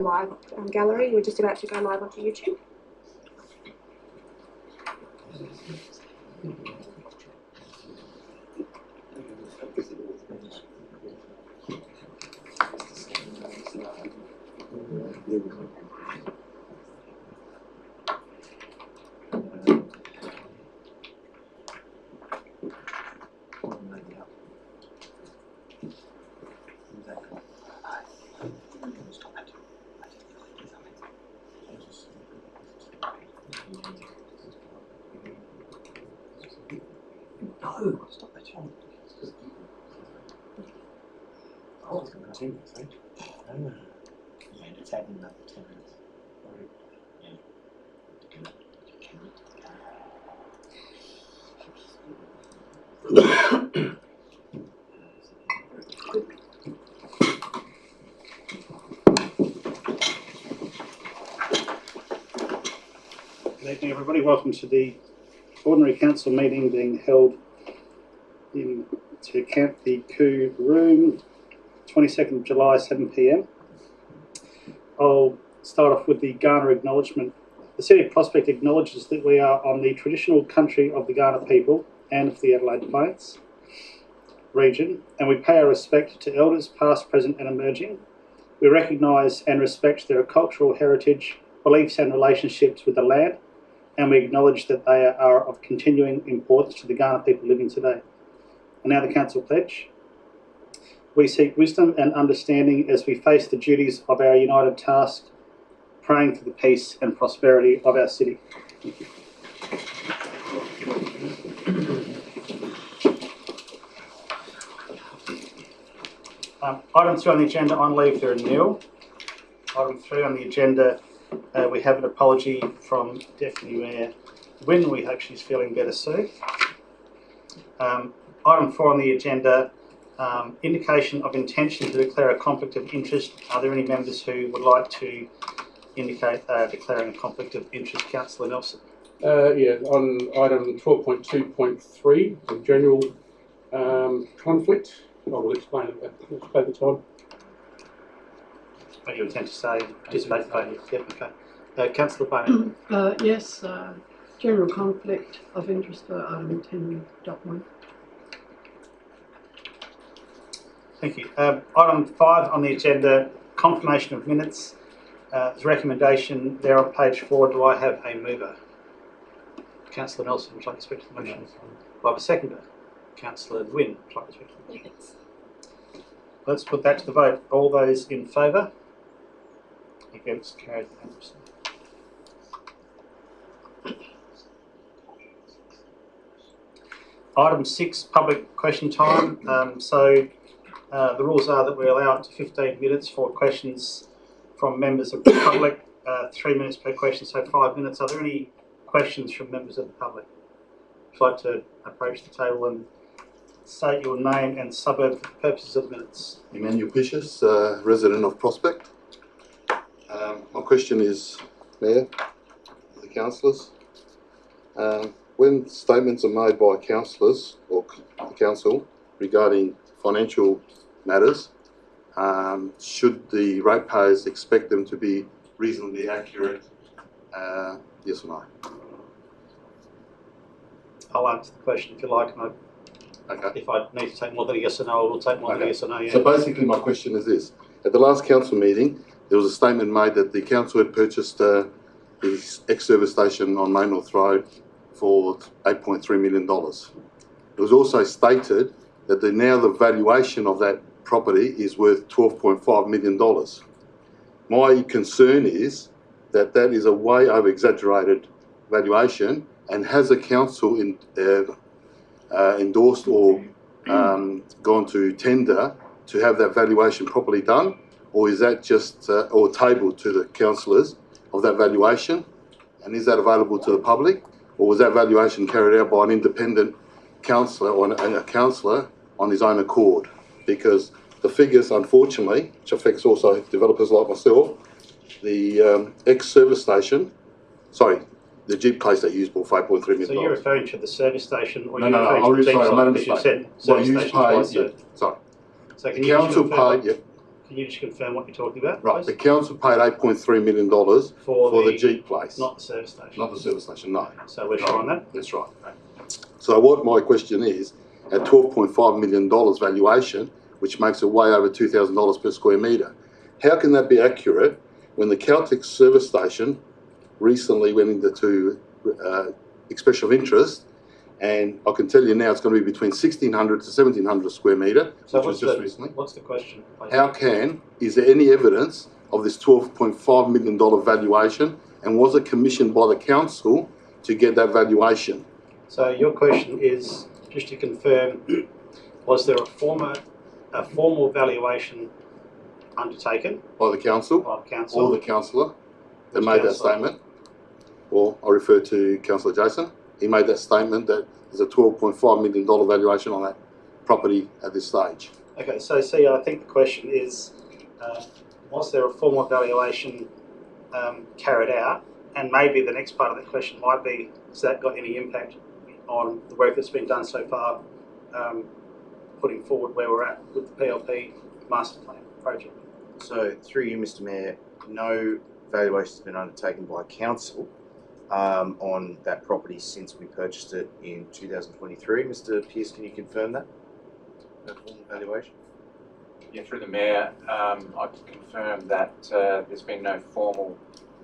live gallery. We're just about to go live onto YouTube. No, stop that, John. Oh, it's going to continue, I think. Yeah, and it's adding another 10 minutes. Yeah. Good evening, everybody. Welcome to the Ordinary Council meeting being held in the Coo room, 22nd of July, 7 p.m. I'll start off with the Kaurna acknowledgement. The City of Prospect acknowledges that we are on the traditional country of the Kaurna people and of the Adelaide Plains region, and we pay our respect to elders past, present and emerging. We recognise and respect their cultural heritage, beliefs and relationships with the land, and we acknowledge that they are of continuing importance to the Kaurna people living today. And now the Council Pledge. We seek wisdom and understanding as we face the duties of our united task, praying for the peace and prosperity of our city. Thank you. Item 2 on the agenda, on leave there are nil. Item 3 on the agenda, we have an apology from Deputy Mayor Wynne. We hope she's feeling better soon. Item 4 on the agenda, indication of intention to declare a conflict of interest. Are there any members who would like to indicate they are declaring a conflict of interest? Councillor Nelson. Yeah, on item 12.2.3, the general conflict. I will explain it at the time. What you intend to say? Participate? Yep, okay. Councillor Payne. Yes, general conflict of interest for item 10.1. Thank you. Item 5 on the agenda, confirmation of minutes. There's a recommendation there on page 4. Do I have a mover? Councillor Nelson, would you like to speak to the motion? Do I have a seconder? Councillor Wynne, would you like to speak to the motion? Yes. Let's put that to the vote. All those in favour? Against? Carried unanimously. Item 6, public question time. The rules are that we allow up to 15 minutes for questions from members of the public, 3 minutes per question, so 5 minutes. Are there any questions from members of the public? If you'd like to approach the table and state your name and suburb for the purposes of minutes. Emmanuel Picius, resident of Prospect. My question is, Mayor, the councillors, when statements are made by councillors or the council regarding financial matters, should the ratepayers expect them to be reasonably accurate? Yes or no? I'll answer the question if you like, and Okay. if I need to take more than a yes or no, I will take more than a yes or no. Yeah. So basically my question is this. At the last council meeting, there was a statement made that the council had purchased the ex-service station on Main North Road for $8.3 million. It was also stated that now the valuation of that property is worth $12.5 million. My concern is that that is a way over exaggerated valuation, and has the council endorsed or gone to tender to have that valuation properly done, or is that just or tabled to the councillors of that valuation, and is that available to the public, or was that valuation carried out by an independent councillor or a councillor on his own accord? Because the figures, unfortunately, which affects also developers like myself, the ex-service station, sorry, the Jeep place that you used bought $5.3 million. So you're referring to the service station, or No, you're no, referring no, to the sorry, I made a because you mistake. said service you station paid, twice. yeah, sorry. So can The you council paid, yeah, Can you just confirm what you're talking about? Right, the please? council paid $8.3 million for the Jeep place. Not the service station. Not the service station, no. So we're sure on that? That's right. So what my question is, at $12.5 million valuation, which makes it way over $2,000 per square metre, how can that be accurate when the Caltex service station recently went into expression of interest, and I can tell you now it's going to be between 1,600 to 1,700 square metre, So which was just recently. What's the question, please? Is there any evidence of this $12.5 million valuation, and was it commissioned by the council to get that valuation? So your question is, just to confirm, was there a formal valuation undertaken By the council, by the council? or the councillor that Which made that councillor? statement? Or I refer to Councillor Jason. He made that statement that there's a $12.5 million valuation on that property at this stage. Okay, so see, I think the question is, was there a formal valuation carried out? And maybe the next part of the question might be, has that got any impact on the work that's been done so far, putting forward where we're at with the PLP master plan project? So, through you, Mr. Mayor, no valuation has been undertaken by council on that property since we purchased it in 2023. Mr. Pearce, can you confirm that? No formal valuation? Yeah, through the Mayor, I can confirm that there's been no formal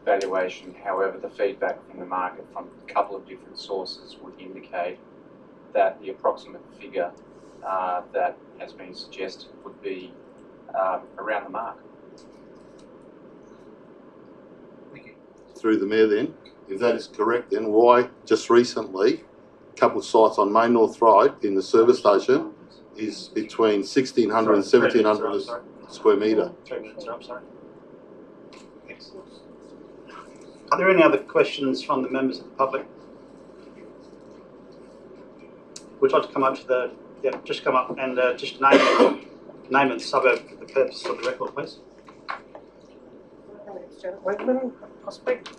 valuation. However, the feedback from the market from a couple of different sources would indicate that the approximate figure that has been suggested would be around the mark. Thank you. Through the mayor then, if that is correct, then why just recently, a couple of sites on Main North Road in the service station is between 1,600 and 1,700 square metre? 3 minutes are up, sorry. Thanks. Are there any other questions from the members of the public? Would you like to come up to the, just come up and just name and suburb for the purpose of the record, please. My name is Janet Wegman, Prospect,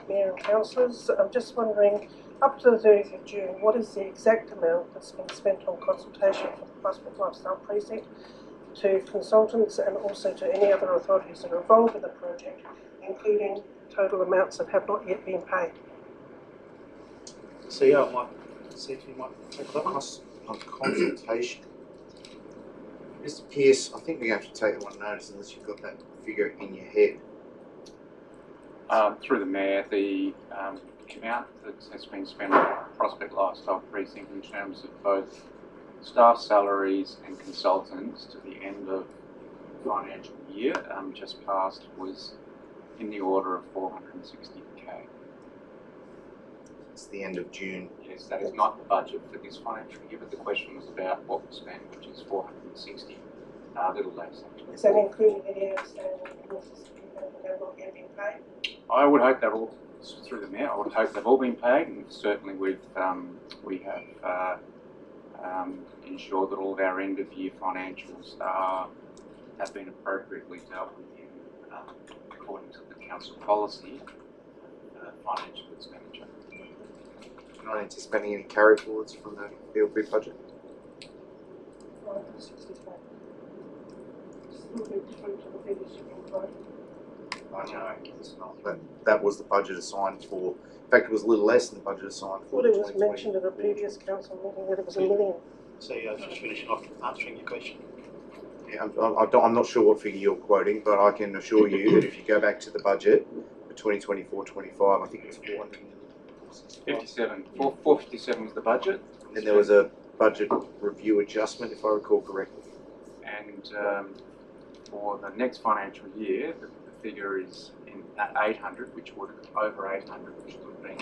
Mayor and Councillors. I'm just wondering, up to the 30th of June, what is the exact amount that's been spent on consultation from the Prospect Lifestyle Precinct to consultants and also to any other authorities that are involved in the project, including total amounts that have not yet been paid? CEO might see if you might take that one. On consultation. Mr. Pearce, I think we're going to have to take that one notice unless you've got that figure in your head. Through the Mayor, the amount that has been spent on Prospect Lifestyle Precinct in terms of both staff salaries and consultants to the end of the financial year just passed was in the order of 460k. It's the end of June. Yes, that is not the budget for this financial year, but the question was about what was spent, which is 460, a little less actually. Is that including any outstanding invoices that have not yet been paid? I would hope they've all, through the Mayor, I would hope they've all been paid, and certainly we have ensured that all of our end of year financials have been appropriately dealt with according to the council policy financial expenditure. You're not anticipating any carry forwards from the PLP budget? 465. It's a little bit different to the figures you've been quoted. I know, it's not, but that was the budget assigned for. In fact, it was a little less than the budget assigned for. Well, it was mentioned at a previous council meeting that it was $1 million. CEO's just finishing off answering your question. Yeah, I'm not sure what figure you're quoting, but I can assure you that if you go back to the budget for 2024-25, I think it was 57. 457 was the budget. And then there was a budget review adjustment, if I recall correctly. And for the next financial year, the figure is in at 800, which would over 800, which would have been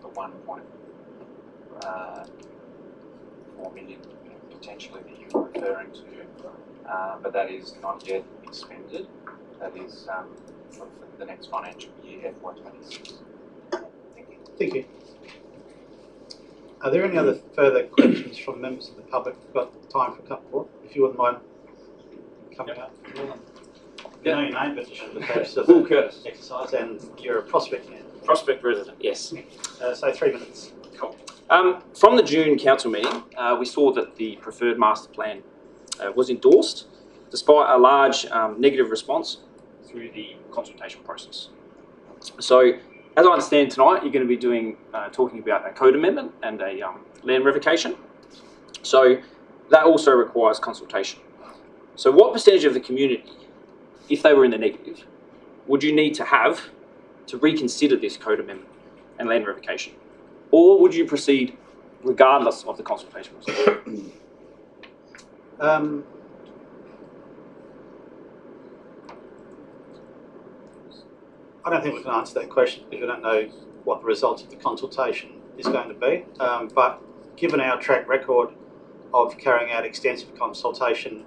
the 1.4 million potentially that you're referring to. But that is not yet expended. That is for the next financial year, FY26. Thank you. Are there any other further questions from members of the public? We've got time for a couple more, if you wouldn't mind coming up. You know your name, but just for the purpose of Paul Curtis. exercise, and you're a Prospect man. Prospect resident, yes. So 3 minutes. Cool. From the June council meeting, we saw that the preferred master plan was endorsed. despite a large negative response through the consultation process. So, as I understand tonight, you're going to be talking about a code amendment and a land revocation. So, that also requires consultation. So, what percentage of the community, if they were in the negative, would you need to have to reconsider this code amendment and land revocation? Or would you proceed regardless of the consultation process? I don't think we can answer that question because we don't know what the results of the consultation is going to be. But given our track record of carrying out extensive consultation,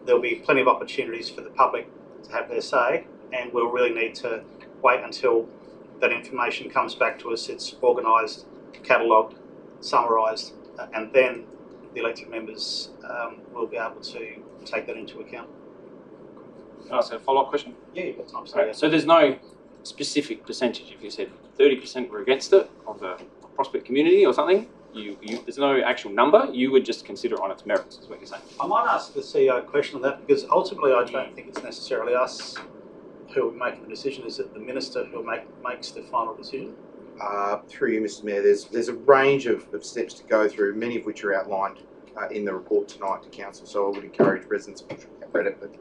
there'll be plenty of opportunities for the public to have their say, and we'll really need to wait until that information comes back to us, it's organised, catalogued, summarised, and then the elected members will be able to take that into account. Can I ask a follow-up question? Yeah, you've got time to say Okay, so there's no specific percentage. If you said 30% were against it of the prospect community or something, there's no actual number. You would just consider it on its merits, is what you're saying. I might ask the CEO a question on that because ultimately I don't think it's necessarily us who will be making the decision. Is it the minister who makes the final decision? Through you, Mr. Mayor, there's a range of steps to go through, many of which are outlined in the report tonight to council. So I would encourage residents to read it. But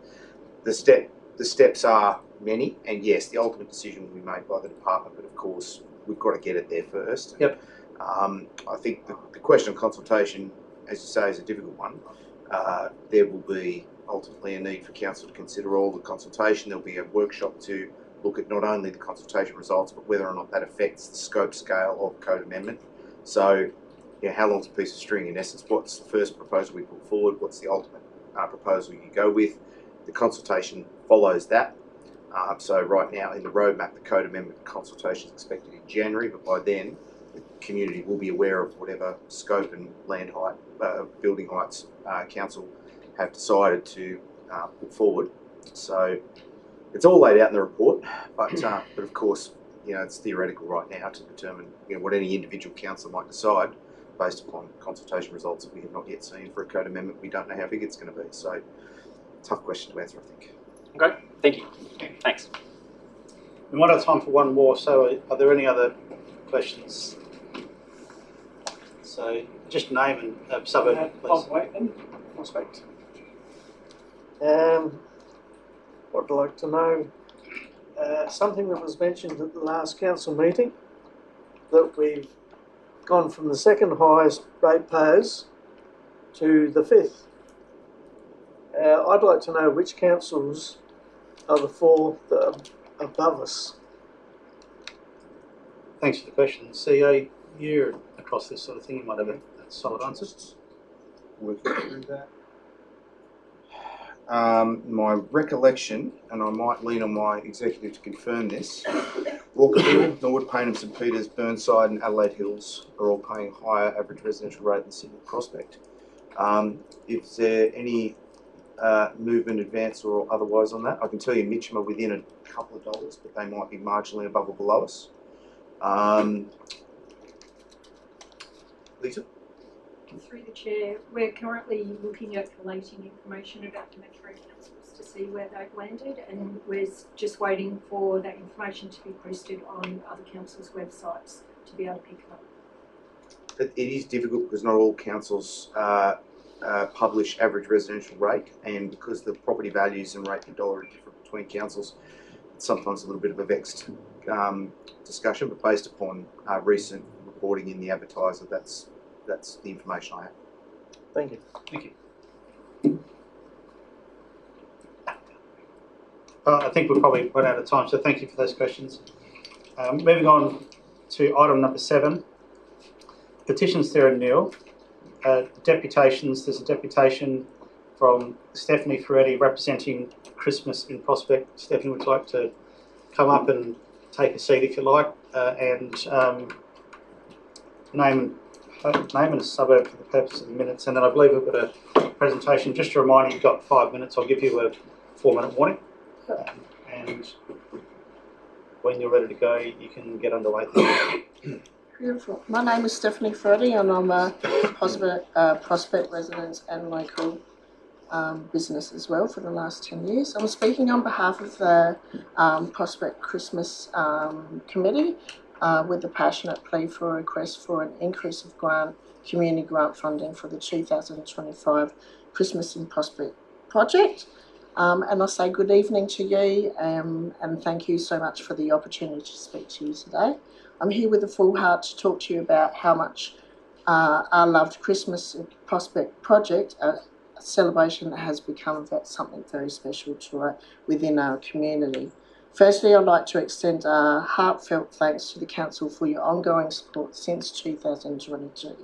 the steps are many, and yes, the ultimate decision will be made by the department. But of course, we've got to get it there first. Yep. I think the question of consultation, as you say, is a difficult one. There will be ultimately a need for council to consider all the consultation. There'll be a workshop to look at not only the consultation results, but whether or not that affects the scope scale of code amendment. So, how long's a piece of string? In essence, what's the first proposal we put forward? What's the ultimate proposal you go with? The consultation follows that. So right now in the roadmap, the code amendment consultation is expected in January, but by then the community will be aware of whatever scope and land height, building heights council have decided to put forward. So it's all laid out in the report, but of course, it's theoretical right now to determine what any individual council might decide based upon consultation results that we have not yet seen for a code amendment. We don't know how big it's going to be, so tough question to answer, I think. Okay, thank you. Thanks. We might have time for one more. So, are there any other questions? So, just name and suburb, please. Prospect. What I'd like to know, something that was mentioned at the last council meeting, that we've gone from the second highest ratepayers to the fifth. I'd like to know which councils are the four that are above us. Thanks for the question. CEO, you're across this sort of thing. You might have a solid answer. Working through that. My recollection, and I might lean on my executive to confirm this, Walkerville, Norwood, Payneham, St Peters, Burnside and Adelaide Hills are all paying higher average residential rate than Sydney Prospect. Is there any movement, advance or otherwise on that? I can tell you Mitcham are within a couple of dollars, but they might be marginally above or below us. Lisa? Through the chair, we're currently looking at collating information about the metro councils to see where they've landed, and we're just waiting for that information to be posted on other councils' websites to be able to pick it up. It is difficult because not all councils publish average residential rate, and because the property values and rate per dollar are different between councils, it's sometimes a little bit of a vexed discussion, but based upon recent reporting in the Advertiser, that's the information I have. Thank you. Thank you. I think we've probably run out of time, so thank you for those questions. Moving on to item number 7, petitions Sarah Neal. Deputations, there's a deputation from Stephanie Ferretti representing Christmas in Prospect. Stephanie, would you like to come up and take a seat if you like, and name and a suburb for the purpose of the minutes, and then I believe we've got a presentation. Just a reminder, you've got 5 minutes. I'll give you a 4-minute warning, and when you're ready to go, you can get underway. Beautiful. My name is Stephanie Ferretti and I'm a Prospect resident and local business as well for the last 10 years. I'm speaking on behalf of the Prospect Christmas Committee with the passionate plea for a request for an increase of community grant funding for the 2025 Christmas in Prospect project. And I say good evening to you and thank you so much for the opportunity to speak to you today. I'm here with a full heart to talk to you about how much our loved Christmas in Prospect project, a celebration that has become something very special to within our community. Firstly, I'd like to extend a heartfelt thanks to the Council for your ongoing support since 2022.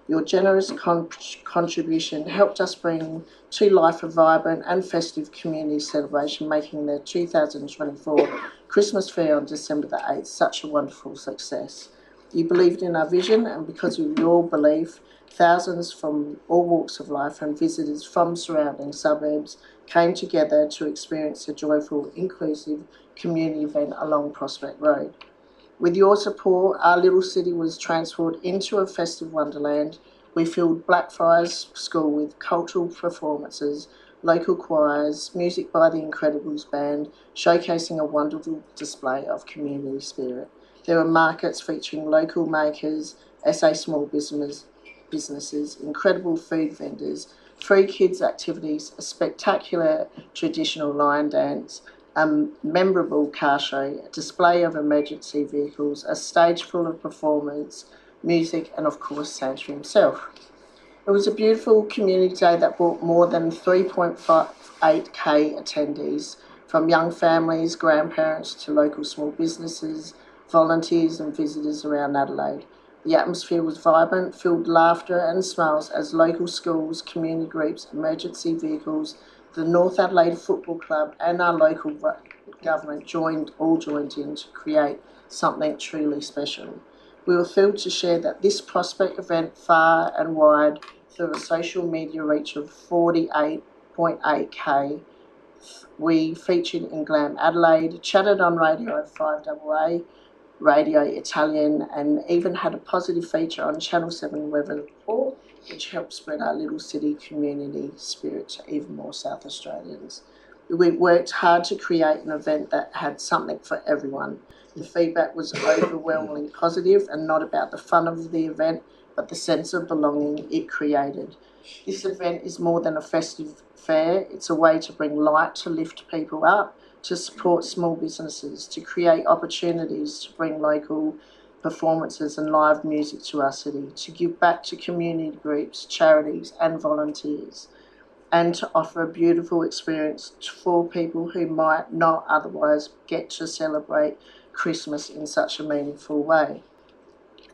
Your generous contribution helped us bring to life a vibrant and festive community celebration, making the 2024 Christmas Fair on December the 8th such a wonderful success. You believed in our vision, and because of your belief, thousands from all walks of life and visitors from surrounding suburbs came together to experience a joyful, inclusive community event along Prospect Road. With your support, our little city was transformed into a festive wonderland. We filled Blackfriars School with cultural performances, local choirs, music by the Incredibles Band, showcasing a wonderful display of community spirit. There were markets featuring local makers, SA small businesses, incredible food vendors, free kids activities, a spectacular traditional lion dance, a memorable car show, a display of emergency vehicles, a stage full of performers, music, and of course Santa himself. It was a beautiful community day that brought more than 3.58k attendees, from young families, grandparents to local small businesses, volunteers and visitors around Adelaide. The atmosphere was vibrant, filled with laughter and smiles as local schools, community groups, emergency vehicles, the North Adelaide Football Club and our local government all joined in to create something truly special. We were thrilled to share that this Prospect event far and wide through a social media reach of 48.8k. We featured in Glam Adelaide, chatted on Radio 5AA, Radio Italian, and even had a positive feature on Channel 7 Weather Report, which helped spread our little city community spirit to even more South Australians. We worked hard to create an event that had something for everyone. The feedback was overwhelmingly positive and not about the fun of the event, but the sense of belonging it created. This event is more than a festive fair. It's a way to bring light, to lift people up, to support small businesses, to create opportunities to bring local performances and live music to our city, to give back to community groups, charities and volunteers, and to offer a beautiful experience for people who might not otherwise get to celebrate Christmas in such a meaningful way.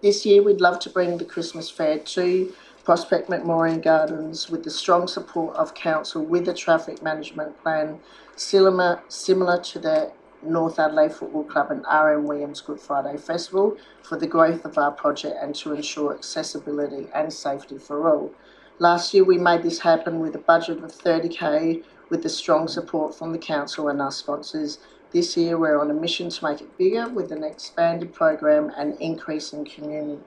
This year we'd love to bring the Christmas Fair to Prospect Memorial Gardens with the strong support of Council with a traffic management plan similar to the North Adelaide Football Club and RM Williams Good Friday Festival for the growth of our project and to ensure accessibility and safety for all. Last year we made this happen with a budget of 30k with the strong support from the Council and our sponsors. This year we're on a mission to make it bigger with an expanded program and increase in community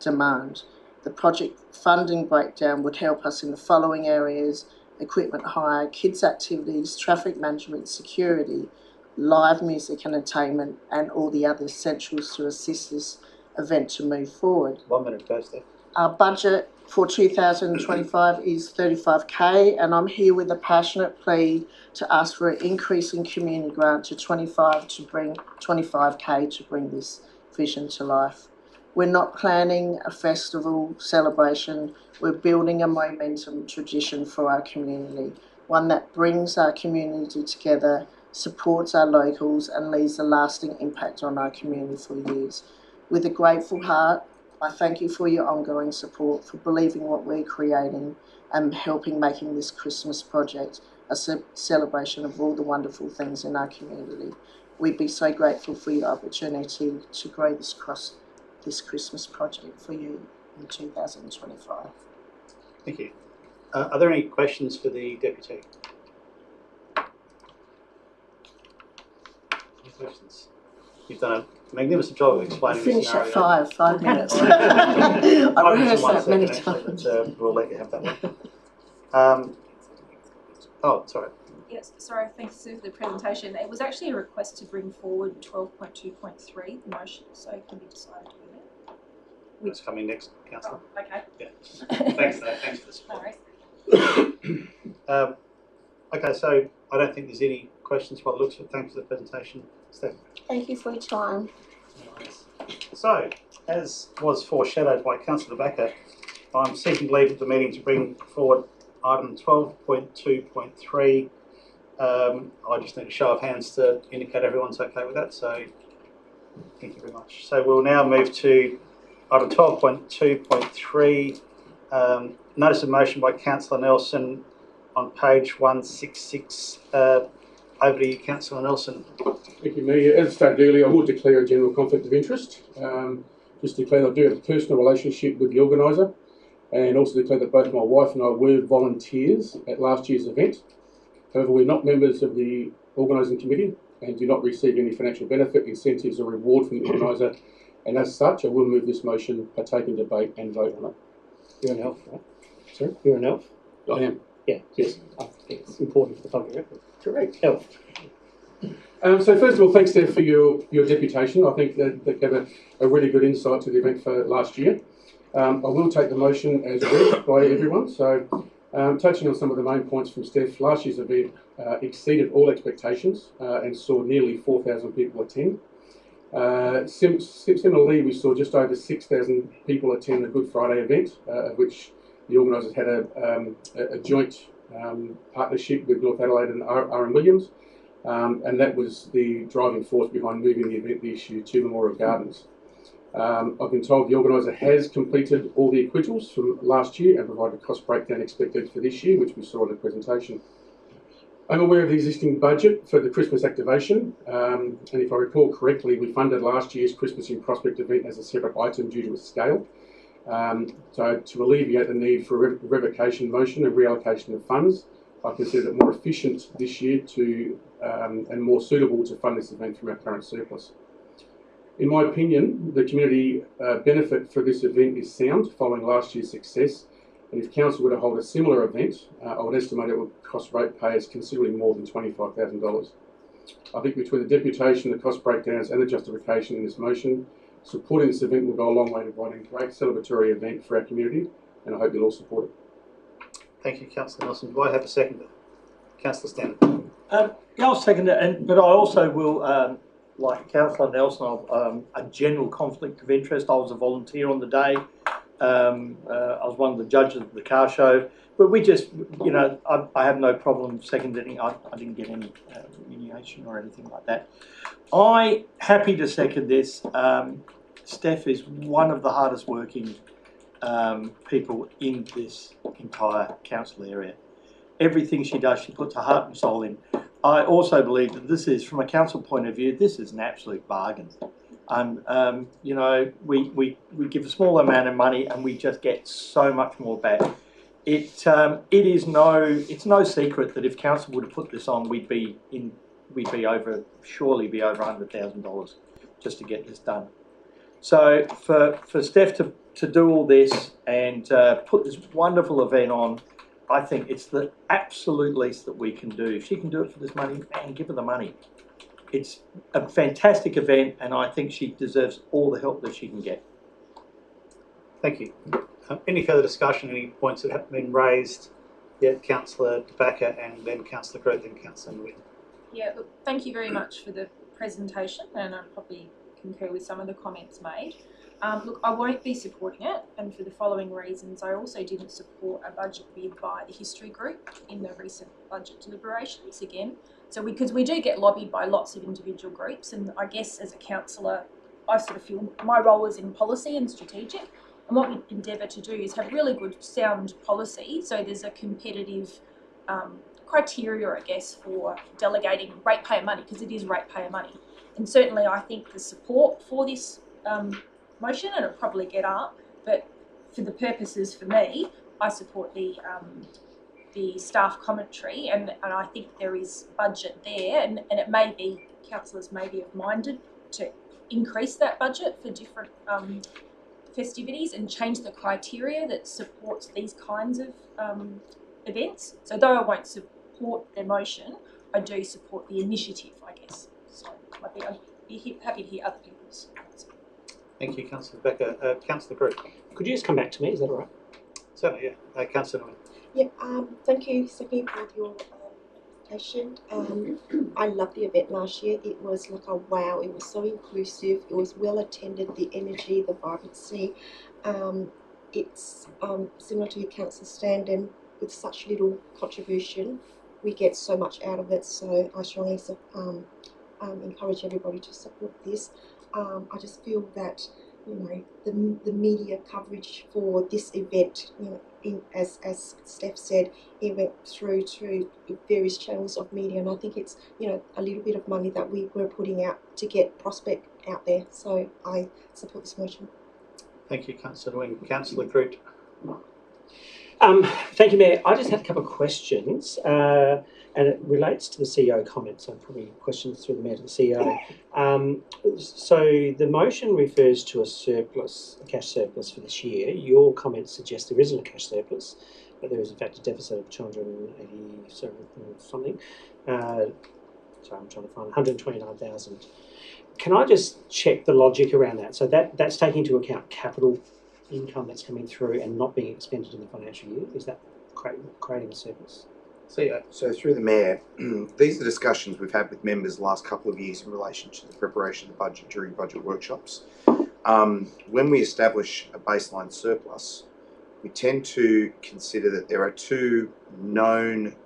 demand. The project funding breakdown would help us in the following areas: equipment hire, kids activities, traffic management, security, live music and entertainment, and all the other essentials to assist this event to move forward. 1 minute first there. Our budget for 2025 is 35k, and I'm here with a passionate plea to ask for an increase in community grant to 25k to bring this vision to life. We're not planning a festival celebration, we're building a momentum tradition for our community, one that brings our community together, supports our locals and leaves a lasting impact on our community for years. With a grateful heart, I thank you for your ongoing support, for believing what we're creating and helping making this Christmas project a celebration of all the wonderful things in our community. We'd be so grateful for your opportunity to grow this Christmas project for you in 2025. Thank you. Are there any questions for the Deputy? Any questions? You've done a magnificent job of explaining this Finish scenario. at 5 minutes. I rehearsed that many times. But we'll let you have that one. Oh, sorry. Yes, sorry, thanks Sue for the presentation. It was actually a request to bring forward 12.2.3, the motion, so it can be decided whether. That's coming next, Councillor. Oh, okay. Yeah. Thanks, thanks for the support. No worries. Okay, so I don't think there's any questions by the looks of it. Thanks for the presentation, Steph. Thank you for your time. So, as was foreshadowed by Councillor Backer, I'm seeking leave of the meeting to bring forward item 12.2.3. I just need a show of hands to indicate everyone's okay with that, so thank you very much. So we'll now move to item 12.2.3, notice of motion by Councillor Nelson on page 166. Over to you, Councillor Nelson. Thank you, Mayor. As stated earlier, I will declare a general conflict of interest. Just declare that I do have a personal relationship with the organiser, and also declare that both my wife and I were volunteers at last year's event. However, we're not members of the organising committee and do not receive any financial benefit, incentives or reward from the organiser, and as such I will move this motion, partake in debate and vote on it. You're an elf, right? Sorry? You're an elf? I am. Yeah, yes. I think it's important for the public record. Correct. Elf. So first of all, thanks Steph for your deputation. I think that gave a really good insight to the event for last year. I will take the motion as read by everyone. So touching on some of the main points from Steph, last year's event exceeded all expectations and saw nearly 4,000 people attend. Similarly, we saw just over 6,000 people attend the Good Friday event, of which the organisers had a joint partnership with North Adelaide and R.M. Williams, and that was the driving force behind moving the event this year to Memorial Gardens. I've been told the organiser has completed all the acquittals from last year and provided a cost breakdown expected for this year, which we saw in the presentation. I'm aware of the existing budget for the Christmas activation, and if I recall correctly, we funded last year's Christmas in Prospect event as a separate item due to its scale. So to alleviate the need for a revocation motion and reallocation of funds, I consider it more efficient this year and more suitable to fund this event from our current surplus. In my opinion, the community benefit for this event is sound following last year's success, and if council were to hold a similar event, I would estimate it would cost ratepayers considerably more than $25,000. I think between the deputation, the cost breakdowns and the justification in this motion, supporting this event will go a long way to providing a great celebratory event for our community, and I hope you'll all support it. Thank you, Councillor Nelson. Do I have a seconder? Councillor Stanton. Yeah, I'll second it, but I also will, like Councillor Nelson, a general conflict of interest. I was a volunteer on the day. I was one of the judges of the car show, but we just, you know, I have no problem seconding. I didn't get any remuneration or anything like that. I'm happy to second this. Steph is one of the hardest working people in this entire council area. Everything she does, she puts her heart and soul in. I also believe that this is, from a council point of view, this is an absolute bargain. And you know, we give a small amount of money and we just get so much more back. It's no secret that if council would have put this on, we'd be surely over $100,000 just to get this done. So for Steph to do all this and put this wonderful event on, I think it's the absolute least that we can do. If she can do it for this money, man, give her the money. It's a fantastic event, and I think she deserves all the help that she can get. Thank you. Any further discussion, any points that haven't been raised yet? Councillor Backer and then Councillor Grote, then Councillor Nguyen. Yeah, look, thank you very much for the presentation, and I probably concur with some of the comments made. Look, I won't be supporting it, and for the following reasons. I also didn't support a budget bid by the History Group in the recent budget deliberations again. So because we do get lobbied by lots of individual groups, and I guess as a councillor, I sort of feel my role is in policy and strategic, and what we endeavour to do is have really good sound policy, so there's a competitive criteria, I guess, for delegating ratepayer money, because it is ratepayer money. And certainly I think the support for this motion, and it'll probably get up, but for the purposes, for me, I support the staff commentary, and I think there is budget there, and it may be, councillors maybe have minded to increase that budget for different festivities and change the criteria that supports these kinds of events. So though I won't support their motion, I do support the initiative, I guess. So I'd be happy to hear other people's. Thank you, Councillor Becker. Councillor Groot. Could you just come back to me? Is that all right? Certainly, yeah. Councillor Nguyen. Yeah, thank you, Stephanie, for your presentation. I loved the event last year. It was like a wow. It was so inclusive. It was well attended. The energy, the vibrancy. It's similar to Councillor Standen. With such little contribution, we get so much out of it. So I strongly encourage everybody to support this. I just feel that, you know, the media coverage for this event, you know, as Steph said, it went through to various channels of media, and I think it's, you know, a little bit of money that we were putting out to get Prospect out there. So I support this motion. Thank you, Councillor Nguyen. Councillor Groot. Thank you, Mayor. I just had a couple of questions, and it relates to the CEO comments, so probably questions through the Mayor to the CEO. So the motion refers to a surplus, a cash surplus for this year. Your comments suggest there isn't a cash surplus, but there is in fact a deficit of 280 something. Sorry, I'm trying to find 129,000. Can I just check the logic around that? So that's taking into account capital income that's coming through and not being expended in the financial year? Is that creating a surplus? So through the Mayor, these are discussions we've had with members the last couple of years in relation to the preparation of the budget during budget workshops. When we establish a baseline surplus, we tend to consider that there are two known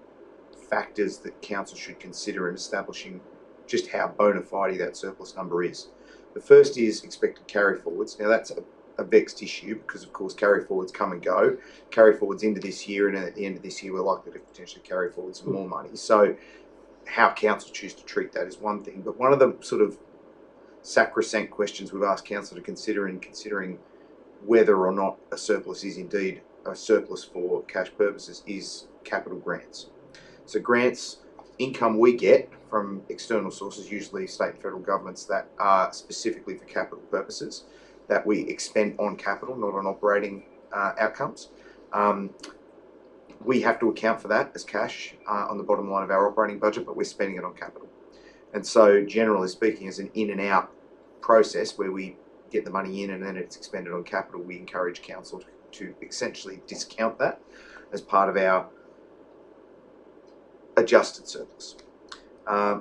factors that Council should consider in establishing just how bona fide that surplus number is. The first is expected carry forwards. Now that's a vexed issue because of course carry forwards come and go. Carry forwards into this year, and at the end of this year we're likely to potentially carry forward some more money. So how Council choose to treat that is one thing, but one of the sort of sacrosanct questions we've asked Council to consider in considering whether or not a surplus is indeed a surplus for cash purposes is capital grants. So grants, income we get from external sources, usually state and federal governments, that are specifically for capital purposes, that we expend on capital, not on operating outcomes. We have to account for that as cash on the bottom line of our operating budget, but we're spending it on capital. And so generally speaking, as an in and out process where we get the money in and then it's expended on capital, we encourage Council to essentially discount that as part of our adjusted surplus.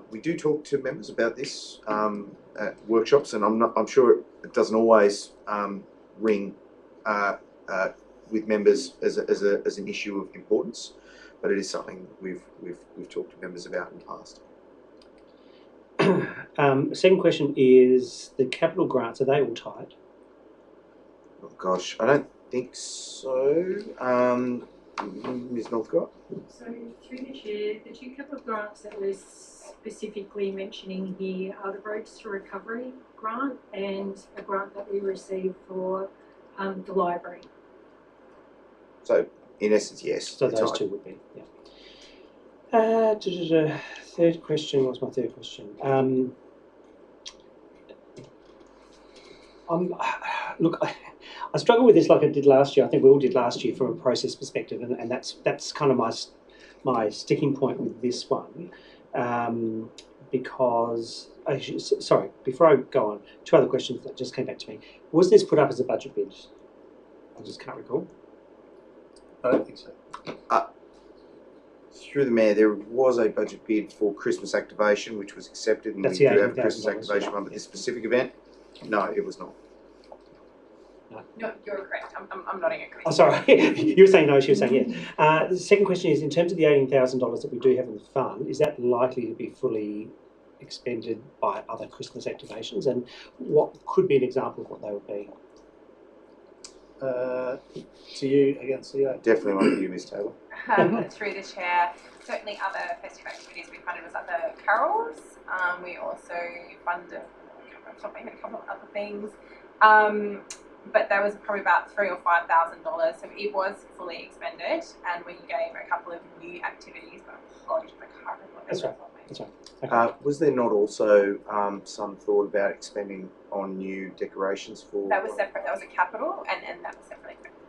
We do talk to members about this at workshops, and I'm sure it doesn't always ring with members as an issue of importance, but it is something we've talked to members about in the past. Second question is the capital grants, are they all tied? Oh gosh, I don't think so. Ms. Northcott? So through the chair, the two capital grants that we're specifically mentioning here are the Roads to Recovery grant and a grant that we received for the library. So in essence, yes. So those two would be, yeah. Third question, what's my third question? Look, I struggle with this like I did last year. I think we all did last year from a process perspective, and that's kind of my sticking point with this one, because sorry, before I go on, two other questions that just came back to me. Was this put up as a budget bid? I just can't recall. I don't think so. Through the Mayor, there was a budget bid for Christmas activation, which was accepted, and That's we the do have a Christmas $80,000, activation yeah. one, but this specific event, no, it was not. No, you're correct. I'm nodding at Chris. Oh, sorry. You were saying no, she was saying yes. The second question is, in terms of the $18,000 that we do have in the fund, is that likely to be fully expended by other Christmas activations? And what could be an example of what they would be? To you again, CEO. Definitely one for you, Ms. Taylor. Through the chair, certainly other festive activities we funded was other carols. We also funded a couple of other things. But that was probably about $3,000 or $5,000, so it was fully expended, and we gave a couple of new activities, but apologies, I can't remember. That's right. That's right. Okay. Was there not also some thought about expending on new decorations for? That was separate. That was a capital, and that was separately expended.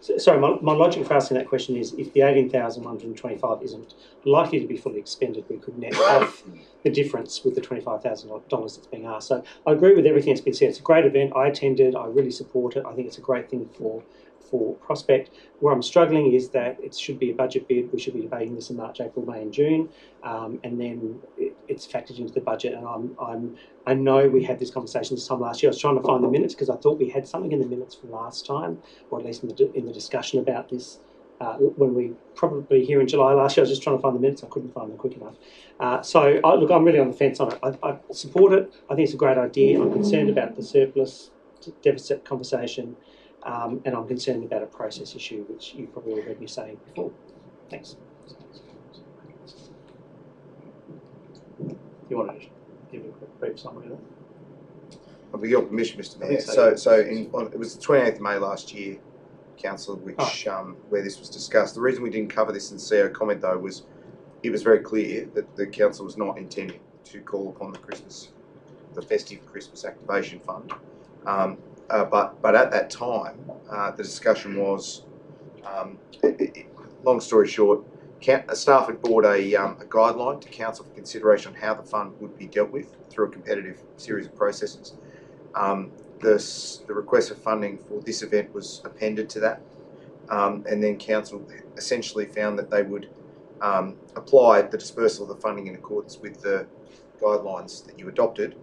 Sorry, my logic for asking that question is if the 18,125 isn't likely to be fully expended, we could net off the difference with the $25,000 that's being asked. So I agree with everything that's been said. It's a great event. I attended. I really support it. I think it's a great thing for Prospect. Where I'm struggling is that it should be a budget bid. We should be debating this in March, April, May and June, and then it's factored into the budget. And I know we had this conversation this time last year. I was trying to find the minutes because I thought we had something in the minutes from last time, or at least in the discussion about this when we probably here in July last year. I was just trying to find the minutes. I couldn't find them quick enough. So look, I'm really on the fence on it. I support it. I think it's a great idea. I'm concerned about the surplus deficit conversation. And I'm concerned about a process issue, which you probably heard me saying before. Thanks. You want to just give a quick brief summary of that? With your permission, Mr. Mayor. It was the 28th of May last year, Council, which where this was discussed. The reason we didn't cover this in CEO comment, though, was it was very clear that the Council was not intending to call upon the festive Christmas activation fund. But at that time, the discussion was, long story short, staff had brought a guideline to Council for consideration on how the fund would be dealt with through a competitive series of processes. The request for funding for this event was appended to that, and then Council essentially found that they would apply the dispersal of the funding in accordance with the guidelines that you adopted.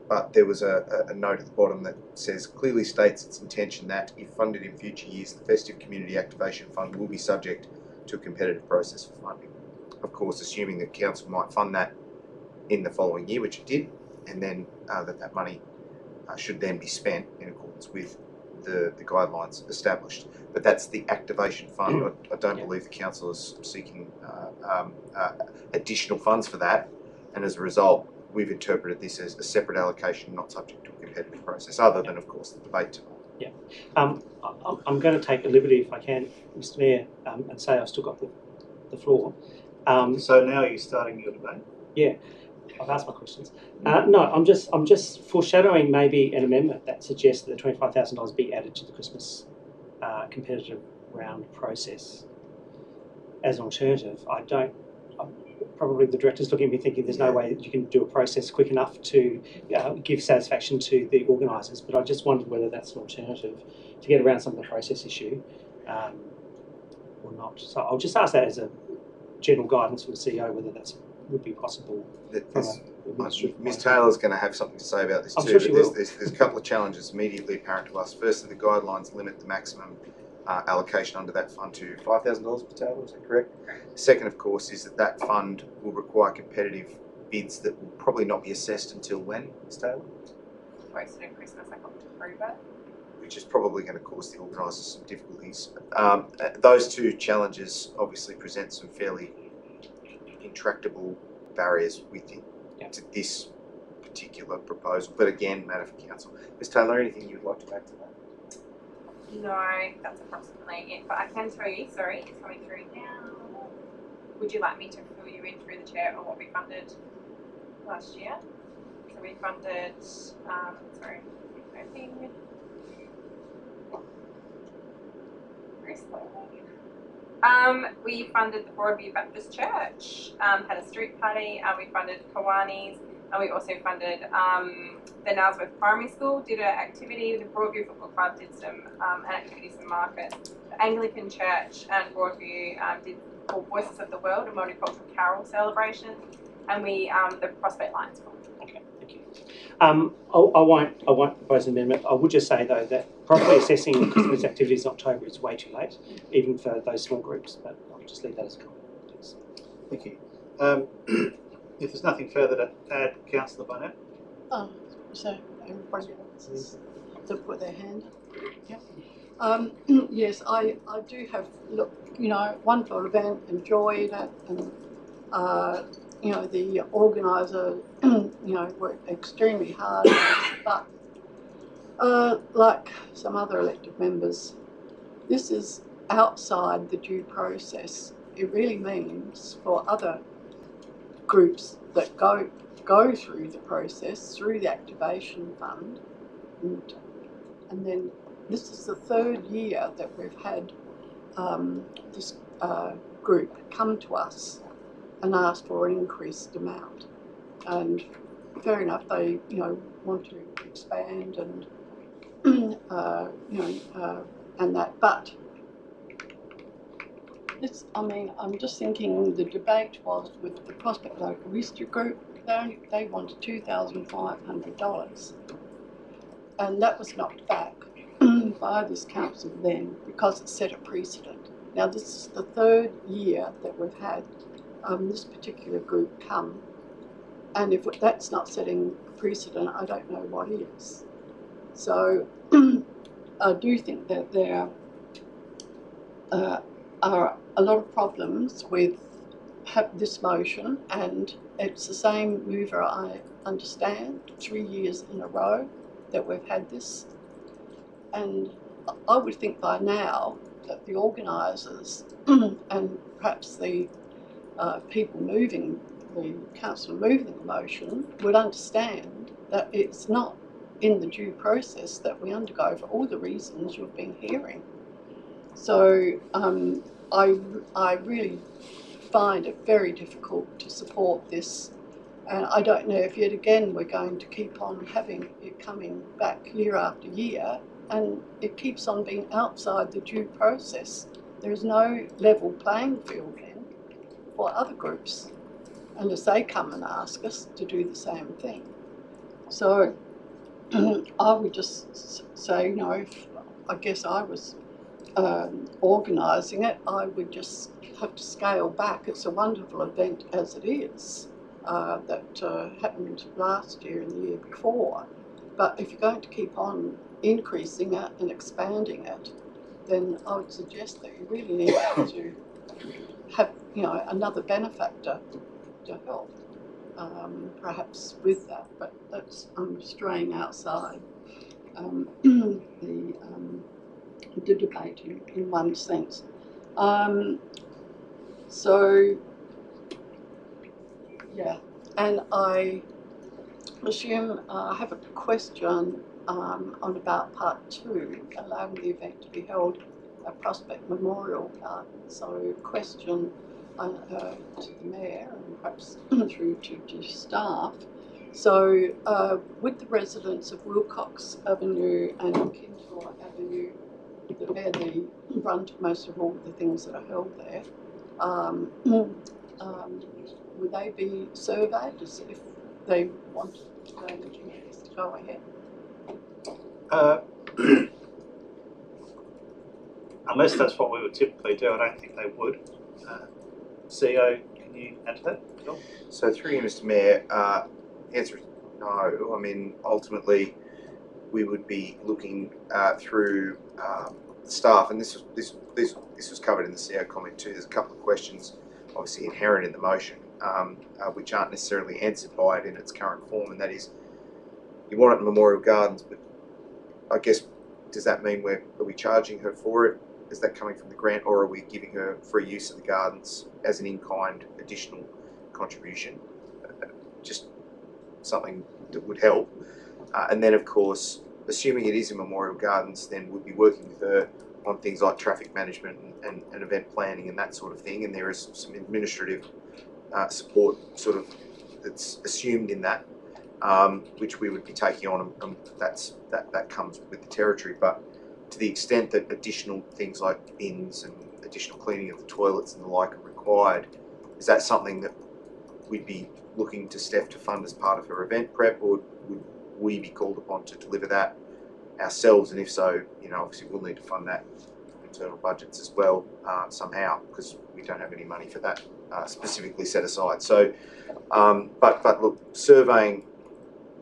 But there was a note at the bottom that says, clearly states its intention that, if funded in future years, the Festive Community Activation Fund will be subject to a competitive process for funding. Of course, assuming that Council might fund that in the following year, which it did, and then that money should then be spent in accordance with the guidelines established. But that's the activation fund. I don't believe the Council is seeking additional funds for that, and as a result, we've interpreted this as a separate allocation, not subject to a competitive process, other than, of course, the debate tonight. Yeah. I'm going to take a liberty, if I can, Mr. Mayor, and say I've still got the floor. So now you're starting your debate? Yeah. I've asked my questions. No, I'm just foreshadowing maybe an amendment that suggests that the $25,000 be added to the Christmas competitive round process as an alternative. Probably the director's looking at me thinking there's no way that you can do a process quick enough to give satisfaction to the organisers, but I just wondered whether that's an alternative to get around some of the process issue or not. So I'll just ask that as a general guidance from the CEO, whether that would be possible. Ms Taylor's going to have something to say about this too. I'm sure she will. There's a couple of challenges immediately apparent to us. Firstly, the guidelines limit the maximum allocation under that fund to $5,000 per table, is that correct? Second, of course, is that fund will require competitive bids that will probably not be assessed until when, Ms Taylor? Wasted in Christmas, I got to prove it. Which is probably going to cause the organisers some difficulties. Those two challenges obviously present some fairly intractable barriers within to this particular proposal, but again, matter for Council. Ms Taylor, anything you would like to add to that? No, that's approximately it. But I can tell you, sorry, it's coming through now. Would you like me to fill you in through the chair on what we funded last year? So we funded, sorry, opening. Very slowly. We funded the Broadview Baptist Church, had a street party, we funded Kawani's, and we also funded the Nailsworth Primary School, did an activity, the Broadview Football Club did some activities in the market. The Anglican Church and Broadview did called Voices of the World, a multicultural carol celebration, and we the Prospect Lions Fund. Okay, thank you. I won't propose an amendment. I would just say though that properly assessing Christmas activities in October is way too late, even for those small groups. But I'll just leave that as a comment. Thanks. Thank you. If there's nothing further to add, Councillor Barnett. So everybody wants to put their hand up. Yeah. Yes, I do have, wonderful event, enjoyed it, and the organiser, worked extremely hard, but like some other elected members, this is outside the due process. It really means for other groups that go through the process, through the activation fund, and then this is the third year that we've had this group come to us and ask for an increased amount. And fair enough, they want to expand and and that, but it's, I'm just thinking the debate was with the Prospect Local History Group. They wanted $2,500, and that was knocked back by this council then because it set a precedent. Now this is the third year that we've had this particular group come, and if that's not setting a precedent, I don't know what is. So I do think that there are a lot of problems with this motion, and it's the same mover, I understand, 3 years in a row that we've had this. And I would think by now that the organisers and perhaps the people moving, the council moving the motion, would understand that it's not in the due process that we undergo for all the reasons you've been hearing. So I really find it very difficult to support this, and I don't know if yet again we're going to keep on having it coming back year after year, and it keeps on being outside the due process. There is no level playing field then for other groups unless they come and ask us to do the same thing. So I would just say, if I guess I was organising it, I would just have to scale back. It's a wonderful event as it is, that happened last year and the year before. But if you're going to keep on increasing it and expanding it, then I would suggest that you really need to have, another benefactor to help, perhaps with that. But that's, I'm straying outside the debate in one sense. So, yeah, and I assume I have a question on about part 2, allowing the event to be held at Prospect Memorial Garden. So, question to the Mayor and perhaps through to staff. So, with the residents of Wilcox Avenue and Kintor Avenue that bear the brunt of most of all the things that are held there, would they be surveyed as if they wanted to go ahead? Unless that's what we would typically do, I don't think they would. CEO, can you add to that? Sure. So through you, Mr. Mayor, answer is no. I mean, ultimately, we would be looking through staff, and this was covered in the CEO comment too. There's a couple of questions, obviously inherent in the motion, which aren't necessarily answered by it in its current form, and that is, you want it in Memorial Gardens, but I guess, does that mean are we charging her for it? Is that coming from the grant, or are we giving her free use of the gardens as an in-kind additional contribution? Just something that would help. And then, of course, assuming it is in Memorial Gardens, then we'd be working with her on things like traffic management and event planning and that sort of thing. And there is some administrative support sort of that's assumed in that, which we would be taking on, and that comes with the territory. But to the extent that additional things like bins and additional cleaning of the toilets and the like are required, is that something that we'd be looking to Steph to fund as part of her event prep, or would we be called upon to deliver that ourselves? And if so, obviously we'll need to fund that from internal budgets as well somehow, because we don't have any money for that specifically set aside. So, but look, surveying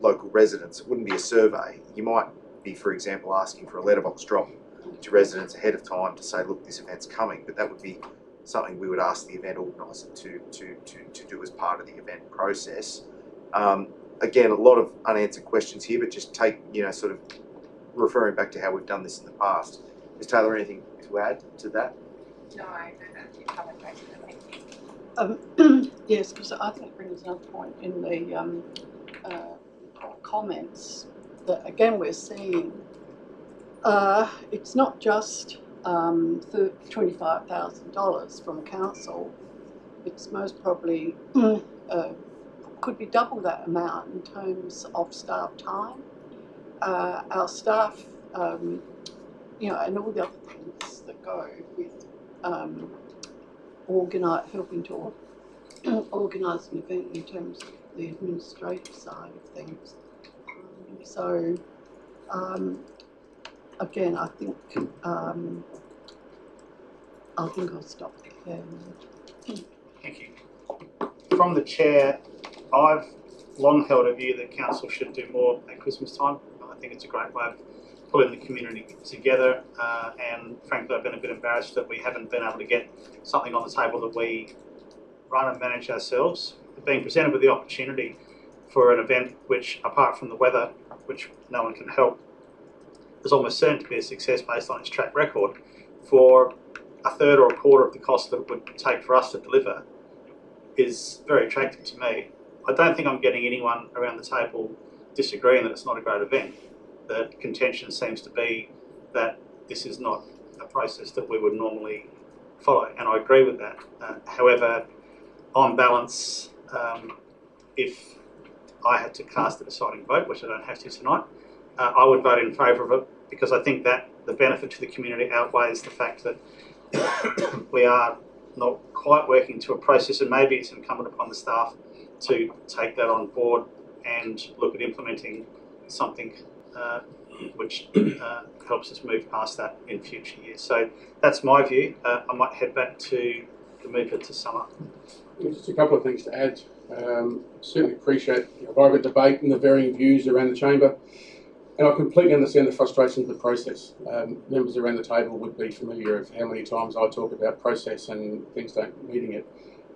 local residents, it wouldn't be a survey. You might be, for example, asking for a letterbox drop to residents ahead of time to say, look, this event's coming, but that would be something we would ask the event organiser to do as part of the event process. Again, a lot of unanswered questions here, but just take, sort of referring back to how we've done this in the past. Ms. Taylor, anything to add to that? No, that's you covered most of it. Yes, because I think it brings another point in the comments that, again, we're seeing it's not just $25,000 from council, it's most probably could be double that amount in terms of staff time. Our staff, and all the other things that go with helping to organise an event in terms of the administrative side of things. Again, I think I'll stop there. Thank you. From the chair, I've long held a view that council should do more at Christmas time. I think it's a great way of pulling the community together, and frankly I've been a bit embarrassed that we haven't been able to get something on the table that we run and manage ourselves. Being presented with the opportunity for an event which, apart from the weather, which no one can help, is almost certain to be a success based on its track record, for a third or a quarter of the cost that it would take for us to deliver, is very attractive to me. I don't think I'm getting anyone around the table disagreeing that it's not a great event. The contention seems to be that this is not a process that we would normally follow, and I agree with that. However, on balance, if I had to cast a deciding vote, which I don't have to tonight, I would vote in favour of it, because I think that the benefit to the community outweighs the fact that we are not quite working to a process, and maybe it's incumbent upon the staff to take that on board and look at implementing something which helps us move past that in future years. So that's my view. I might head back to the mover to sum up. Just a couple of things to add. Certainly appreciate the vibrant debate and the varying views around the chamber, and I completely understand the frustrations of the process. Members around the table would be familiar of how many times I talk about process and things don't meeting it.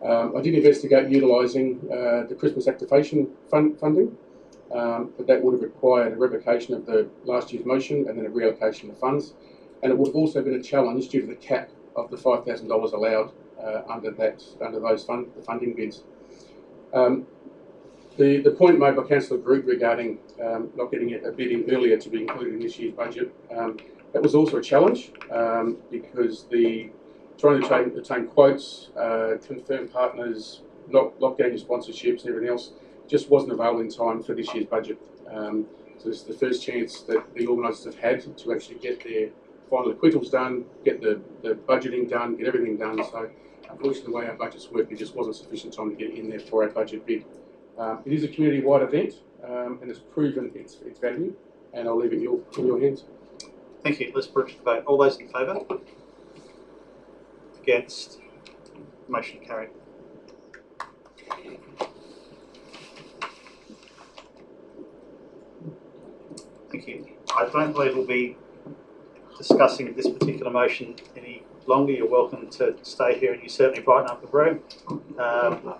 I did investigate utilising the Christmas activation funding, but that would have required a revocation of the last year's motion and then a reallocation of funds, and it would have also been a challenge due to the cap of the $5,000 allowed under those funding bids. The point made by Councillor Groot regarding not getting a bid in earlier to be included in this year's budget, that was also a challenge because trying to obtain quotes, confirm partners, lock down your sponsorships and everything else just wasn't available in time for this year's budget. So this is the first chance that the organisers have had to actually get their final acquittals done, get the budgeting done, get everything done. So unfortunately, the way our budgets work, there just wasn't sufficient time to get it in there for our budget bid. It is a community-wide event and it's proven its value, and I'll leave it in your hands. Thank you. Let's put it to the vote. All those in favour? Against? Motion carried. Thank you. I don't believe we'll be discussing this particular motion any longer. You're welcome to stay here, and you certainly brighten up the room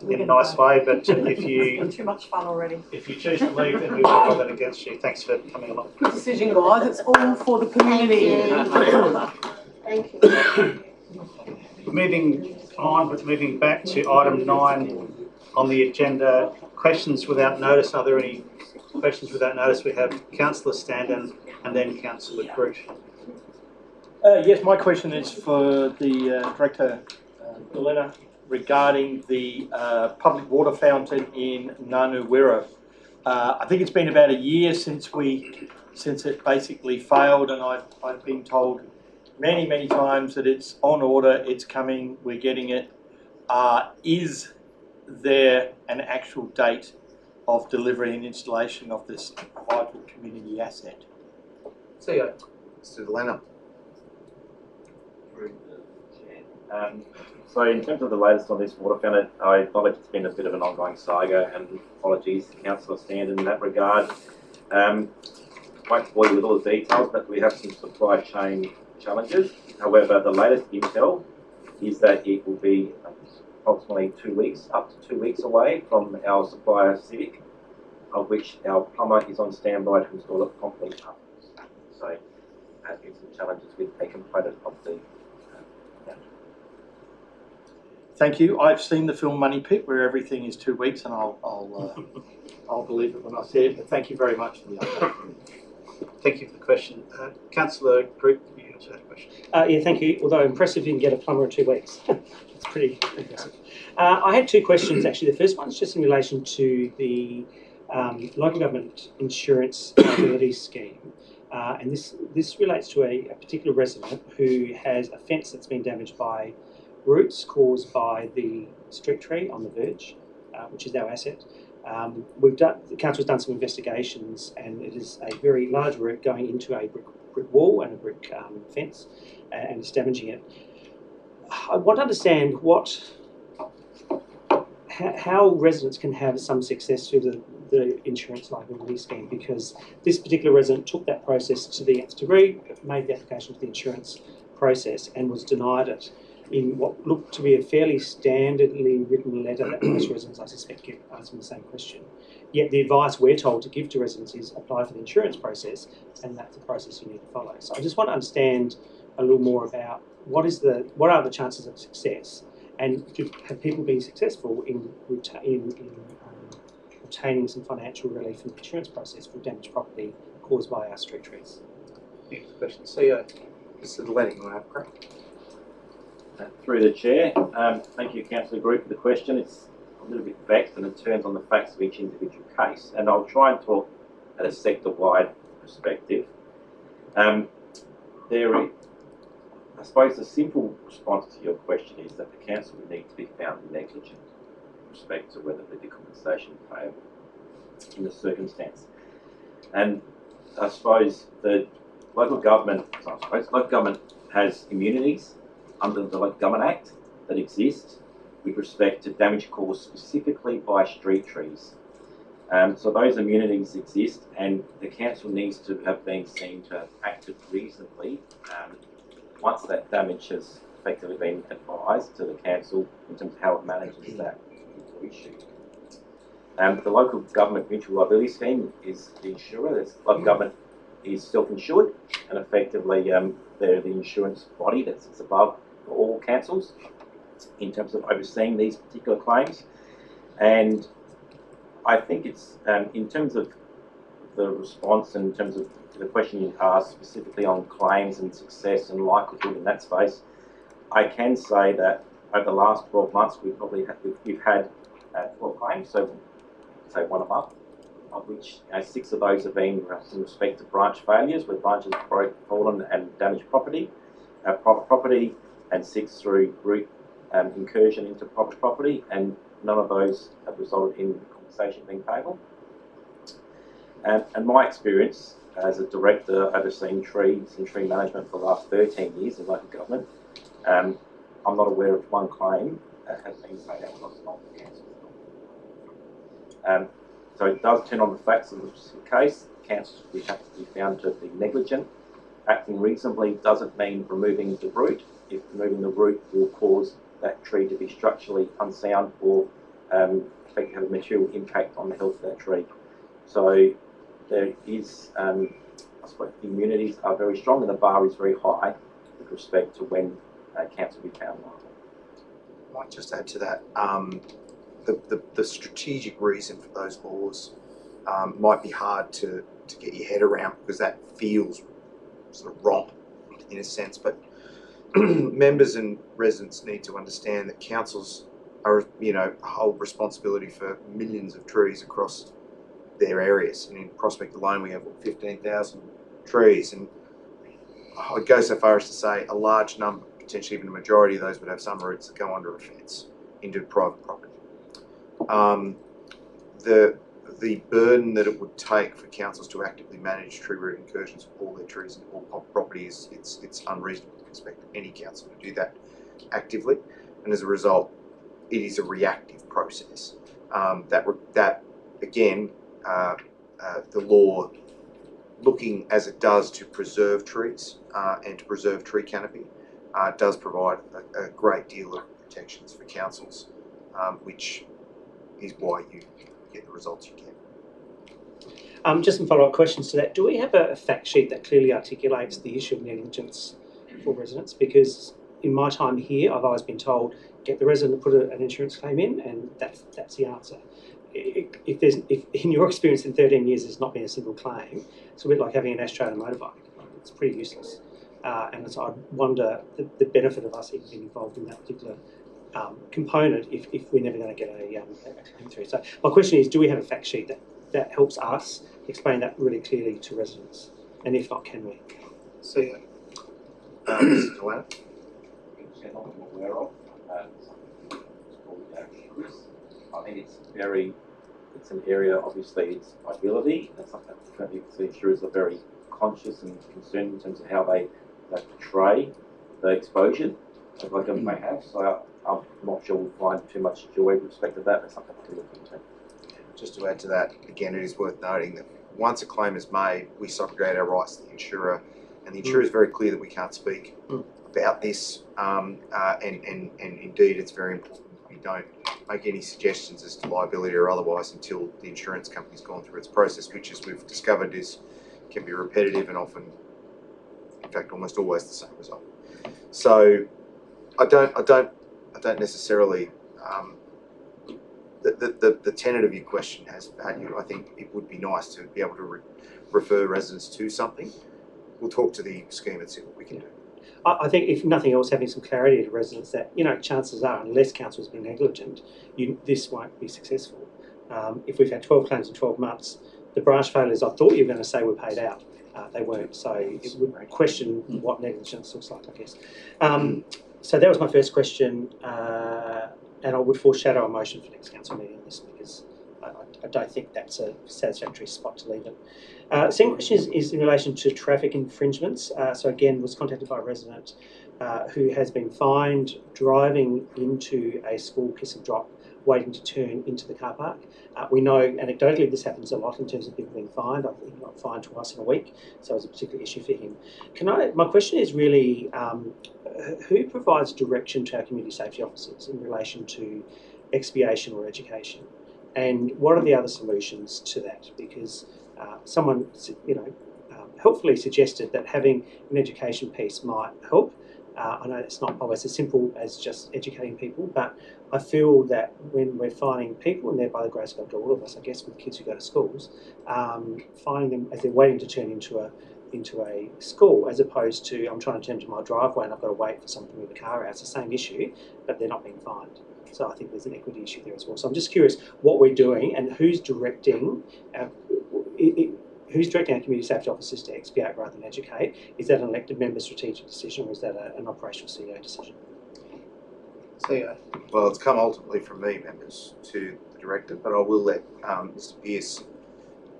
in a nice way. But if you too much fun already. If you choose to leave, then we will hold that against you. Thanks for coming along. Good decision, guys. It's all for the community. Thank you. Moving on, but moving back to item 9 on the agenda, questions without notice. Are there any questions without notice? We have Councillor Standen and then Councillor Groot. Yes, my question is for the Director Elena regarding the public water fountain in Nanuwera. I think it's been about a year since it basically failed, and I've been told many times that it's on order, it's coming, we're getting it. Is there an actual date of delivery and installation of this vital community asset? CEO. Mr. Elena. So in terms of the latest on this water fountain, I acknowledge it's been a bit of an ongoing saga, and apologies to Councillor Standen in that regard. Won't bore you with all the details, but we have some supply chain challenges. However, the latest intel is that it will be approximately 2 weeks, up to 2 weeks away from our supplier Civic, of which our plumber is on standby to install it promptly afterwards. So there's been some challenges with a component of the Thank you. I've seen the film Money Pit, where everything is 2 weeks, and I'll believe it when I see it. But thank you very much for the update. Thank you for the question. Councillor Group, you also had a question. Yeah, thank you. Although impressive, you can get a plumber in 2 weeks. It's pretty impressive. I had 2 questions actually. The first one is just in relation to the local government insurance liability scheme. And this relates to a particular resident who has a fence that's been damaged by roots caused by the street tree on the verge, which is our asset. The council's done some investigations, and it is a very large root going into a brick wall and a brick fence, and it's damaging it. I want to understand how residents can have some success through the insurance liability scheme, because this particular resident took that process to the nth degree, made the application to the insurance process, and was denied it in what looked to be a fairly standardly written letter that most residents, I suspect, get asking the same question. Yet the advice we're told to give to residents is apply for the insurance process, and that's the process you need to follow. So I just want to understand a little more about what are the chances of success, and have people been successful in obtaining some financial relief from the insurance process for damaged property caused by our street trees? Next question, CEO. Mr. Delaney, you have correct. Through the chair, thank you, Councillor Group, for the question. It's a little bit vexed and it turns on the facts of each individual case, and I'll try and talk at a sector-wide perspective. I suppose the simple response to your question is that the council would need to be found negligent with respect to whether the compensation is payable in the circumstance. And I suppose the local government has immunities under the Local Government Act that exist with respect to damage caused specifically by street trees. So those immunities exist, and the council needs to have been seen to have acted reasonably once that damage has effectively been advised to the council in terms of how it manages that issue. The Local Government Mutual Liability Scheme is the insurer. The local government is self-insured, and effectively they're the insurance body that sits above all councils in terms of overseeing these particular claims. And I think it's, in terms of the response, and in terms of the question you asked specifically on claims and success and likelihood in that space, I can say that over the last 12 months we've had 12 claims, so say 1 a month, of which 6 of those have been in respect to branch failures, where branches have fallen and damaged property, private property, and 6 through root incursion into private property, and none of those have resulted in compensation being payable. And my experience as a director overseeing trees and tree management for the last 13 years in local government, I'm not aware of one claim that has been paid out across multiple councils. So it does turn on the facts of the specific case. Councils will have to be found to be negligent. Acting reasonably doesn't mean removing the root. If removing the root will cause that tree to be structurally unsound or have a material impact on the health of that tree. So there is, I suppose the immunities are very strong and the bar is very high with respect to when council will be found liable. I might just add to that, the strategic reason for those laws might be hard to get your head around, because that feels sort of wrong in a sense, but members and residents need to understand that councils are, hold responsibility for millions of trees across their areas. And in Prospect alone, we have 15,000 trees, and I'd go so far as to say a large number, potentially even a majority of those, would have some roots that go under a fence into private property. The burden that it would take for councils to actively manage tree root incursions for all their trees and all property it's unreasonable to expect any council to do that actively, and as a result, it is a reactive process. That again, the law, looking as it does to preserve trees and to preserve tree canopy, does provide a great deal of protections for councils, which is why you get the results you get. Just some follow-up questions to that. Do we have a fact sheet that clearly articulates the issue of negligence for residents? Because in my time here, I've always been told, get the resident to put an insurance claim in, and that's the answer. if in your experience in 13 years there's not been a single claim, it's a bit like having an ashtray and a motorbike. It's pretty useless. And so I wonder the benefit of us even being involved in that particular component if we're never going to get a claim through. So my question is, do we have a fact sheet that helps us explain that really clearly to residents? And if not, can we? So, Mr. Duane? I'm aware of. I think it's an area, obviously, it's liability. That's something that the insurers are very conscious and concerned in terms of how they portray the exposure that the government may have. So I'm not sure we'll find too much joy with respect to that. That's something to look into. Just to add to that, again, it is worth noting that once a claim is made, we subrogate our rights to the insurer, and the insurer is very clear that we can't speak about this, and indeed it's very important that we don't make any suggestions as to liability or otherwise until the insurance company's gone through its process, which, as we've discovered, can be repetitive and often, in fact, almost always the same result. So I don't necessarily. The tenet of your question has value. I think it would be nice to be able to refer residents to something. We'll talk to the scheme and see what we can do. I think if nothing else, having some clarity to residents that, chances are, unless council has been negligent, this won't be successful. If we've had 12 claims in 12 months, the branch failures I thought you were going to say were paid out. They weren't, so it would question what negligence looks like, I guess. So that was my first question, and I would foreshadow a motion for next council meeting on this because I don't think that's a satisfactory spot to leave it. Second question is in relation to traffic infringements. So again, was contacted by a resident who has been fined driving into a school piss and drop, waiting to turn into the car park. We know anecdotally this happens a lot in terms of people being fined. I think he got fined twice in a week, so it's a particular issue for him. My question is really, who provides direction to our community safety officers in relation to expiation or education? And what are the other solutions to that? Because someone, helpfully suggested that having an education piece might help. I know it's not always as simple as just educating people, but I feel that when we're finding people, and thereby the grace of God to all of us, I guess, with kids who go to schools, finding them as they're waiting to turn into a school, as opposed to I'm trying to turn to my driveway and I've got to wait for someone to move the car out. It's the same issue, but they're not being fined. So I think there's an equity issue there as well. So I'm just curious what we're doing and who's directing our community safety officers to expiate rather than educate. Is that an elected member strategic decision, or is that an operational CEO decision? CEO. Well, it's come ultimately from me, members, to the director, but I will let Mr. Pearce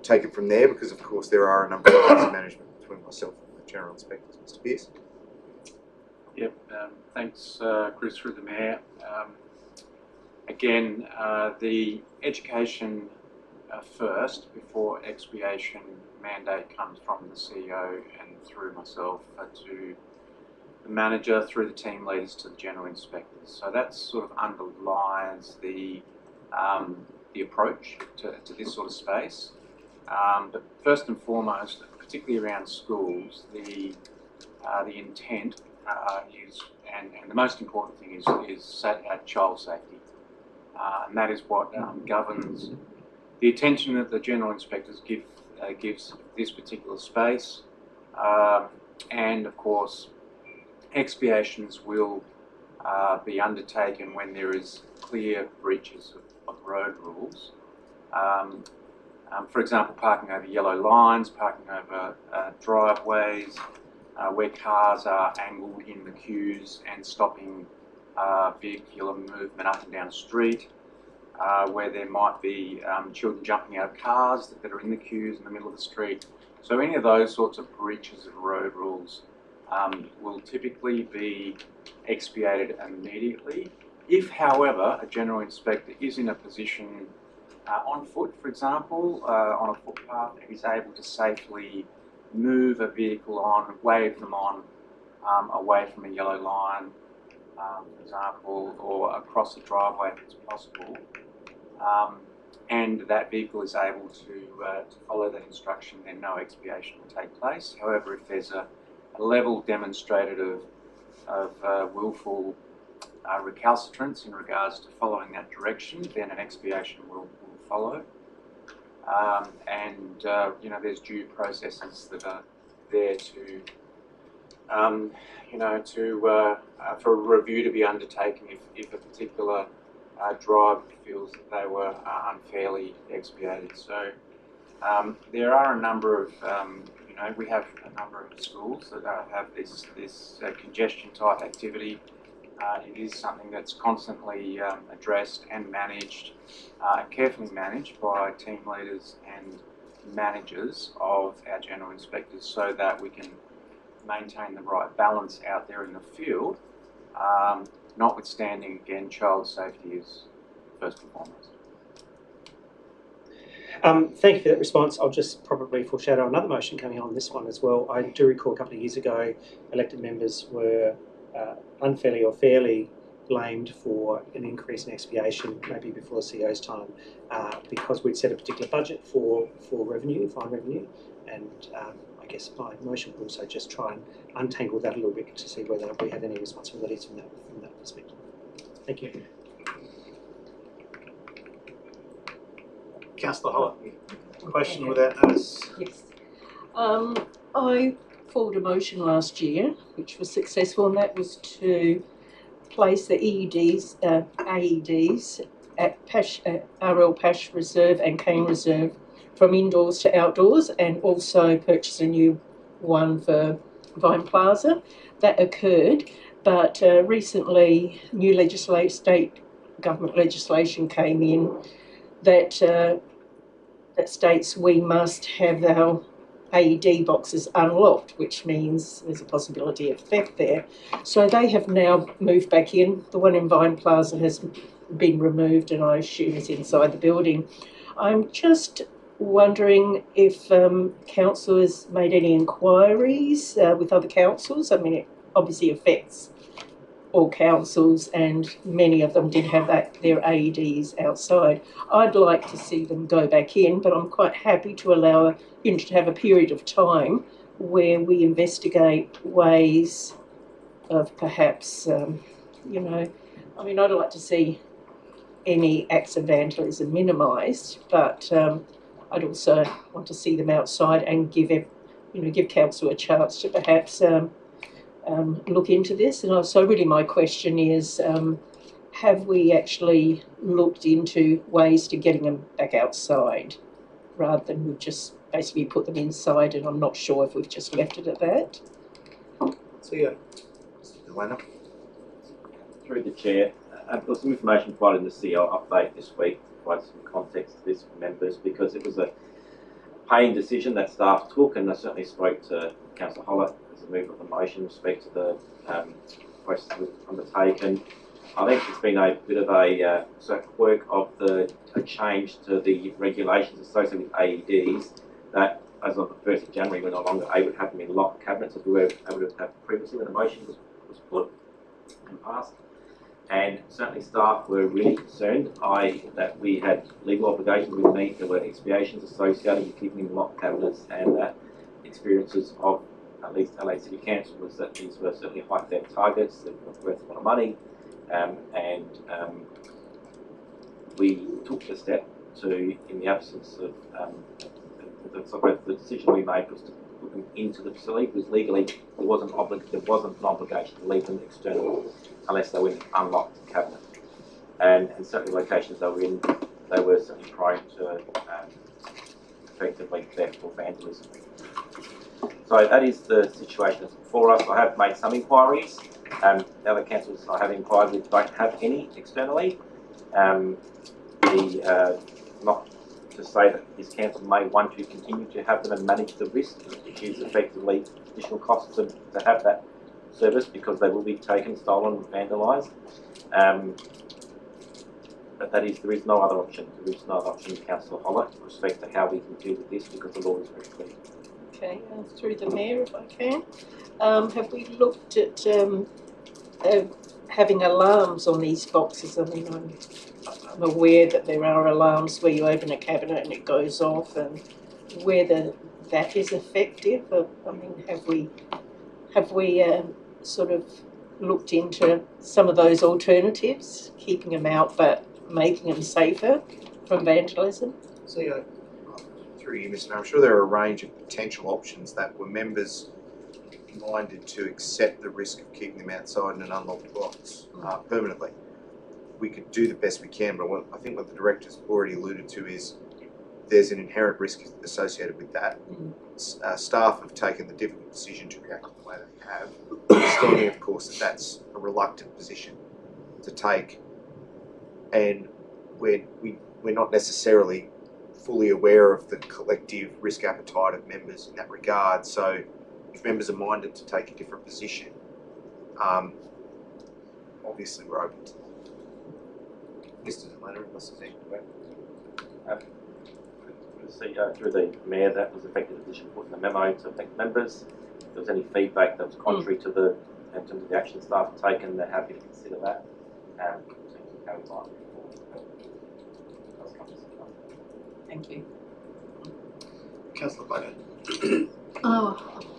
take it from there because, of course, there are a number of layers of management between myself and the General Inspectors. Mr. Pearce. Yep, thanks, Chris, through the Mayor. Again, the education first before expiation mandate comes from the CEO and through myself to the manager, through the team leaders to the general inspectors. So that sort of underlies the approach to this sort of space. But first and foremost, particularly around schools, the intent is, and the most important thing is child safety. And that is what governs the attention that the general inspectors gives this particular space. And of course, expiations will be undertaken when there is clear breaches of road rules. For example, parking over yellow lines, parking over driveways, where cars are angled in the queues and stopping vehicular movement up and down the street, where there might be children jumping out of cars that are in the queues in the middle of the street. So any of those sorts of breaches of road rules will typically be expiated immediately. If, however, a general inspector is in a position on foot, for example, on a footpath, and is able to safely move a vehicle on, wave them on, away from a yellow line, for example, or across a driveway if it's possible, and that vehicle is able to follow that instruction, then no expiation will take place. However, if there's a level demonstrated of willful recalcitrance in regards to following that direction, then an expiation will follow. You know, there's due processes that are there to, for a review to be undertaken if a particular driver feels that they were unfairly expiated. So there are a number of, we have a number of schools that have this congestion type activity. It is something that's constantly addressed and managed, carefully managed by team leaders and managers of our general inspectors, so that we can maintain the right balance out there in the field, notwithstanding, again, child safety is first and foremost. Thank you for that response. I'll just probably foreshadow another motion coming on this one as well. I do recall a couple of years ago, elected members were unfairly or fairly blamed for an increase in expiation, maybe before the CEO's time, because we'd set a particular budget for revenue, fine revenue, and I guess my motion would also just try and untangle that a little bit to see whether we have any responsibilities from that perspective. Thank you. Councillor Holler, question without notice. Yes. I forward a motion last year, which was successful, and that was to place the AEDs at RL Pash Reserve and Cane Reserve from indoors to outdoors, and also purchase a new one for Vine Plaza. That occurred, but recently new state government legislation came in that that states we must have our AED boxes unlocked, which means there's a possibility of theft there. So they have now moved back in. The one in Vine Plaza has been removed, and I assume is inside the building. I'm just wondering if council has made any inquiries with other councils. I mean, it obviously affects all councils, and many of them did have their AEDs outside. I'd like to see them go back in, but I'm quite happy to allow to have a period of time where we investigate ways of perhaps, I mean, I'd like to see any acts of vandalism minimised, but I'd also want to see them outside and give council a chance to perhaps look into this. And so really my question is, have we actually looked into ways to getting them back outside rather than we've just basically put them inside, and I'm not sure if we've just left it at that. So yeah. Through the chair, there was some information provided in the CEO update this week, provide some context to this for members, because it was a pain decision that staff took, and I certainly spoke to Councillor Holler as a mover of the motion, speak to the process that was undertaken. I think it's been a bit of a quirk of a change to the regulations associated with AEDs, that as of the 1st of January we're no longer able to have them in locked cabinets as we were able to have previously when the motion was put and passed. And certainly staff were really concerned that we had legal obligations we meet. There were expiations associated with keeping in locked cabinets, and that experiences of at least LA City Council was that these were certainly high theft targets that were worth a lot of money, and we took the step to, in the absence of the decision we made was to put them into the facility, because legally there wasn't an obligation to leave them external unless they were in an unlocked cabinet. And certainly locations they were in, they were certainly prone to effectively theft or vandalism. So that is the situation that's before us. I have made some inquiries. The other councils I have inquired with don't have any externally. Not to say that this council may want to continue to have them and manage the risk, which is effectively additional costs to have that service, because they will be taken, stolen and vandalised. But there is no other option. There is no other option, Councillor Holler, with respect to how we can deal with this, because the law is very clear. Okay, through the Mayor, if I can. Have we looked at having alarms on these boxes? I mean, I'm aware that there are alarms where you open a cabinet and it goes off, and whether that is effective. I mean, have we sort of looked into some of those alternatives, keeping them out but making them safer? from vandalism? CEO. Through you, Mr. Mayor, I'm sure there are a range of potential options that were members minded to accept the risk of keeping them outside in an unlocked box permanently. We could do the best we can, but I think what the director's already alluded to is there's an inherent risk associated with that. Staff have taken the difficult decision to react the way they have, understanding, of course, that that's a reluctant position to take, and we're not necessarily fully aware of the collective risk appetite of members in that regard. So if members are minded to take a different position, obviously we're open to that. Mr. Delena, unless there's anything to add. CEO, through the Mayor, that was effectively the position put in the memo to affect members. If there was any feedback that was contrary to the, in terms of the action staff have taken, they're happy to consider that in terms of how we might move forward. Thank you. Councillor Bogan.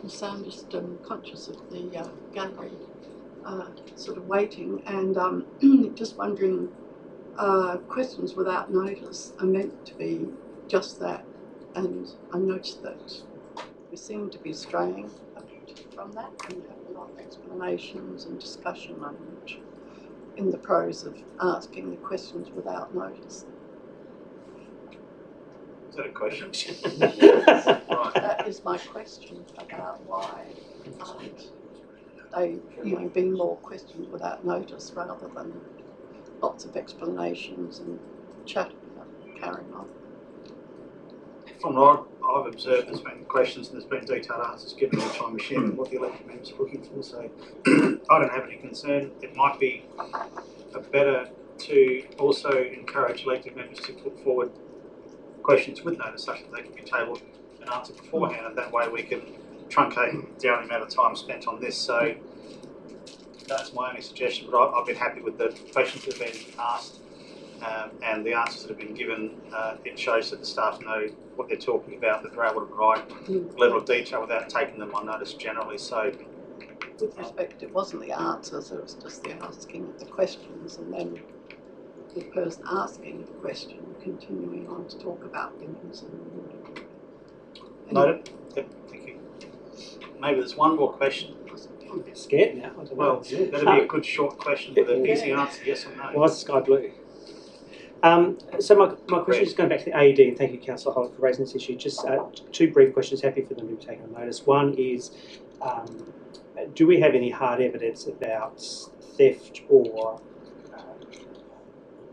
So I'm just conscious of the gallery sort of waiting, and just wondering, questions without notice are meant to be just that, and I noticed that we seem to be straying a bit from that, and have a lot of explanations and discussion in the pros of asking the questions without notice. Is that a question? Right. That is my question about why aren't they, being more questions without notice rather than lots of explanations and chat carrying on. From what I've observed, there's been questions and there's been detailed answers given each time we share what the elected members are looking for. So I don't have any concern. It might be better to also encourage elected members to put forward questions with notice, such that they can be tabled and answered beforehand, and that way we can truncate down the amount of time spent on this. So that's my only suggestion, but I've been happy with the questions that have been asked and the answers that have been given. It shows that the staff know what they're talking about, that they're able to provide a level of detail without taking them on notice generally. So, with respect, it wasn't the answers, it was just the asking of the questions, and then the person asking the question continuing on to talk about things. Noted. Yep, thank you. Maybe there's one more question. I'm a bit scared now. I don't know. Well, that'd be a good short question with an easy answer, yes or no. Why is the sky blue? So my question is going back to the AED, and thank you, Councillor Hollick, for raising this issue. Just two brief questions, happy for them to be taken on notice. One is, do we have any hard evidence about theft or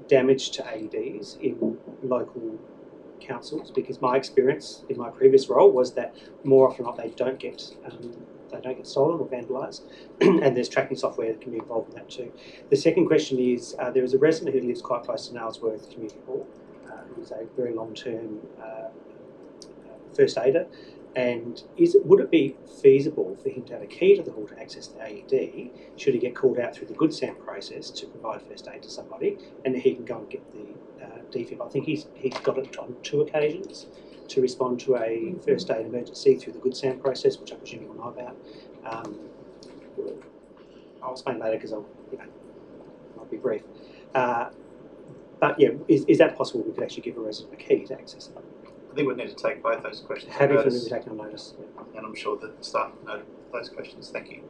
damage to AEDs in local councils? Because my experience in my previous role was that more often than not they don't get stolen or vandalised, and there's tracking software that can be involved in that too. The second question is, there is a resident who lives quite close to Nailsworth Community Hall, who's a very long-term first aider, and would it be feasible for him to have a key to the hall to access the AED, should he get called out through the Good Sam process to provide first aid to somebody, and he can go and get the DFib? I think he's got it on 2 occasions to respond to a first aid emergency through the Good Sam process, which I presume you will know about. I'll explain later because I'll be brief. But yeah, is that possible? We could actually give a resident a key to access it. I think we'd need to take both those questions. Happy for them to be taken on notice. Yeah. And I'm sure that the staff noted those questions. Thank you.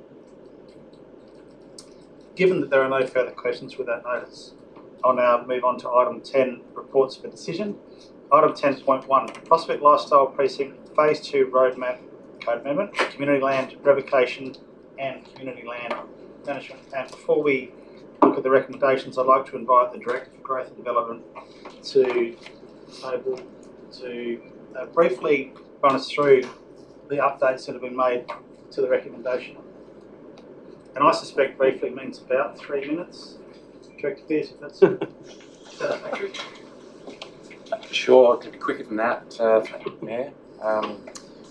Given that there are no further questions with that notice, I'll now move on to item 10, reports for decision. Item 10.1, Prospect Lifestyle Precinct Phase 2 Roadmap Code Amendment, Community Land Revocation and Community Land Management. And before we look at the recommendations, I'd like to invite the Director for Growth and Development to table to briefly run us through the updates that have been made to the recommendation. And I suspect briefly means about 3 minutes. Director Pearce, if that's satisfactory. Sure, I can be quicker than that, Mayor.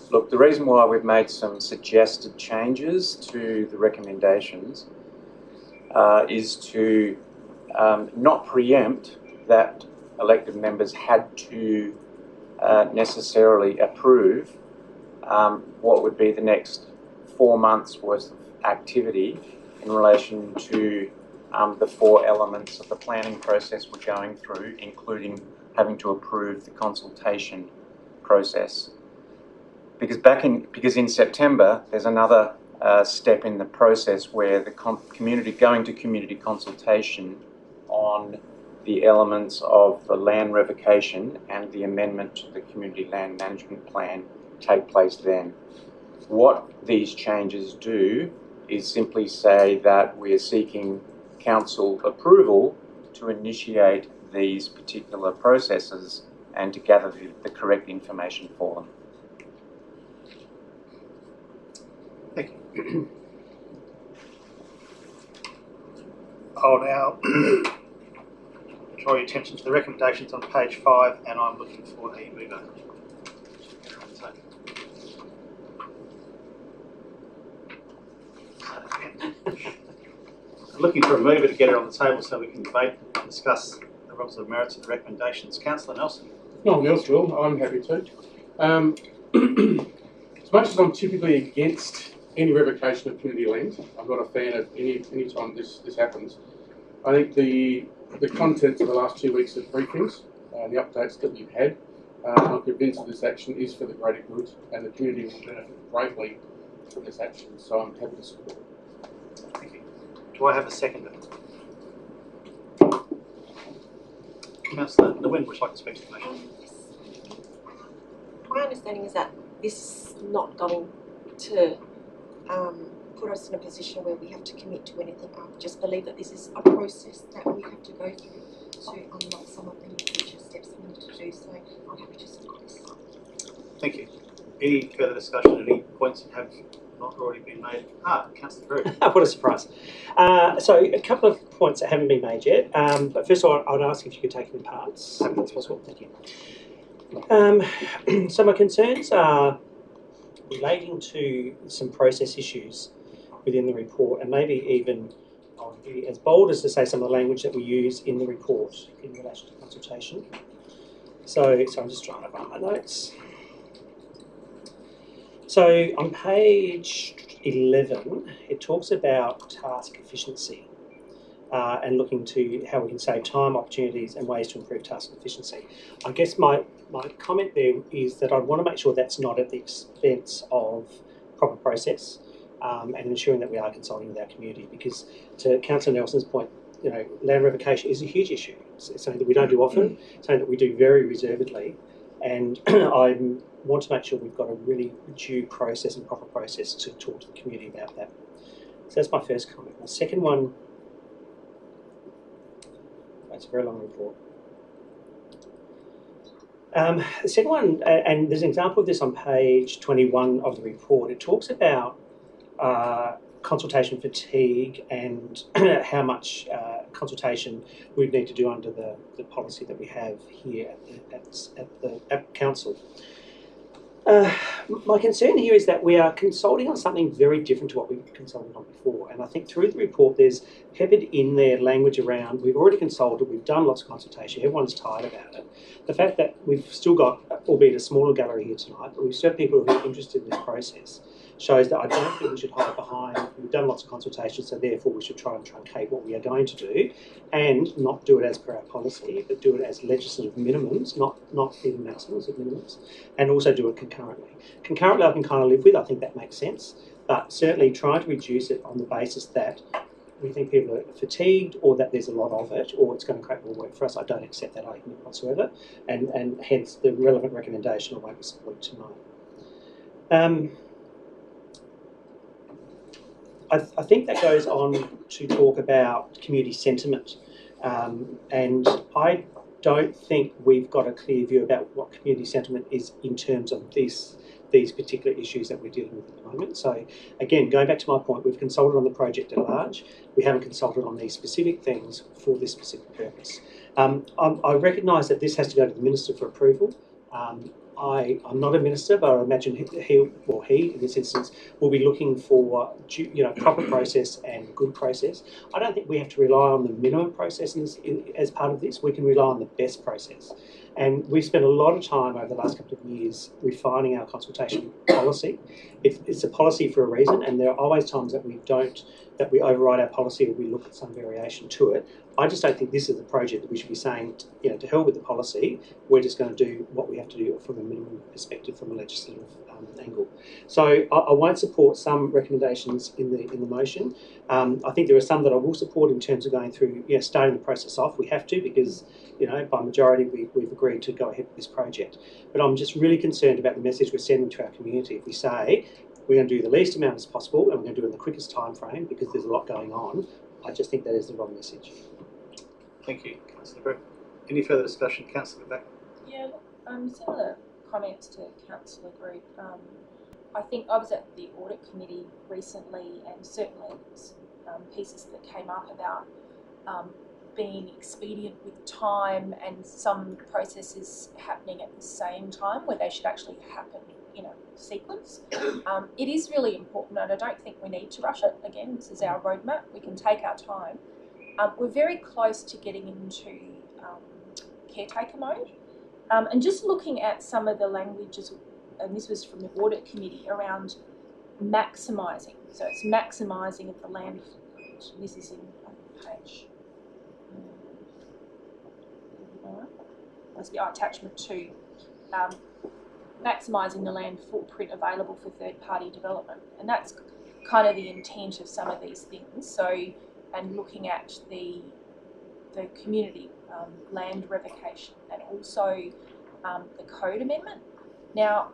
Look, the reason why we've made some suggested changes to the recommendations is to not preempt that elected members had to necessarily approve what would be the next 4 months worth of activity in relation to the 4 elements of the planning process we're going through, including having to approve the consultation process. Because in September, there's another step in the process where the going to community consultation on the elements of the land revocation and the amendment to the community land management plan take place then. What these changes do is simply say that we are seeking council approval to initiate these particular processes and to gather the correct information for them. Thank you. I'll now draw your attention to the recommendations on page 5, and I'm looking for a mover. I'm looking for a mover to get it on the table so we can debate and discuss the relative merits of the recommendations. Councillor Nelson. No one else will. I'm happy to. As much as I'm typically against any revocation of community land, I'm not a fan of any time this happens. I think the contents of the last 2 weeks of briefings, the updates that we've had, I'm convinced that this action is for the greater good and the community will benefit greatly from this action. So I'm happy to support it. Thank you. Do I have a seconder? Councillor Nguyen, would you like to speak to the motion? My understanding is that this is not going to put us in a position where we have to commit to anything. I just believe that this is a process that we have to go through to unlock some of the future steps we need to do. So I'm happy to support this. Thank you. Any further discussion? Any points that have not already been made? Councillor Drew. What a surprise. So a couple of points that haven't been made yet. But first of all, I would ask if you could take them in parts. If that's possible. Thank you. So my concerns are relating to some process issues within the report, and maybe even I'll be as bold as to say some of the language that we use in the report in relation to consultation. So I'm just trying to find my notes. So on page 11, it talks about task efficiency and looking to how we can save time, opportunities and ways to improve task efficiency. I guess my comment there is that I'd want to make sure that's not at the expense of proper process and ensuring that we are consulting with our community, because to Councillor Nelson's point, you know, land revocation is a huge issue. It's something that we don't do often, something that we do very reservedly, and I want to make sure we've got a really due process and proper process to talk to the community about that. So that's my first comment. My second one, it's a very long report. The second one, and there's an example of this on page 21 of the report, it talks about consultation fatigue and how much consultation we'd need to do under the policy that we have here at Council. My concern here is that we are consulting on something very different to what we've consulted on before, and I think through the report there's peppered in there language around we've already consulted, we've done lots of consultation, everyone's tired about it. The fact that we've still got, albeit a smaller gallery here tonight, but we've still people who are interested in this process shows that I don't think we should hide behind we've done lots of consultation, so therefore we should try and truncate what we are going to do and not do it as per our policy, but do it as legislative minimums, not even maximums, but minimums, and also do it concurrently. Concurrently I can kind of live with, I think that makes sense, but certainly trying to reduce it on the basis that we think people are fatigued or that there's a lot of it or it's going to create more work for us, I don't accept that argument whatsoever, and hence the relevant recommendation I won't be supporting tonight. I think that goes on to talk about community sentiment, and I don't think we've got a clear view about what community sentiment is in terms of these particular issues that we're dealing with at the moment. So again, going back to my point, we've consulted on the project at large, we haven't consulted on these specific things for this specific purpose. I recognise that this has to go to the Minister for approval. I'm not a minister, but I imagine he, in this instance, will be looking for proper process and good process. I don't think we have to rely on the minimum processes as part of this. We can rely on the best process. And we've spent a lot of time over the last couple of years refining our consultation policy. It's a policy for a reason, and there are always times that we don't that we override our policy or we look at some variation to it. I just don't think this is the project that we should be saying, to hell with the policy. We're just going to do what we have to do from a minimum perspective, from a legislative angle. So I won't support some recommendations in the motion. I think there are some that I will support in terms of going through, starting the process off. We have to because, by majority we've agreed to go ahead with this project. But I'm just really concerned about the message we're sending to our community. If we say we're going to do the least amount as possible and we're going to do it in the quickest time frame because there's a lot going on, I just think that is the wrong message. Thank you, Councillor Brett. Any further discussion, Councillor Beck? Yeah, similar comments to Councillor Group. I think I was at the Audit Committee recently, and certainly pieces that came up about being expedient with time and some processes happening at the same time where they should actually happen in a sequence. It is really important, and I don't think we need to rush it. Again, this is our roadmap. We can take our time. We're very close to getting into caretaker mode. And just looking at some of the languages, and this was from the Audit Committee, around maximising. So it's maximising of the land. This is in page. Must be attachment 2. Maximising the land footprint available for third-party development, and that's kind of the intent of some of these things. So, and looking at the community land revocation and also the code amendment. Now,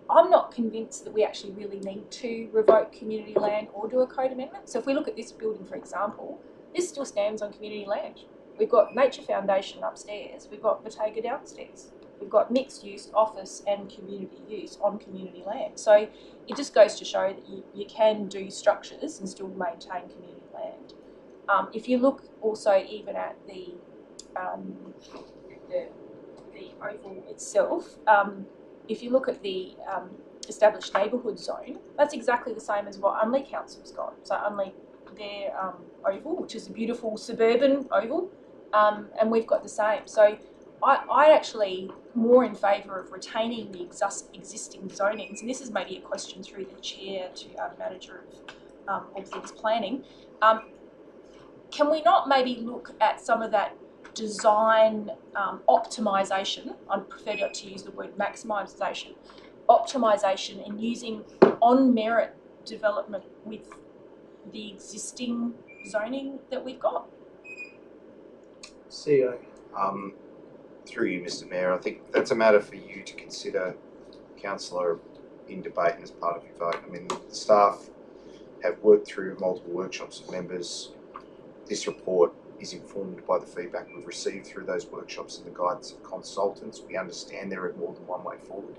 I'm not convinced that we actually really need to revoke community land or do a code amendment. So if we look at this building, for example, this still stands on community land. We've got Nature Foundation upstairs, we've got Bottega downstairs. We've got mixed use office and community use on community land. So it just goes to show that you can do structures and still maintain community land. If you look also even at the oval itself, if you look at the established neighbourhood zone, that's exactly the same as what Unley Council's got. So Unley, their oval, which is a beautiful suburban oval, and we've got the same. So I'm actually more in favour of retaining the existing zonings, and this is maybe a question through the chair to our manager of all things planning. Can we not maybe look at some of that design optimisation? I prefer not to use the word maximisation. Optimisation and using on-merit development with the existing zoning that we've got. CEO. Through you, Mr. Mayor, I think that's a matter for you to consider, Councillor, in debate and as part of your vote. I mean, the staff have worked through multiple workshops with members. This report is informed by the feedback we've received through those workshops and the guidance of consultants. We understand there is more than one way forward,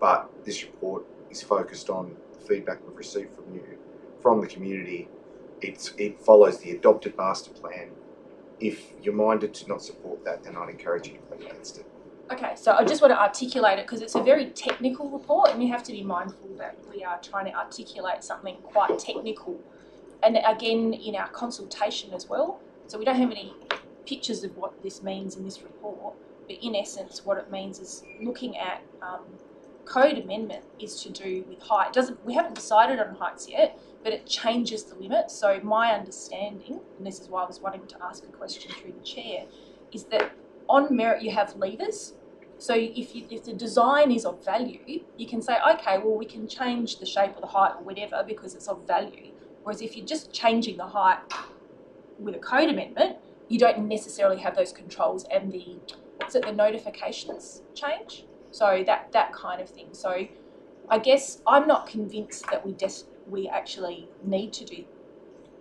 but this report is focused on the feedback we've received from you, from the community. It follows the adopted master plan. If you're minded to not support that, then I'd encourage you to vote against it. Okay, so I just want to articulate it because it's a very technical report, and we have to be mindful that we are trying to articulate something quite technical. And again, in our consultation as well, so we don't have any pictures of what this means in this report, but in essence what it means is looking at code amendment is to do with height. We haven't decided on heights yet, but it changes the limit. So my understanding, and this is why I was wanting to ask a question through the chair, is that on merit you have levers. So if the design is of value, you can say, okay, well, we can change the shape or the height or whatever because it's of value. Whereas if you're just changing the height with a code amendment, you don't necessarily have those controls and the notifications change. So that kind of thing. So I guess I'm not convinced that we actually need to do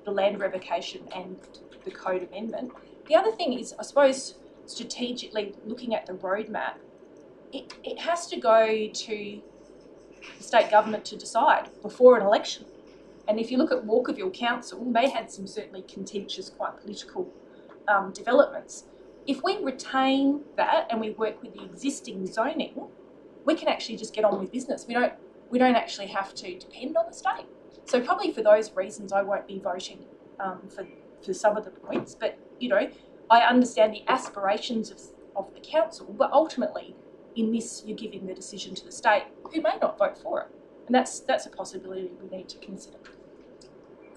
the land revocation and the code amendment. The other thing is, I suppose, strategically looking at the roadmap, it has to go to the state government to decide before an election. And if you look at Walkerville Council, they had some certainly contentious, quite political developments. If we retain that and we work with the existing zoning, we can actually just get on with business. We don't actually have to depend on the state. So probably for those reasons, I won't be voting for some of the points. But I understand the aspirations of the council, but ultimately, in this, you're giving the decision to the state, who may not vote for it, and that's a possibility we need to consider.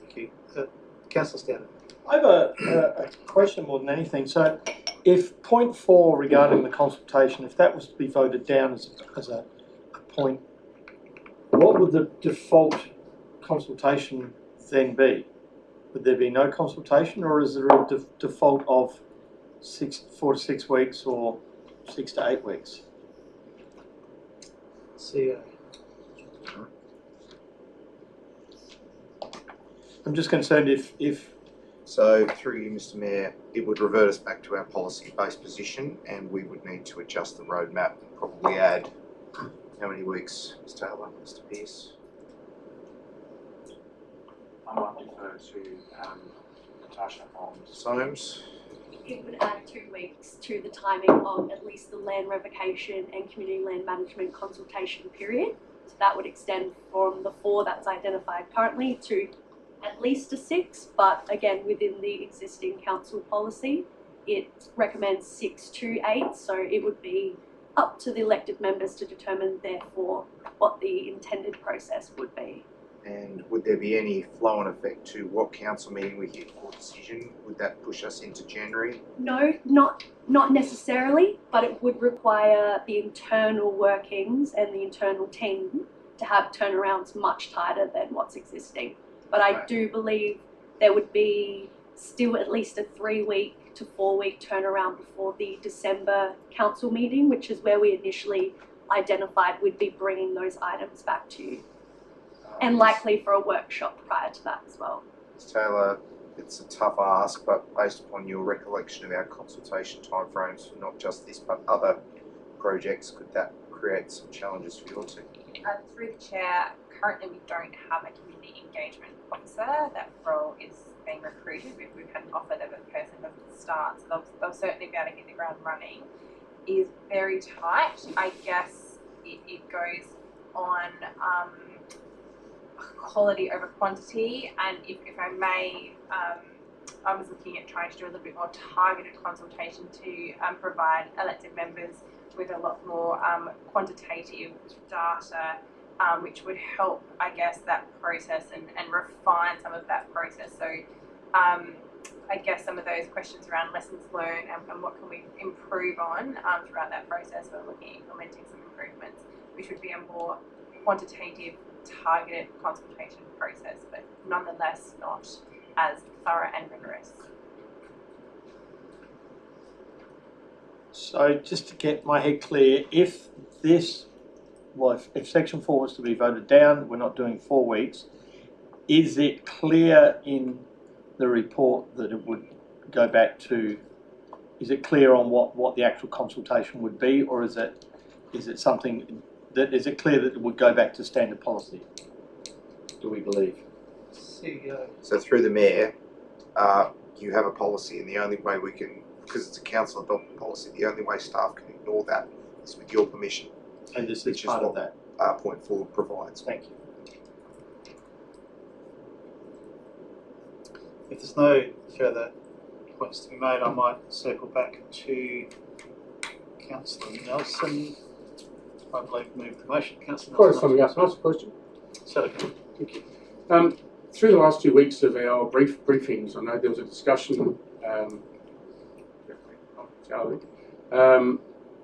Thank you. Councillor Stoughton. I have a question more than anything. So, if point 4 regarding the consultation, if that was to be voted down as a point, what would the default consultation then be? Would there be no consultation, or is there a default of 4 to 6 weeks or 6 to 8 weeks? CEO. I'm just concerned if So, through you, Mr Mayor, it would revert us back to our policy-based position, and we would need to adjust the roadmap and probably add how many weeks, Mr Taylor, Mr Pearce? I might defer to Natasha on Soames. It would add 2 weeks to the timing of at least the land revocation and community land management consultation period. So that would extend from the 4 that's identified currently to at least a 6, but again, within the existing council policy, it recommends 6 to 8, so it would be up to the elected members to determine, therefore, what the intended process would be. And would there be any flow-on effect to what council meeting we hear for decision? Would that push us into January? No, not necessarily, but it would require the internal workings and the internal team to have turnarounds much tighter than what's existing. But I do believe there would be still at least a 3-week to 4-week turnaround before the December council meeting, which is where we initially identified we'd be bringing those items back to you. And likely for a workshop prior to that as well. Ms Taylor, it's a tough ask, but based upon your recollection of our consultation timeframes for not just this but other projects, could that create some challenges for your team? Through the chair, currently we don't have a community engagement officer. That role is being recruited. We've had an offer that the person doesn't start, so they'll certainly be able to hit the ground running. It is very tight. I guess it goes on quality over quantity, and if I may, I was looking at trying to do a little bit more targeted consultation to provide elected members with a lot more quantitative data, which would help, I guess, that process and refine some of that process. So I guess some of those questions around lessons learned and what can we improve on throughout that process, we're looking at implementing some improvements, which would be a more quantitative, targeted consultation process, but nonetheless not as thorough and rigorous. So just to get my head clear, if Section 4 was to be voted down, we're not doing 4 weeks, is it clear in the report that it would go back to, is it clear on what the actual consultation would be, or is it something that, is it clear that it would go back to standard policy, do we believe? CEO. So through the Mayor, you have a policy, and the only way we can, because it's a council adopted policy, the only way staff can ignore that is with your permission. And this is part of that. Point 4 provides. Thank you. If there's no further points to be made, I might circle back to Councillor Nelson. I believe moved the motion. Councillor Before Nelson. something else, can I ask a question? So, thank you. Through the last 2 weeks of our briefings, I know there was a discussion,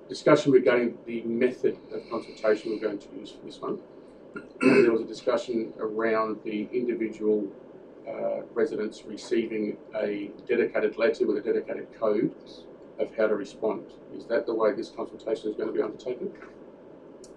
discussion regarding the method of consultation we're going to use for this one. And there was a discussion around the individual residents receiving a dedicated letter with a dedicated code of how to respond. Is that the way this consultation is going to be undertaken?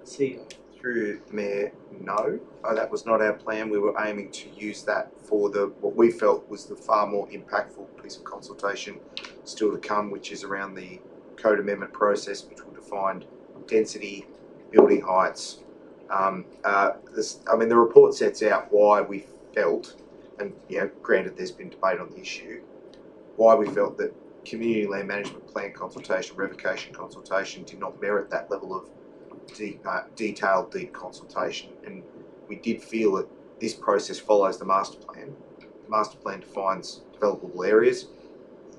CEO. Through the Mayor, no. That was not our plan. We were aiming to use that for what we felt was the far more impactful piece of consultation still to come, which is around the code amendment process, which will define density, building heights. The report sets out why we felt, and granted there's been debate on the issue, why we felt that community land management plan consultation, revocation consultation did not merit that level of detailed, deep consultation. And we did feel that this process follows the master plan. The master plan defines developable areas.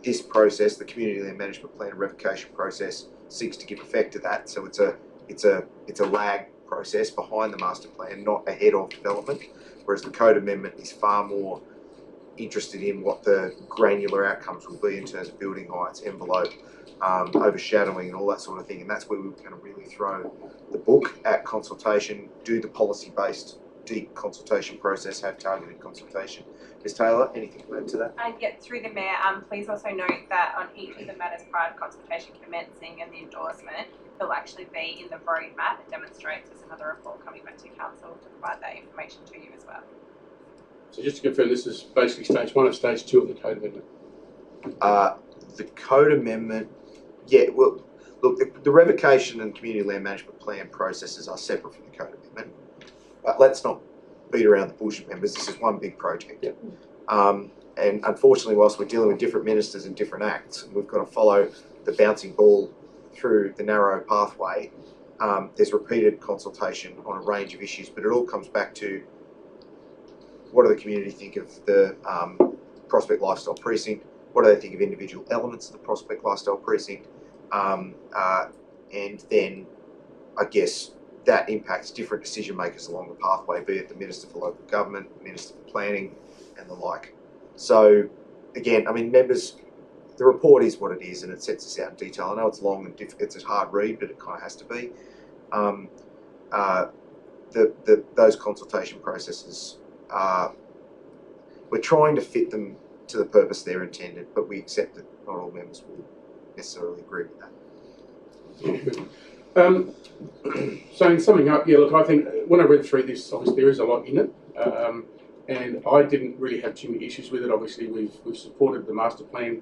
This process, the community land management plan and revocation process, seeks to give effect to that. So it's a lag process behind the master plan, not ahead of development. Whereas the code amendment is far more interested in what the granular outcomes will be in terms of building heights, envelope, overshadowing and all that sort of thing. And that's where we're going to really throw the book at consultation, do the policy-based deep consultation process, have targeted consultation. Ms Taylor, anything to add to that? Yeah, through the Mayor, please also note that on each of the matters prior to consultation commencing and the endorsement, there'll actually be in the roadmap that demonstrates there's another report coming back to Council to provide that information to you as well. So just to confirm, this is basically stage 1 and stage 2 of the code amendment? The code amendment, yeah, well, look, the revocation and community land management plan processes are separate from the code amendment. But let's not beat around the bush, members. This is one big project. Yep. And unfortunately, whilst we're dealing with different ministers and different acts, and we've got to follow the bouncing ball through the narrow pathway, there's repeated consultation on a range of issues, but it all comes back to what do the community think of the Prospect Lifestyle Precinct? What do they think of individual elements of the Prospect Lifestyle Precinct? And then, I guess, that impacts different decision makers along the pathway, be it the Minister for Local Government, Minister for Planning, and the like. So, again, I mean, members, the report is what it is, and it sets us out in detail. I know it's long and difficult, it's a hard read, but it kind of has to be. Those consultation processes, we're trying to fit them to the purpose they're intended, but we accept that not all members will necessarily agree with that. So in summing up, yeah, look, I think when I read through this, obviously there is a lot in it, and I didn't really have too many issues with it. Obviously, we've supported the master plan,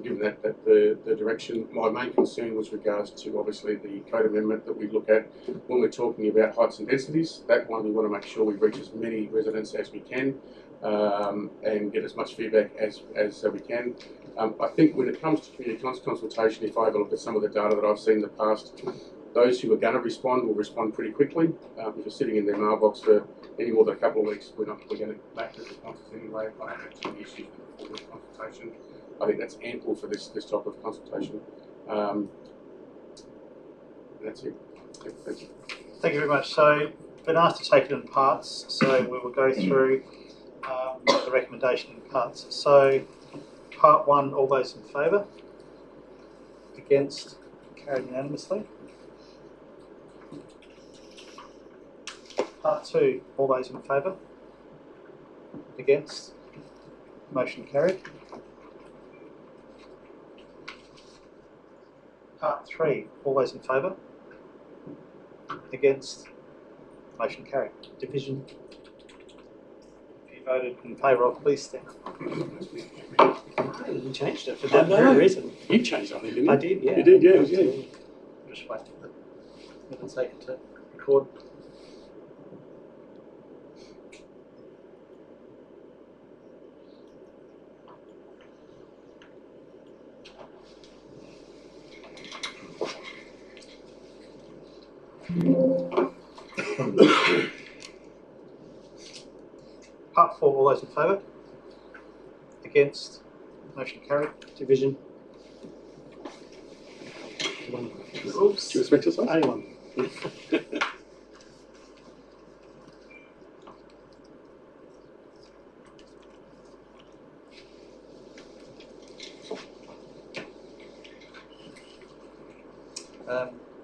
given that the direction. My main concern was regards to obviously the code amendment that we look at when we're talking about heights and densities. That one we want to make sure we reach as many residents as we can, and get as much feedback as we can. I think when it comes to community consultation, if I have a look at some of the data that I've seen in the past, those who are going to respond will respond pretty quickly. If you're sitting in their mailbox for any more than a couple of weeks, we're going to make the responses anyway. I don't have too many issues with the consultation. I think that's ample for this type of consultation. That's it. Thank you. Thank you very much. So, been asked to take it in parts, so we will go through the recommendation in parts. So, part 1, all those in favour? Against? Carried unanimously. Part 2, all those in favour? Against? Motion carried. Part 3, all those in favour? Against? Motion carried. Division. If you voted in favour of, please stand. You changed it for that very reason. You changed something, didn't you? I did, yeah. You did, yeah. Yeah. Just wait for the minutes taken to record. Part 4, all those in favour? Against? Motion carried. Division. Oops. Do you respect yourself? Anyone?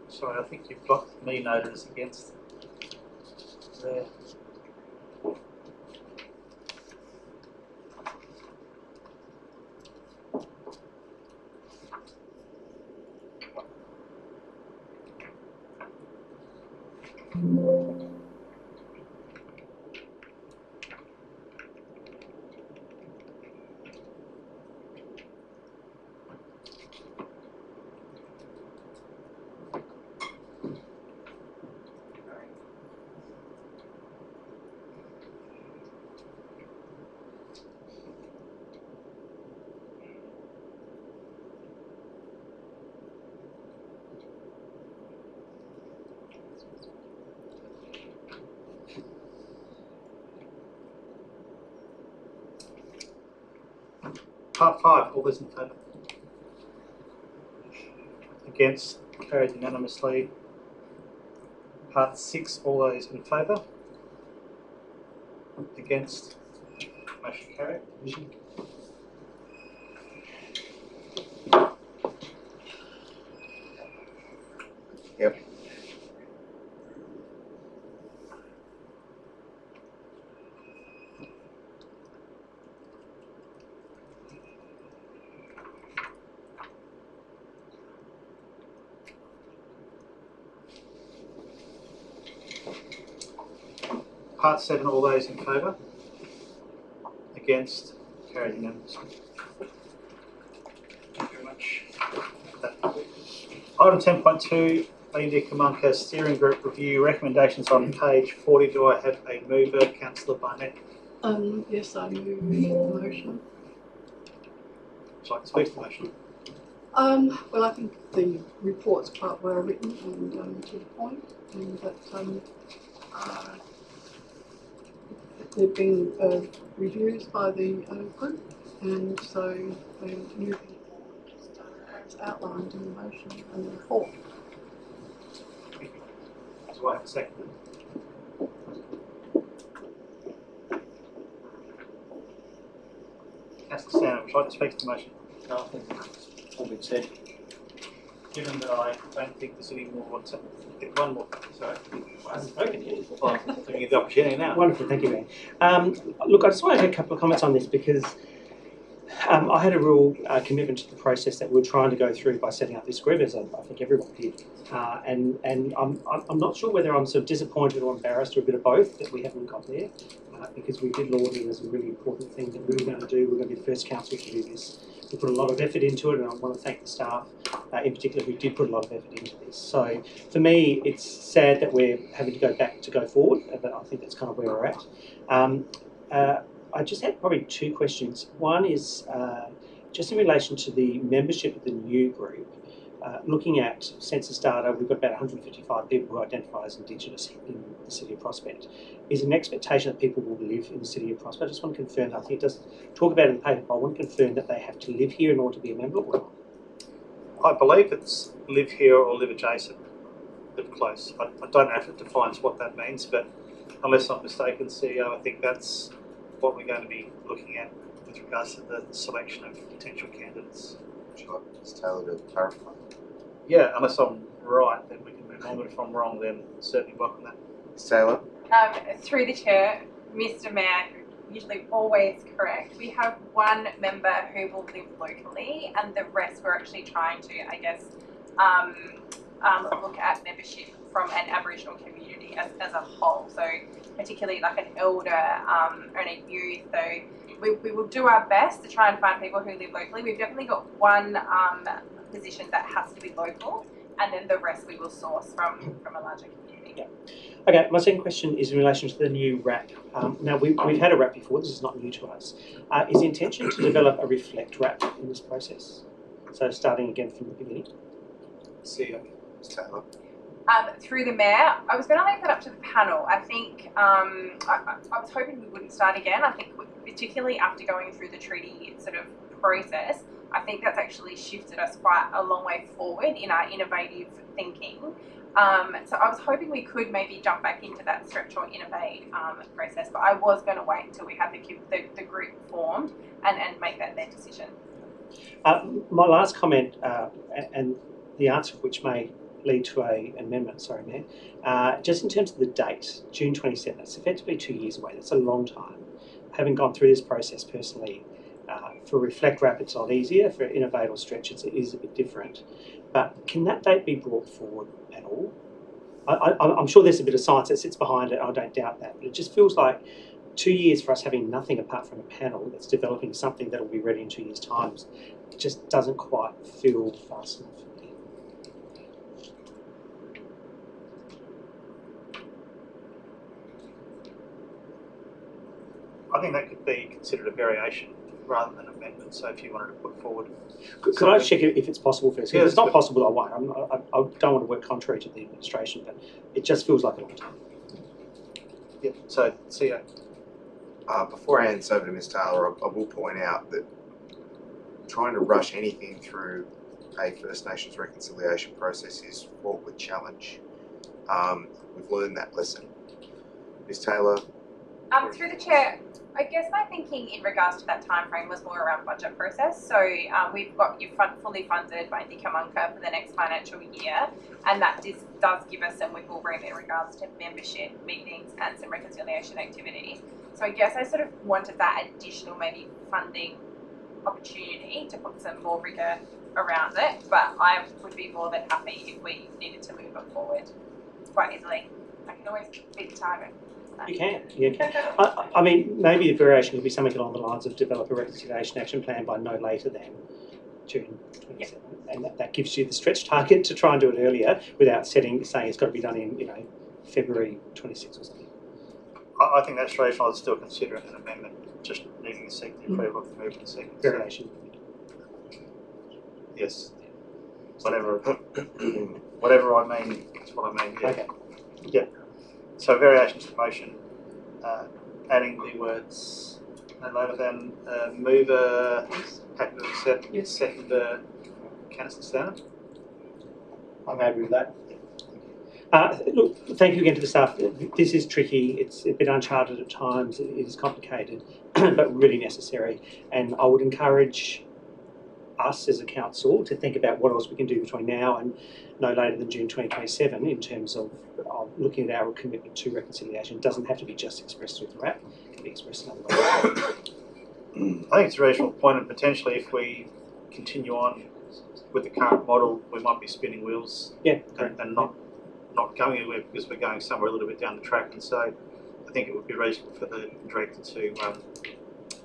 Sorry, I think you've got me noted as against there. Part 5, all those in favour? Against? Carried unanimously. Part 6, all those in favour? Against? Motion carried. Yep. Part 7, all those in favour? Against? Carried unanimously. Thank you very much. Item 10.2, Linda Kamunka Steering Group Review, recommendations on page 40. Do I have a mover? Councillor Barnett. Yes, I move the motion. Would you like to speak to the motion? Well, I think the report's quite well written and to the point, and that there have been reviews by the group, and so we're moving as outlined in the motion and the report. Do I have a second? Councillor Stanley, would you like to speak to the motion? No, I think it's all been said. Given that I don't think there's any more, get one more. Sorry. I haven't spoken yet. Well, I'm giving you the opportunity now. Wonderful, thank you, Ben. Look, I just want to make a couple of comments on this because I had a real commitment to the process that we were trying to go through by setting up this group, as I think everyone did. And I'm not sure whether I'm sort of disappointed or embarrassed or a bit of both that we haven't got there, because we did laud it as a really important thing that we were going to do. We're going to be the first council to do this. We put a lot of effort into it, and I want to thank the staff in particular who did put a lot of effort into this. So for me, it's sad that we're having to go forward, but I think that's kind of where we're at. I just had probably two questions. One is just in relation to the membership of the new group. Looking at census data, we've got about 155 people who identify as Indigenous in the City of Prospect. Is an expectation that people will live in the City of Prospect? I just want to confirm that. I think it does talk about it in the paper, but I want to confirm that they have to live here in order to be a member, or I believe it's live here or live adjacent, live close. I don't know if it defines what that means, but unless I'm mistaken, CEO, I think that's what we're going to be looking at with regards to the selection of potential candidates. Would you like Ms. Taylor to clarify? Yeah, unless I'm right, then we can move on, but if I'm wrong, then certainly welcome that. Ms. Taylor? Through the chair, Mr. Mayor, usually always correct. We have one member who will live locally, and the rest we're actually trying to, I guess, look at membership from an Aboriginal community as a whole. So particularly like an elder and a youth. So we will do our best to try and find people who live locally. We've definitely got one position that has to be local, and then the rest we will source from a larger community. Yeah. Okay, my second question is in relation to the new RAP. Now, we've had a RAP before, this is not new to us. Is the intention to develop a reflect RAP in this process? So starting again from the beginning? CEO, Ms. Taylor. Through the Mayor, I was going to leave that up to the panel. I think I was hoping we wouldn't start again. I think particularly after going through the treaty sort of process, I think that's actually shifted us quite a long way forward in our innovative thinking. So I was hoping we could maybe jump back into that stretch or innovate process, but I was going to wait until we had the group formed and make that their decision. My last comment, and the answer of which may lead to an amendment, sorry, Mayor, just in terms of the date, June 27th, it's effectively 2 years away. That's a long time. Having gone through this process personally, for Reflect RAP it's a lot easier, for Innovate or Stretch it is a bit different. But can that date be brought forward at all? I'm sure there's a bit of science that sits behind it, I don't doubt that, but it just feels like 2 years for us having nothing apart from a panel that's developing something that will be ready in 2 years' time, it just doesn't quite feel fast enough for me. I think that could be considered a variation rather than an amendment, so if you wanted to put forward... Could I check if it's possible first? Yeah, If it's not possible, I won't. I don't want to work contrary to the administration, but it just feels like a long time. Yeah, so, CEO. Before I hand this over to Ms. Taylor, I will point out that trying to rush anything through a First Nations reconciliation process is fraught with challenge. We've learned that lesson. Ms. Taylor? Through the chair, I guess my thinking in regards to that time frame was more around budget process. So we've got you fully funded by Nika Munka for the next financial year, and that does give us some wiggle room in regards to membership meetings and some reconciliation activities. So I guess I sort of wanted that additional maybe funding opportunity to put some more rigour around it, but I would be more than happy if we needed to move it forward quite easily. I can always beat the target. You can. I mean, maybe the variation would be something along the lines of develop a reconciliation action plan by no later than June 27, and that gives you the stretch target to try and do it earlier without saying it's got to be done in February 26 or something. I think that's rational. I'd still consider it an amendment, just needing the approval of the movement and second. Variation. Yes. Whatever I mean, that's what I mean. Yeah. Okay. Yeah. So variation to the motion, adding the words no later than mover, happy to accept, seconder, Councillor Stanton. I'm happy with that. Look, thank you again to the staff. This is tricky. It's a bit uncharted at times. It is complicated, but really necessary. And I would encourage us as a council to think about what else we can do between now and no later than June 2027 in terms of looking at our commitment to reconciliation. It doesn't have to be just expressed through the RAP. It can be expressed another way. I think it's a rational point, and potentially if we continue on with the current model, we might be spinning wheels and not going anywhere because we're going somewhere a little bit down the track. And so I think it would be reasonable for the director to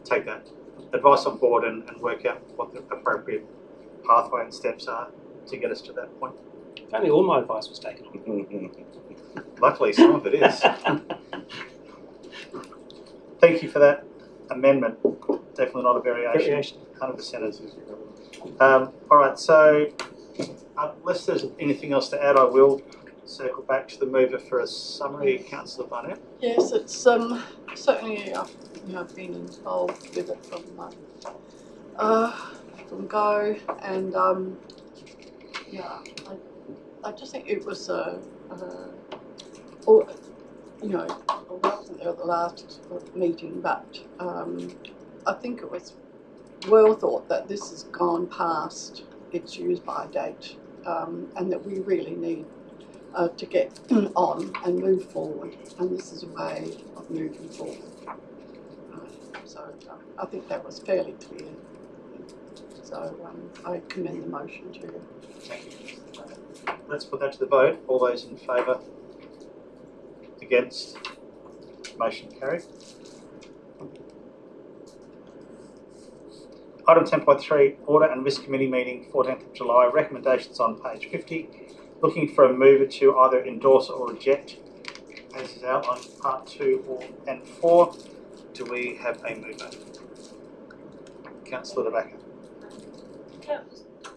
take that advice on board and work out what the appropriate pathway and steps are to get us to that point. If only all my advice was taken on. Luckily, some of it is. Thank you for that amendment. Definitely not a variation. 100% is. All right, so unless there's anything else to add, I will circle back to the mover for a summary. Councillor Barnett. Yes, it's certainly I've been involved with it from go, and I just think it was I wasn't there at the last meeting, but I think it was well thought that this has gone past its use by date, and that we really need to get on and move forward, and this is a way of moving forward. So I think that was fairly clear. So I commend the motion to you. Let's put that to the vote. All those in favour? Against? Motion carried. Item 10.3, Audit and Risk Committee meeting, 14th of July. Recommendations on page 50. Looking for a mover to either endorse or reject, as is outlined in part 2 and 4. Do we have a mover? Councillor De Backer. Yeah, it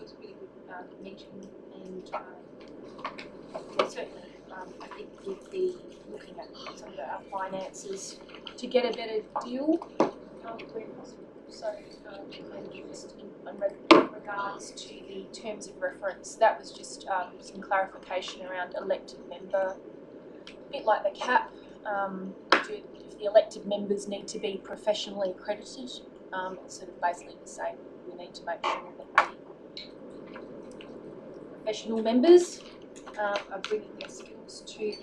was a really good meeting, and certainly I think we'd be looking at some of our finances to get a better deal where possible. So, and just in regards to the terms of reference, that was just some clarification around elected member, a bit like the cap. If the elected members need to be professionally accredited, it's sort of basically to say we need to make sure that the professional members are bringing their skills to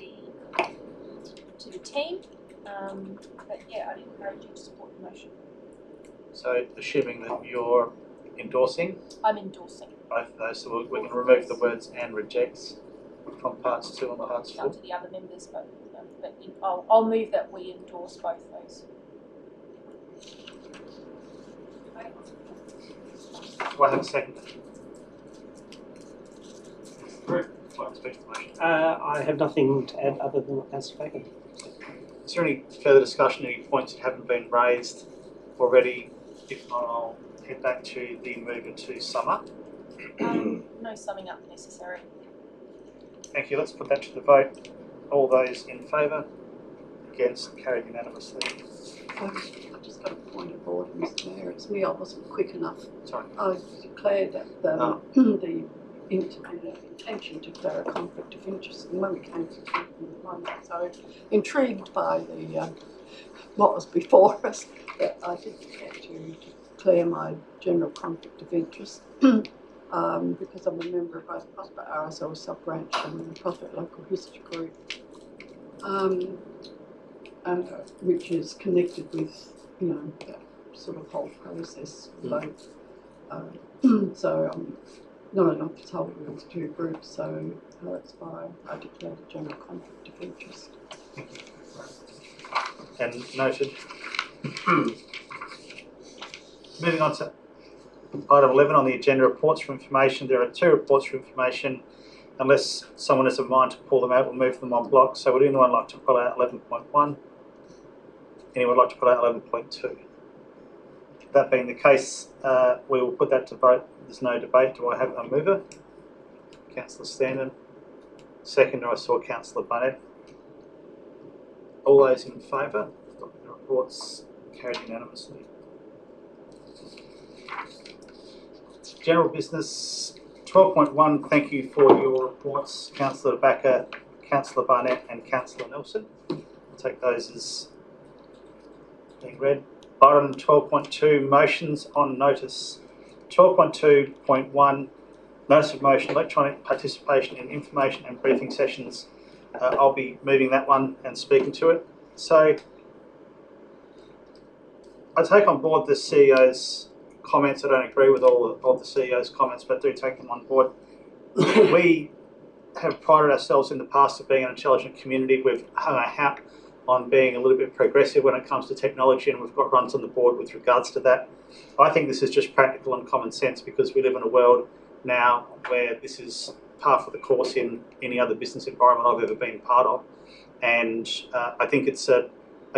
the team. But yeah, I'd encourage you to support the motion. So, assuming that you're endorsing? I'm endorsing. Both of those, so we can remove the words "and rejects" from parts 2 and parts 4. Up to the other members, but I'll move that we endorse both those. Do I have a second? I have nothing to add other than what Councillor Baker. Is there any further discussion, any points that haven't been raised already? If not, I'll head back to the mover to sum up. No summing up necessary. Thank you. Let's put that to the vote. All those in favour? Against? Carried unanimously. I've just got a point of order, Mr Mayor. It's me, I wasn't quick enough. Sorry. I declared that the intention to declare a conflict of interest, and when we came to 2.1, so intrigued by the what was before us, but I did get to declare my general conflict of interest because I'm a member of both Prospect RSL sub-branch and the Prospect Local History Group, which is connected with, that sort of whole process. So I'm not enough to hold with two groups, so that's why I declared a general conflict of interest. And noted. Moving on to item 11 on the agenda, reports for information. There are 2 reports for information. Unless someone has a mind to pull them out, we'll move them on block. So would anyone like to pull out 11.1? Anyone like to pull out 11.2? That being the case, we will put that to vote. There's no debate. Do I have a mover? Councillor Standen. Seconder, I saw Councillor Barnett. All those in favour? The report's carried unanimously. General business 12.1, thank you for your reports, Councillor Backer, Councillor Barnett and Councillor Nelson. I'll take those as being read. Item 12.2, motions on notice. 12.2.1, notice of motion, electronic participation in information and briefing sessions. I'll be moving that one and speaking to it. So I take on board the CEO's comments. I don't agree with all of the CEO's comments, but do take them on board. We have prided ourselves in the past of being an intelligent community. We've hung our hat on being a little bit progressive when it comes to technology, and we've got runs on the board with regards to that. I think this is just practical and common sense because we live in a world now where this is par for the course in any other business environment I've ever been part of. And I think it's a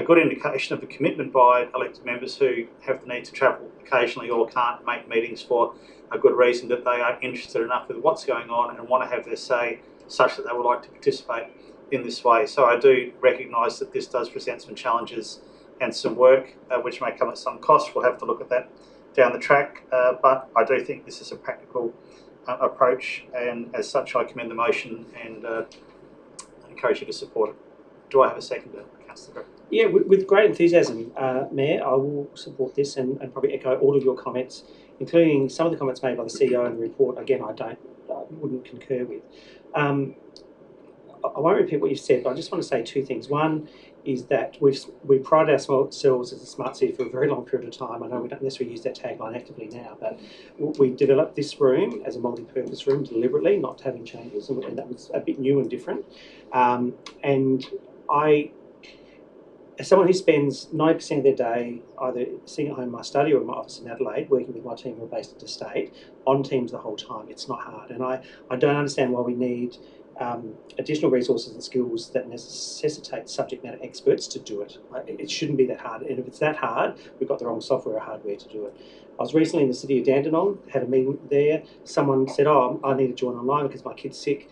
good indication of the commitment by elected members who have the need to travel occasionally or can't make meetings for a good reason, that they are interested enough with what's going on and want to have their say such that they would like to participate in this way. So I do recognise that this does present some challenges and some work which may come at some cost. We'll have to look at that down the track, but I do think this is a practical approach, and as such I commend the motion and encourage you to support it. Do I have a seconder, Councillor? Yeah, with great enthusiasm, Mayor. I will support this and probably echo all of your comments, including some of the comments made by the CEO in the report. Again, I wouldn't concur with. I won't repeat what you've said, but I just want to say 2 things. One is that we've prided ourselves as a smart city for a very long period of time. I know we don't necessarily use that tagline actively now, but we developed this room as a multi-purpose room deliberately, not having changes, and that was a bit new and different. And as someone who spends 90% of their day either sitting at home in my study or in my office in Adelaide, working with my team who are based interstate, on Teams the whole time, it's not hard. And I don't understand why we need additional resources and skills that necessitate subject matter experts to do it. It shouldn't be that hard, and if it's that hard, we've got the wrong software or hardware to do it. I was recently in the city of Dandenong, had a meeting there. Someone said, oh, I need to join online because my kid's sick.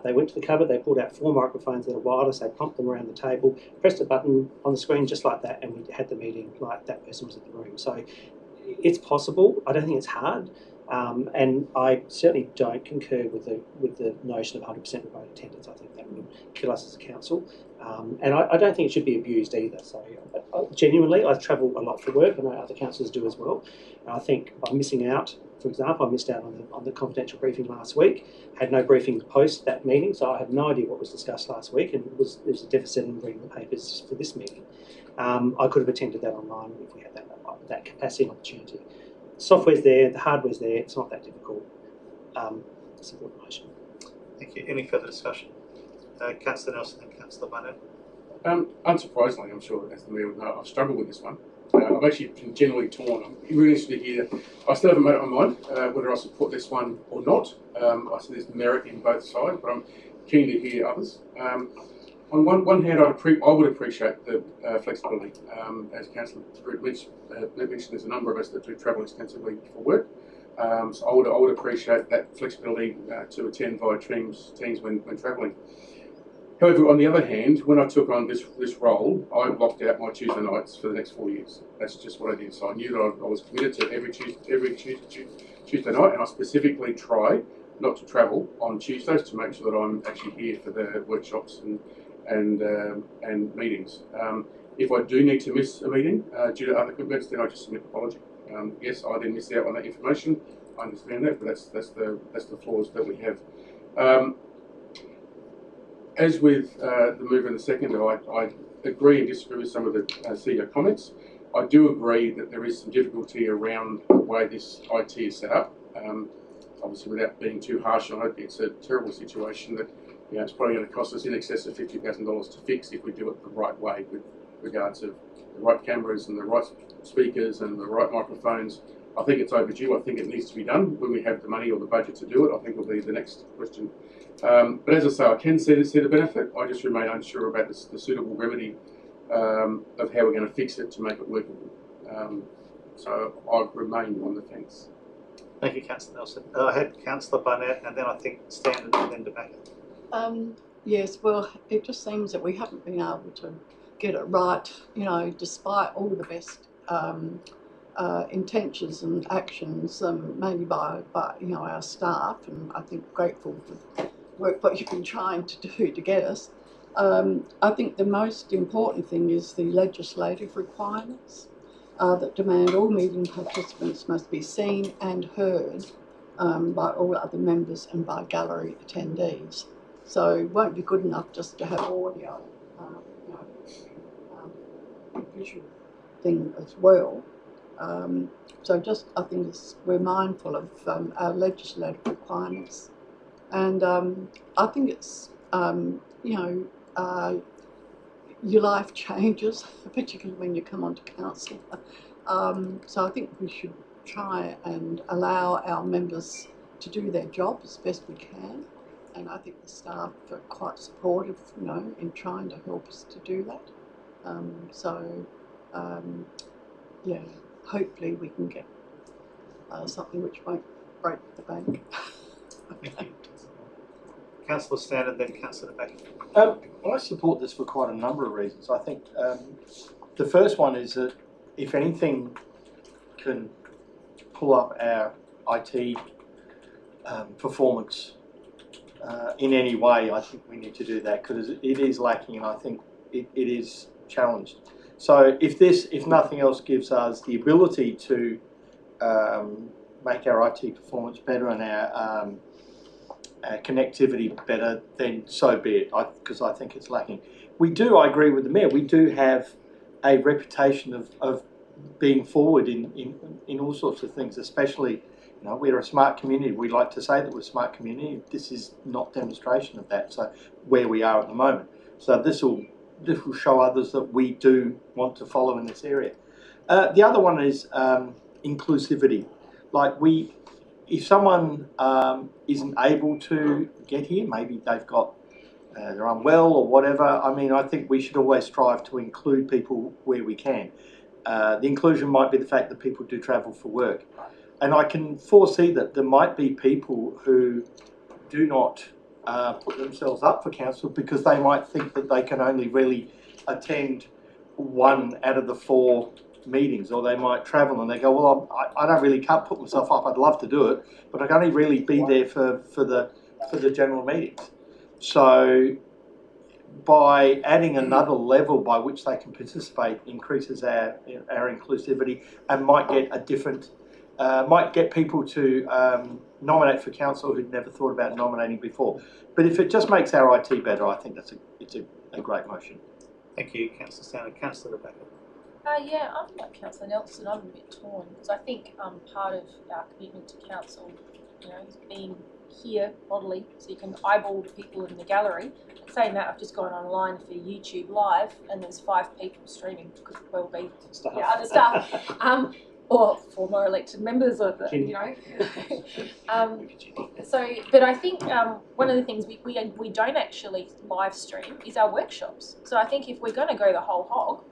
They went to the cupboard, they pulled out 4 microphones that are wireless, they pumped them around the table, pressed a button on the screen just like that, and we had the meeting like that person was in the room. So it's possible. I don't think it's hard. And I certainly don't concur with the notion of 100% remote attendance. I think that would kill us as a council. And I don't think it should be abused either. So genuinely, I travel a lot for work. I know other councillors do as well. And I think by missing out, for example, I missed out on the confidential briefing last week, had no briefing post that meeting, so I have no idea what was discussed last week, and there was a deficit in reading the papers for this meeting. I could have attended that online if we had that capacity and opportunity. Software's there, the hardware's there, it's not that difficult. Support the motion. Thank you. Any further discussion? Councillor Nelson and Councillor Barnett. Unsurprisingly, I'm sure, as the Mayor would know, I've struggled with this one. I've actually been generally torn. I'm really interested to hear. I still haven't made up my mind whether I support this one or not. I see there's merit in both sides, but I'm keen to hear others. On one hand, I would appreciate the flexibility. As Councillor mentioned, there's a number of us that do travel extensively for work. So I would appreciate that flexibility to attend via Teams when travelling. However, on the other hand, when I took on this role, I blocked out my Tuesday nights for the next 4 years. That's just what I did. So I knew that I was committed to every Tuesday night, and I specifically try not to travel on Tuesdays to make sure that I'm actually here for the workshops and meetings. If I do need to miss a meeting due to other commitments, then I just submit an apology. Yes, I did miss out on that information. I understand that, but that's the flaws that we have. As with the mover and the seconder, I agree and disagree with some of the CEO comments. I do agree that there is some difficulty around the way this IT is set up. Obviously, without being too harsh on it, it's a terrible situation that it's probably going to cost us in excess of $50,000 to fix if we do it the right way, with regards of the right cameras and the right speakers and the right microphones. I think it's overdue. I think it needs to be done when we have the money or the budget to do it. I think will be the next question. But as I say, I can see the benefit. I just remain unsure about the suitable remedy of how we're going to fix it to make it workable. So I remain on the fence. Thank you, Councillor Nelson. I had Councillor Barnett, and then I think Standard, and then DeBacker. Yes, well, it just seems that we haven't been able to get it right, despite all the best intentions and actions made by our staff, and I think grateful for the work what you've been trying to do to get us. I think the most important thing is the legislative requirements that demand all meeting participants must be seen and heard by all other members and by gallery attendees. So it won't be good enough just to have audio, visual thing as well. So I think we're mindful of our legislative requirements, and I think it's your life changes, particularly when you come onto council. So I think we should try and allow our members to do their job as best we can, and I think the staff are quite supportive, in trying to help us to do that. Yeah, hopefully we can get something which won't break the bank. Thank you. Councillor Standard, then Councillor DeBacker. I support this for quite a number of reasons. I think the first one is that if anything can pull up our IT performance in any way, I think we need to do that, because it is lacking, and I think it is challenged. So if nothing else gives us the ability to make our IT performance better and our connectivity better, then so be it, because I think it's lacking. I agree with the Mayor, we do have a reputation of being forward in all sorts of things, especially, we're a smart community. We like to say that we're a smart community. This is not demonstration of that, so where we are at the moment. So this will show others that we do want to follow in this area. The other one is inclusivity. If someone isn't able to get here, maybe they're unwell or whatever, I think we should always strive to include people where we can. The inclusion might be the fact that people do travel for work. And I can foresee that there might be people who do not put themselves up for council because they might think that they can only really attend 1 out of the 4 meetings, or they might travel and they go, well, I can't put myself up. I'd love to do it, but I can only really be there for the general meetings. So by adding another level by which they can participate increases our inclusivity, and might get people to nominate for council who'd never thought about nominating before. But if it just makes our IT better, I think it's a great motion. Thank you, Councillor Standard. Councillor Rebecca. Yeah, I'm like Councillor Nelson. I'm a bit torn because I think part of our commitment to council, is being here bodily, so you can eyeball the people in the gallery. Saying that, I've just gone online for YouTube Live, and there's 5 people streaming. Could well be other staff, or former elected members of the, but I think one of the things we don't actually live stream is our workshops. So I think if we're going to go the whole hog,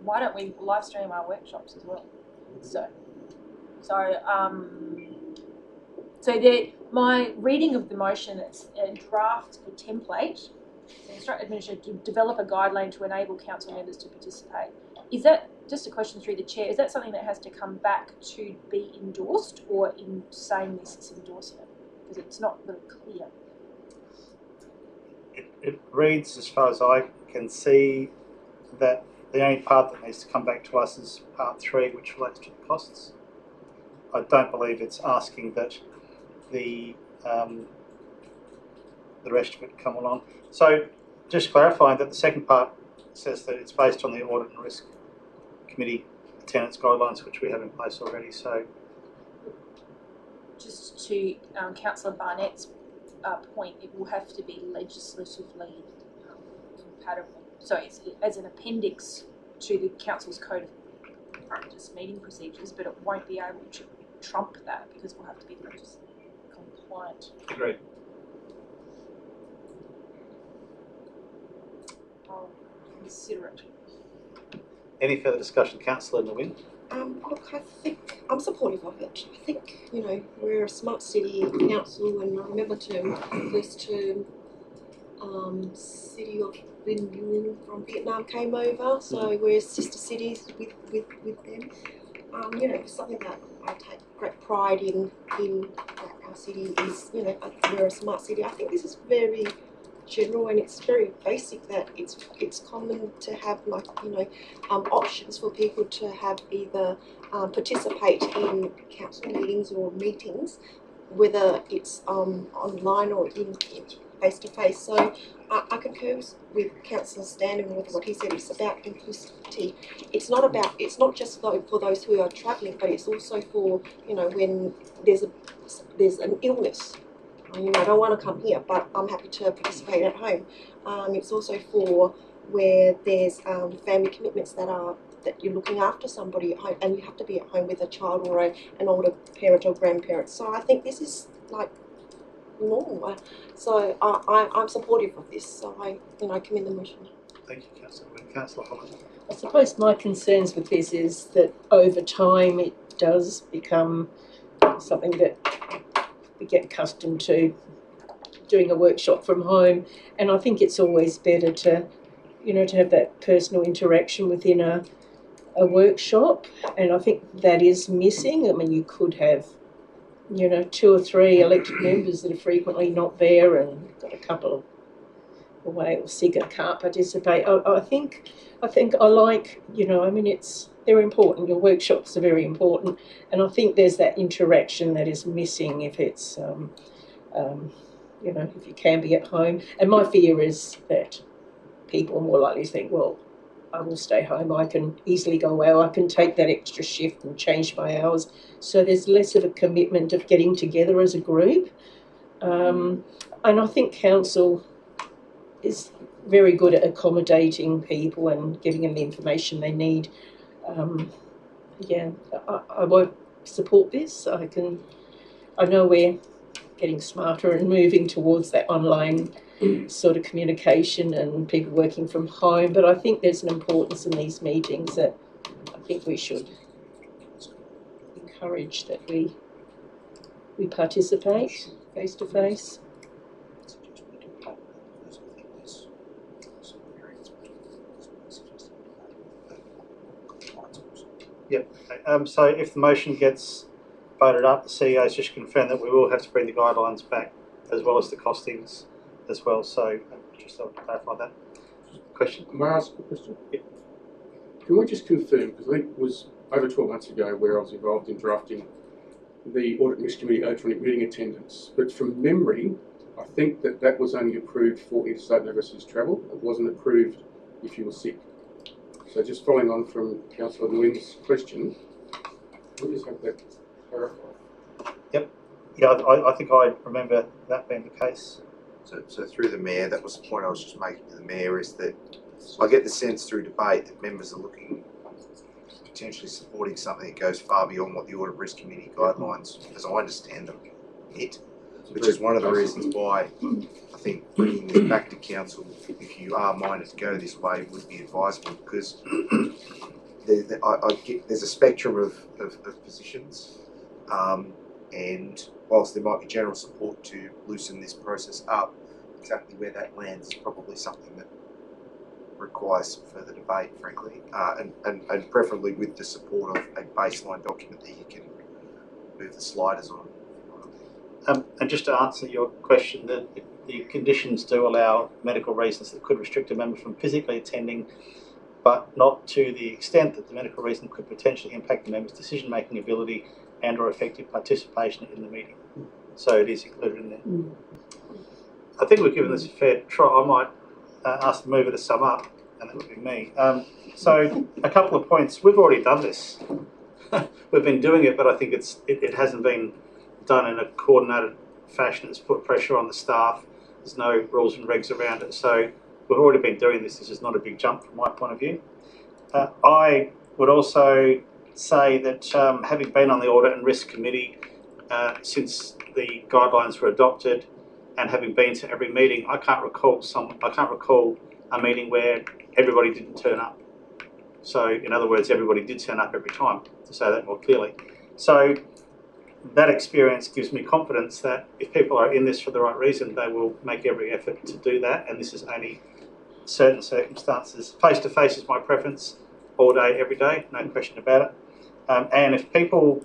why don't we live stream our workshops as well? My reading of the motion, it's a draft or template. Instruct administrator to develop a guideline to enable council members to participate. Is that, just a question through the chair, is that something that has to come back to be endorsed, or in saying this it's endorsing it? Because it's not really clear. It reads, as far as I can see, that The only part that needs to come back to us is part 3, which relates to the costs. I don't believe it's asking that the rest of it come along. So just clarifying that the second part says that it's based on the Audit and Risk Committee attendance guidelines, which we have in place already. So just to Councillor Barnett's point, it will have to be legislatively compatible. So it's as an appendix to the Council's Code of Practice meeting procedures, but it won't be able to trump that because we'll have to be legislatively compliant. Agreed. I'll consider it. Any further discussion, Councillor Nguyen? Look, I think I'm supportive of it. I think, you know, we're a smart city council, and I remember first term, City of Binh Duong from Vietnam came over, so we're sister cities with them. You know, something that I take great pride in that our city is, you know, we're a smart city. I think this is very general and it's very basic, that it's common to have, like, you know, options for people to have either participate in council meetings or meetings, whether it's online or in face to face. So I concur with Councillor Stanton with what he said. It's about inclusivity. It's not just for those who are travelling, but it's also for, you know, when there's an illness. You know, I don't want to come here, but I'm happy to participate at home. It's also for where there's family commitments that you're looking after somebody at home, and you have to be at home with a child or an older parent or grandparent. So I think this is like normal. So I'm supportive of this. So I commend the motion. Thank you, Councillor. Councillor Holland. I suppose my concerns with this is that over time it does become something that we get accustomed to doing a workshop from home, and I think it's always better to, you know, to have that personal interaction within a workshop, and I think that is missing. I mean, you could have, you know, 2 or 3 elected members that are frequently not there, and got a couple away or sick and can't participate. I think I like, you know, I mean, they're important. Your workshops are very important, and I think there's that interaction that is missing if it's, you know, if you can be at home. And my fear is that people are more likely to think, well, I will stay home. I can easily go out. I can take that extra shift and change my hours. So there's less of a commitment of getting together as a group. And I think council is very good at accommodating people and giving them the information they need. Yeah, I won't support this. I know we're getting smarter and moving towards that online sort of communication and people working from home, but I think there's an importance in these meetings that I think we should encourage that we participate face to face. Yep. So if the motion gets voted up, the CEO's just confirmed that we will have to bring the guidelines back as well as the costings as well. So just to clarify that. Question? May I ask a question? Yeah. Can we just confirm, because I think it was over 12 months ago where I was involved in drafting the Audit and Risk Committee electronic meeting attendance, but from memory, I think that was only approved for interstate and overseas travel. It wasn't approved if you were sick. So just following on from Councillor Nguyen's question, we'll just have that clarified. Yep. Yeah, I think I remember that being the case. So through the Mayor, that was the point I was just making to the Mayor, is that I get the sense through debate that members are looking, potentially supporting something that goes far beyond what the Audit Risk Committee guidelines, as I understand them, which is one of the reasons why I think bringing this back to Council, if you are minded to go this way, would be advisable, because there's a spectrum of positions, and whilst there might be general support to loosen this process up, exactly where that lands is probably something that requires some further debate, frankly, and preferably with the support of a baseline document that you can move the sliders on. And just to answer your question, the conditions do allow medical reasons that could restrict a member from physically attending but not to the extent that the medical reason could potentially impact the member's decision-making ability and or effective participation in the meeting. So it is included in there. I think we've given this a fair try. I might ask the mover to sum up, and that would be me. So a couple of points. We've already done this. We've been doing it, but I think it hasn't been done in a coordinated fashion. It's put pressure on the staff. There's no rules and regs around it. So we've already been doing this. This is not a big jump from my point of view. I would also say that having been on the Audit and Risk Committee since the guidelines were adopted, and having been to every meeting, I can't recall a meeting where everybody didn't turn up. So, in other words, everybody did turn up every time, to say that more clearly. So, that experience gives me confidence that if people are in this for the right reason, they will make every effort to do that, and this is only certain circumstances. Face-to-face is my preference, all day, every day, no question about it. And if people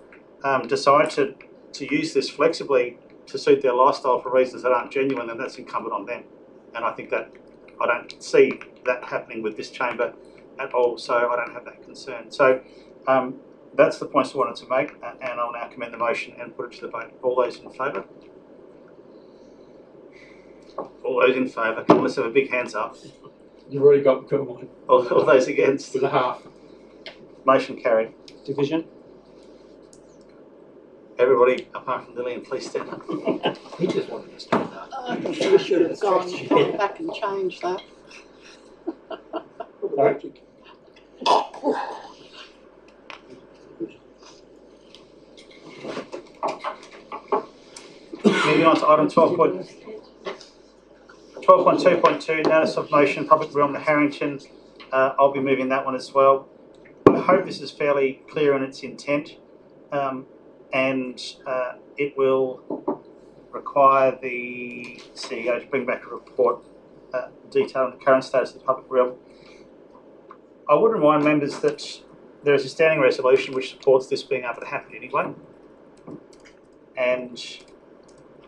decide to use this flexibly to suit their lifestyle for reasons that aren't genuine, then that's incumbent on them. And I think that I don't see that happening with this chamber at all, so I don't have that concern. So that's the points I wanted to make, and I'll now commend the motion and put it to the vote. All those in favour? All those in favour? Come on, let's have a big hands up. You've already got mine. All those against? With a half. Motion carried. Division? Everybody, apart from Lillian, please stand up. He just wanted to stand up. I think we should have gone back and changed that. Moving on to item 12.2.2, notice of motion, public realm to Harrington. I'll be moving that one as well. I hope this is fairly clear in its intent, and it will require the CEO to bring back a report detailing the current status of the public realm. I would remind members that there is a standing resolution which supports this being able to happen anyway, and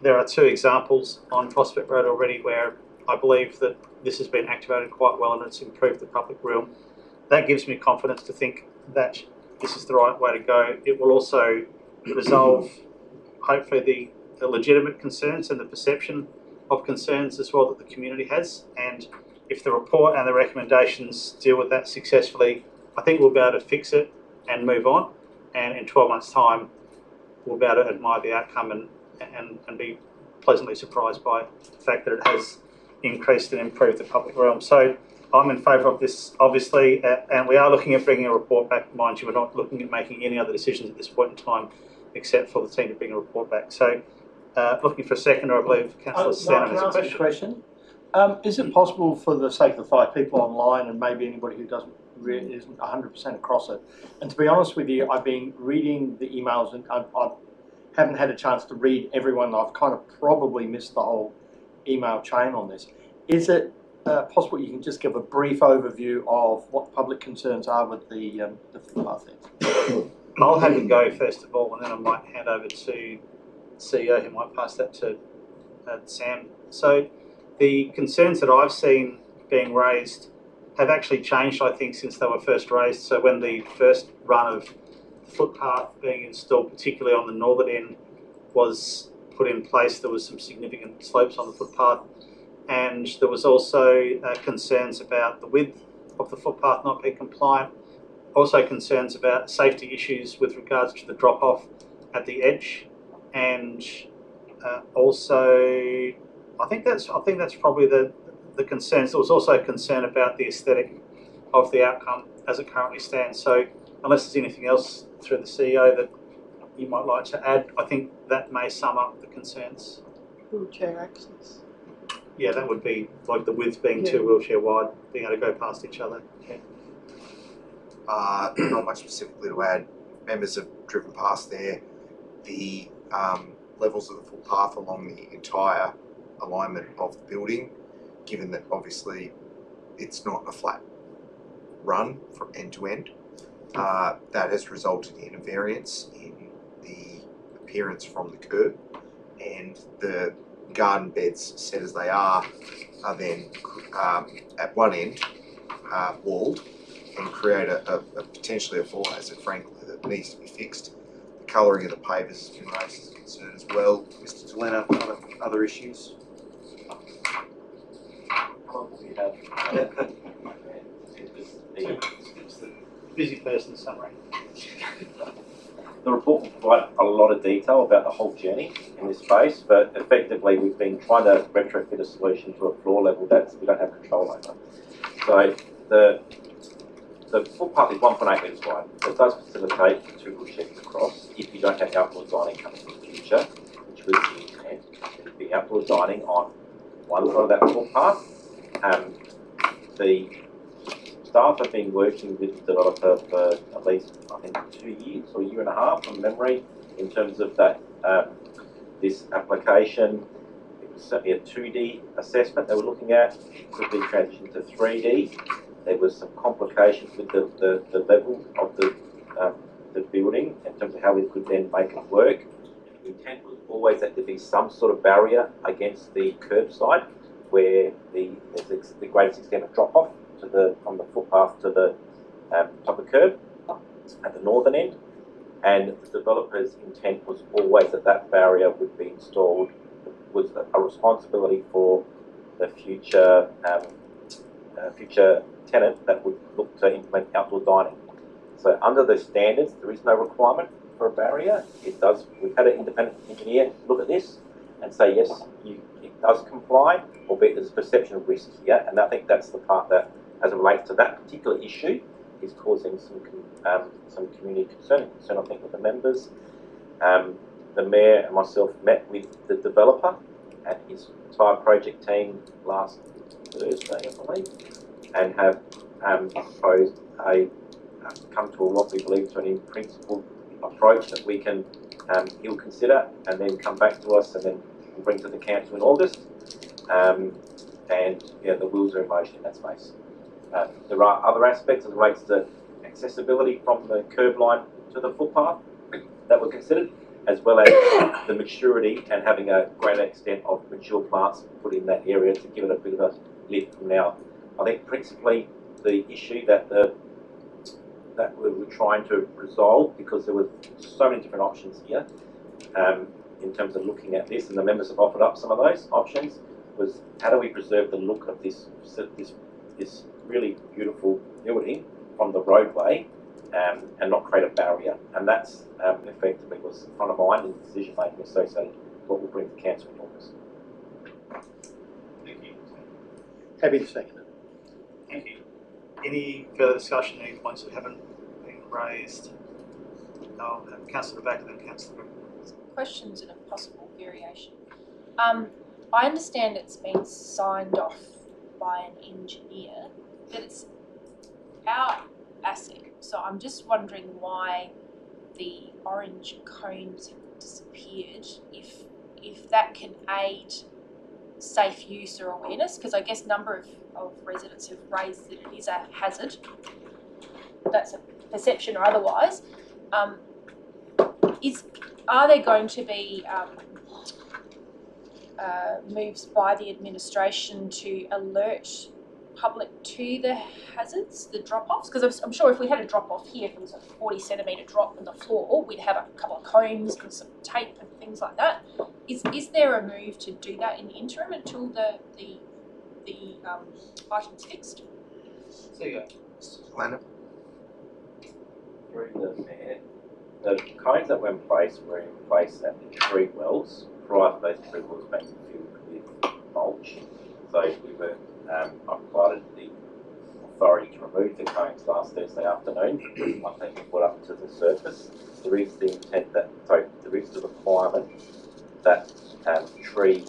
there are two examples on Prospect Road already where I believe that this has been activated quite well and it's improved the public realm. That gives me confidence to think that this is the right way to go. It will also resolve, hopefully, the legitimate concerns and the perception of concerns as well that the community has. And if the report and the recommendations deal with that successfully, I think we'll be able to fix it and move on. And in 12 months' time, we'll be able to admire the outcome and be pleasantly surprised by the fact that it has increased and improved the public realm. So I'm in favour of this, obviously, and we are looking at bringing a report back. Mind you, we're not looking at making any other decisions at this point in time, except for the team to bring a report back. So looking for a seconder, I believe Councillor Stanton has a question. Is it possible, for the sake of the 5 people online and maybe anybody who isn't 100% across it, and to be honest with you, I've been reading the emails and I haven't had a chance to read everyone. I've kind of probably missed the whole email chain on this. Is it possible you can just give a brief overview of what public concerns are with the footpath there? I'll have a go first of all, and then I might hand over to the CEO, who might pass that to Sam. So the concerns that I've seen being raised have actually changed, I think, since they were first raised. So when the first run of footpath being installed, particularly on the northern end, was put in place, there was some significant slopes on the footpath, and there was also concerns about the width of the footpath not being compliant, also concerns about safety issues with regards to the drop-off at the edge, and also I think that's probably the concerns. There was also a concern about the aesthetic of the outcome as it currently stands. So unless there's anything else through the CEO that you might like to add, I think that may sum up the concerns. Wheelchair access. Yeah, that would be like the width being too wheelchair wide, being able to go past each other. Yeah. Not much specifically to add. Members have driven past there. The levels of the footpath along the entire alignment of the building, given that obviously it's not a flat run from end to end, that has resulted in a variance in the appearance from the curb, and the garden beds, set as they are then at one end walled, and create a potentially a fall hazard, frankly, that needs to be fixed. The colouring of the pavers has been raised as a concern as well. Mr. Delena, other issues? We have Busy person summary. The report will provide a lot of detail about the whole journey in this space, but effectively we've been trying to retrofit a solution to a floor level that we don't have control over. So the footpath is 1.8 metres wide. So it does facilitate 2 good sheds across if you don't have outdoor dining coming in the future, which was the intent. There'd be outdoor dining on one side of that footpath. The staff have been working with the developer for at least, I think, 2 years or a year and a half from memory in terms of that this application. It was certainly a 2D assessment they were looking at, quickly transitioned to 3D. There was some complications with the level of the building in terms of how we could then make it work. The intent was always that there be some sort of barrier against the curbside where there's the greatest extent of drop-off from the footpath to the top of curb at the northern end, and the developer's intent was always that that barrier would be installed, was a responsibility for the future tenant that would look to implement outdoor dining. So under the standards, there is no requirement for a barrier. We've had an independent engineer look at this and say yes, it does comply, albeit there's a perception of risk here, and I think that's the part that, as it relates to that particular issue, is causing some community concern, I think, with the members. The Mayor and myself met with the developer and his entire project team last Thursday, I believe, and have proposed come to what we believe to an in-principle approach that we can, he'll consider and then come back to us and then we'll bring to the council in August. And yeah, the wheels are in motion in that space. There are other aspects as it relates to accessibility from the curb line to the footpath that were considered, as well as the maturity and having a greater extent of mature plants put in that area to give it a bit of a lift from now. I think principally the issue that we were trying to resolve, because there were so many different options here in terms of looking at this, and the members have offered up some of those options, was how do we preserve the look of this really beautiful building from the roadway and not create a barrier. And that's effectively was front of mind in the decision making associated with what will bring the council in August. Thank you. Happy to second it. Thank you. Any further discussion, any points that haven't been raised? No, Councillor back and then Councillor. Questions and a possible variation. I understand it's been signed off by an engineer, but it's our asset. So I'm just wondering why the orange cones have disappeared, if that can aid safe use or awareness, because I guess a number of residents have raised that it is a hazard. That's a perception or otherwise. Are there going to be moves by the administration to alert public to the hazards, the drop-offs? Because I'm sure if we had a drop-off here, if it was a 40-centimetre drop in the floor, we'd have a couple of cones and some tape and things like that. Is there a move to do that in the interim until the item's fixed? There you go. Through the Mayor, the cones that were in place at the 3 wells prior to those 3 wells being filled with mulch. So we were, I provided the authority to remove the cones last Thursday afternoon. Once they were brought up to the surface, there is the intent that, there is the requirement that tree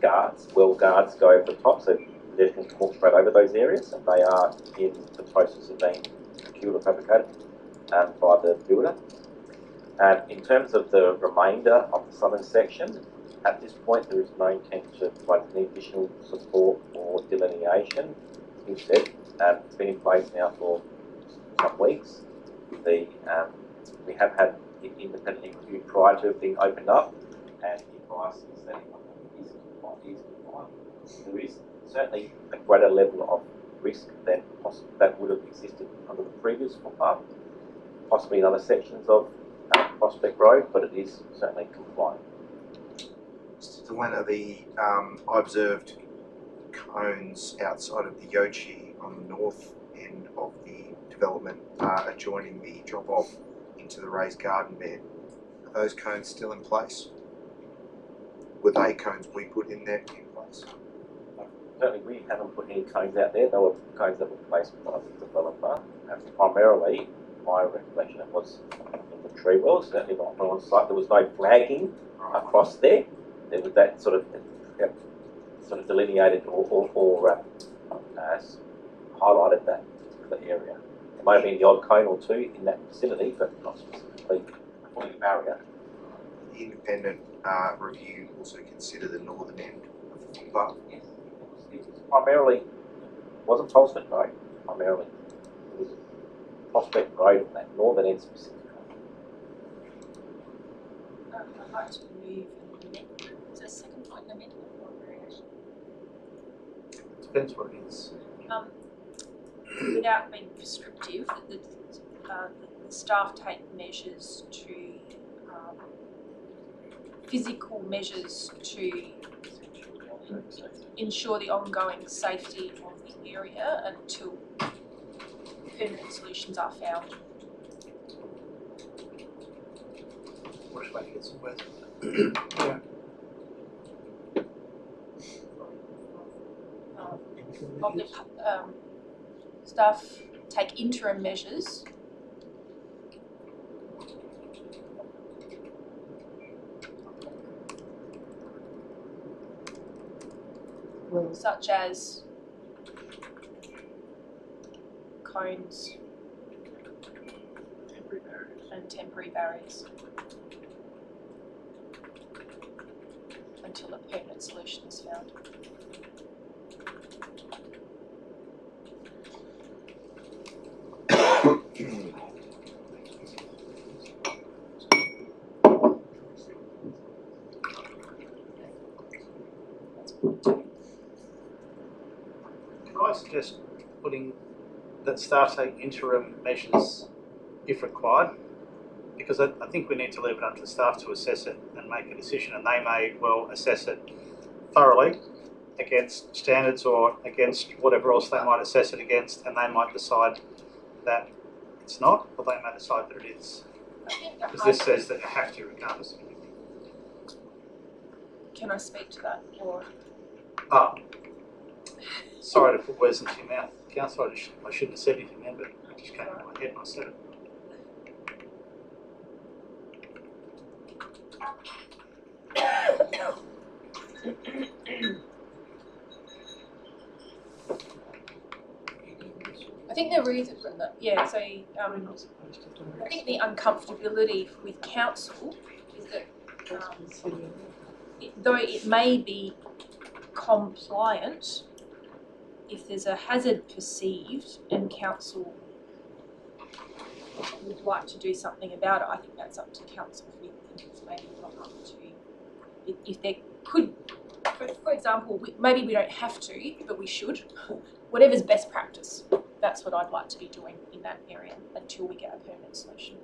guards, well guards, go over the top, so they can walk straight over those areas, and they are in the process of being procured or fabricated by the builder. In terms of the remainder of the southern section, at this point there is no intent to provide any additional support or delineation. Instead, it's been in place now for some weeks. We have had it independently reviewed prior to it being opened up, and the advice is that it is compliant. There is certainly a greater level of risk that would have existed under the previous footpath, possibly in other sections of Prospect Road, but it is certainly compliant. Mr. Delena, I observed cones outside of the Yochi on the north end of the development adjoining the drop-off into the raised garden bed. Are those cones still in place? Were they cones we put in there in place? Certainly we haven't put any cones out there. They were cones that were placed by the developer. And primarily, my recollection, it was in the tree well, certainly not on site. There was no flagging across there. There was that sort of delineated or highlighted that particular area. There may have been the odd cone or two in that vicinity, but not specifically fully a barrier. The independent review also consider the northern end of the footpath? Yes. It was primarily, it wasn't Tolston Road, primarily. It was Prospect Road on that northern end specifically. I'd like to move an amendment. Is there a second point amendment or variation? Depends what it is. Without being prescriptive, the staff take measures to physical measures to ensure the ongoing safety of the area until permanent solutions are found. What should I get some words? Yeah. Of the staff take interim measures such as cones and temporary barriers until a permanent solution is found. Can I suggest putting that staff take interim measures if required? Because I think we need to leave it up to the staff to assess it and make a decision, and they may well assess it thoroughly against standards or against whatever else they might assess it against, and they might decide that it's not, or they may decide that it is. Because this says that you have to regardless of anything. Can I speak to that? Or sorry to put words into your mouth, Councillor. I shouldn't have said anything then, but it just came into my head and I said it. I think the reason for that, yeah, so I think the uncomfortability with council is that though it may be compliant, if there's a hazard perceived and council would like to do something about it, I think that's up to council. If we think it's maybe not up to, if there could, for example, maybe we don't have to, but we should. Whatever's best practice, that's what I'd like to be doing in that area until we get a permanent solution.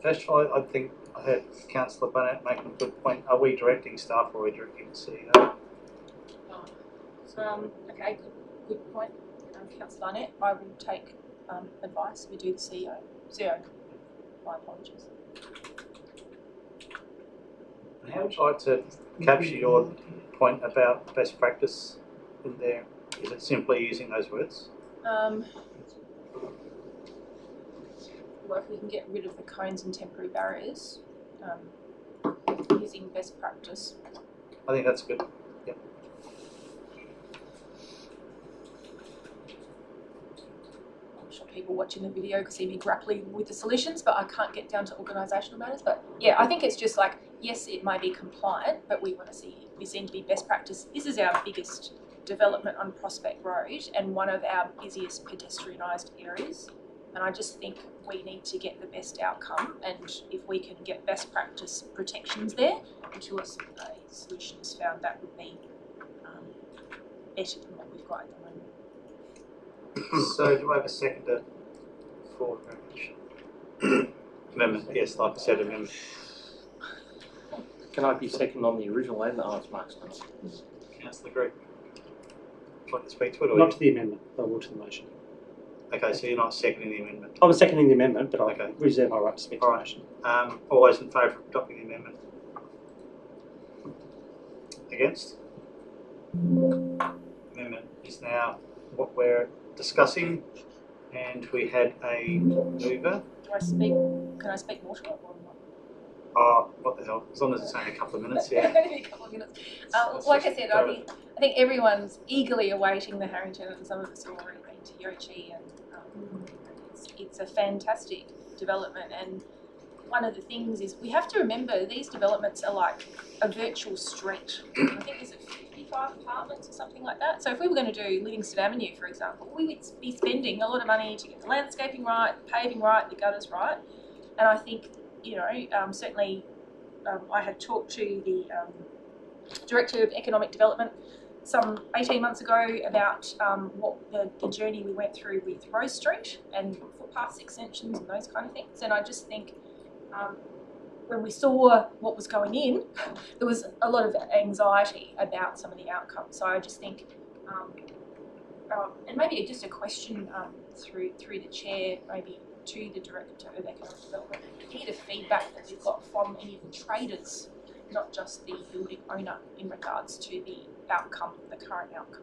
First of all, I think I heard Councillor Burnett making a good point. Are we directing staff or are we directing the CEO? Okay, good point. Councillor Barnett, I will take advice. We do the CEO. My apologies. How would you like to capture your point about best practice in there? Is it simply using those words? Well, if we can get rid of the cones and temporary barriers, using best practice. I think that's good. Yep. I'm sure people watching the video could see me grappling with the solutions, but I can't get down to organisational matters. But yeah, I think it's just like, yes, it may be compliant, but we seem to be best practice. This is our biggest development on Prospect Road and one of our busiest pedestrianised areas. And I just think we need to get the best outcome, and if we can get best practice protections there until a solution is found, that would be better than what we've got at the moment. So do I have a seconder for amendment? Amendment, yes, like I said, amendment. Can I be second on the original and the Arts Marks? Councillor Green. Would you like to speak to it? Or Not to the amendment, but will to the motion. Okay, so you're not seconding the amendment. I was seconding the amendment, but I reserve my right to speak to the motion. All those in favour of adopting the amendment? Against? Amendment is now what we're discussing, and we had a mover. Do I speak? Can I speak more to it or not? Oh, what the hell? As long as it's only a couple of minutes, yeah. Only a couple of minutes. Like I said, I think everyone's eagerly awaiting the Harrington, and some of us have already been to Yochi, and it's a fantastic development. And one of the things is we have to remember these developments are like a virtual street. I think there's 55 apartments or something like that. So if we were going to do Livingston Avenue, for example, we would be spending a lot of money to get the landscaping right, the paving right, the gutters right. And I think, you know, certainly I had talked to the Director of Economic Development some 18 months ago about what the journey we went through with Rose Street and footpath extensions and those kind of things. And I just think when we saw what was going in, there was a lot of anxiety about some of the outcomes. So I just think, and maybe just a question through the chair, maybe to the Director of Economic Development, any of the feedback that we've got from any of the traders, not just the building owner, in regards to the outcome, the current outcome.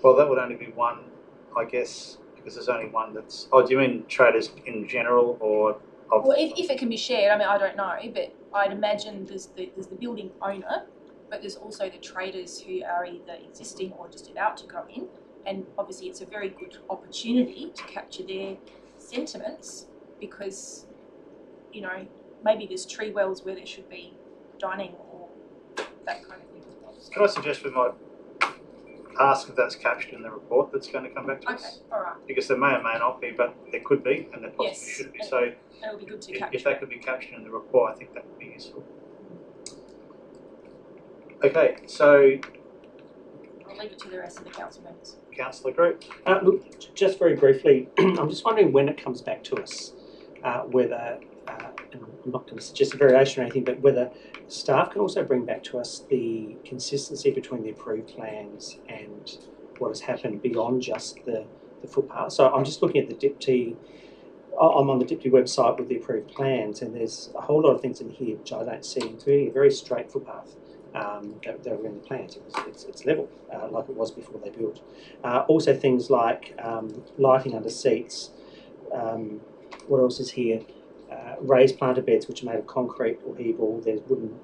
Well, that would only be one, I guess, because there's only one that's... Oh, do you mean traders in general, or... Well, if it can be shared, I mean, I don't know, but I'd imagine there's the building owner, but there's also the traders who are either existing or just about to go in, and obviously it's a very good opportunity to capture their sentiments, because, you know, maybe there's tree wells where there should be dining or that kind of thing as well. Can I suggest we might ask if that's captured in the report that's going to come back to us? Okay, all right. Because there may or may not be, but there could be, and there possibly should be. So it would be good to capture. If that could be captured in the report, I think that would be useful. Okay, so... I'll leave it to the rest of the council members. Councillor Group. Look, just very briefly, I'm just wondering when it comes back to us, whether, and I'm not going to suggest a variation or anything, but whether staff can also bring back to us the consistency between the approved plans and what has happened beyond just the footpath. So I'm just looking at the DIPT. I'm on the DIPT website with the approved plans, and there's a whole lot of things in here which I don't see, including a very straight footpath. That were in the plans. It's level, like it was before they built. Also things like lighting under seats. What else is here? Raised planter beds which are made of concrete or hebel. There's wooden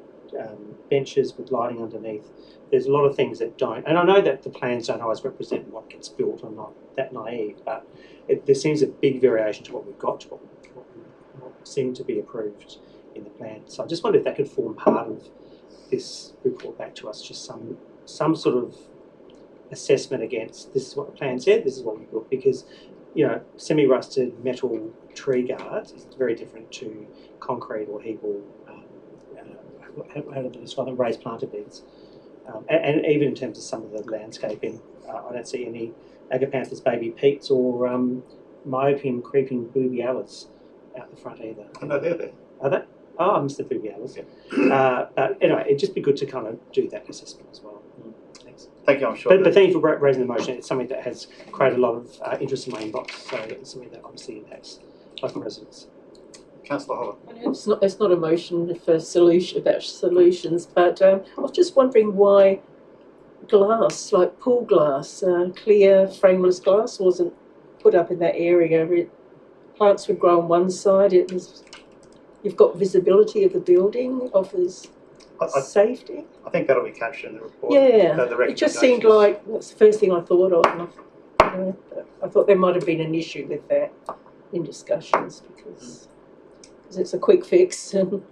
benches with lighting underneath. There's a lot of things that don't. And I know that the plans don't always represent what gets built. I'm not that naive, but there seems a big variation to what we've got, to what seemed to be approved in the plan. So I just wonder if that could form part of this report back to us, just some sort of assessment against this is what the plan said, this is what we built, because, you know, semi-rusted metal tree guards is very different to concrete or hebel, how do they describe them, raised planter beds. And even in terms of some of the landscaping, I don't see any Agapanthus baby peats or Myopium creeping boobialis out the front either. Oh, no, they're there. Are they? Oh, I missed the boobialis. Yeah. But anyway, it'd just be good to kind of do that assessment as well. Thanks. Thank you, I'm sure. But thank you for raising the motion. It's something that has created a lot of interest in my inbox, so it's something that obviously impacts local residents. Councillor Holler. It's not a motion for solutions, but I was just wondering why glass, like pool glass, clear frameless glass, wasn't put up in that area. Plants would grow on one side. You've got visibility of the building, offers safety. I think that'll be captured in the report. Yeah, it just seemed like that's the first thing I thought of. And I thought there might have been an issue with that in discussions because it's a quick fix and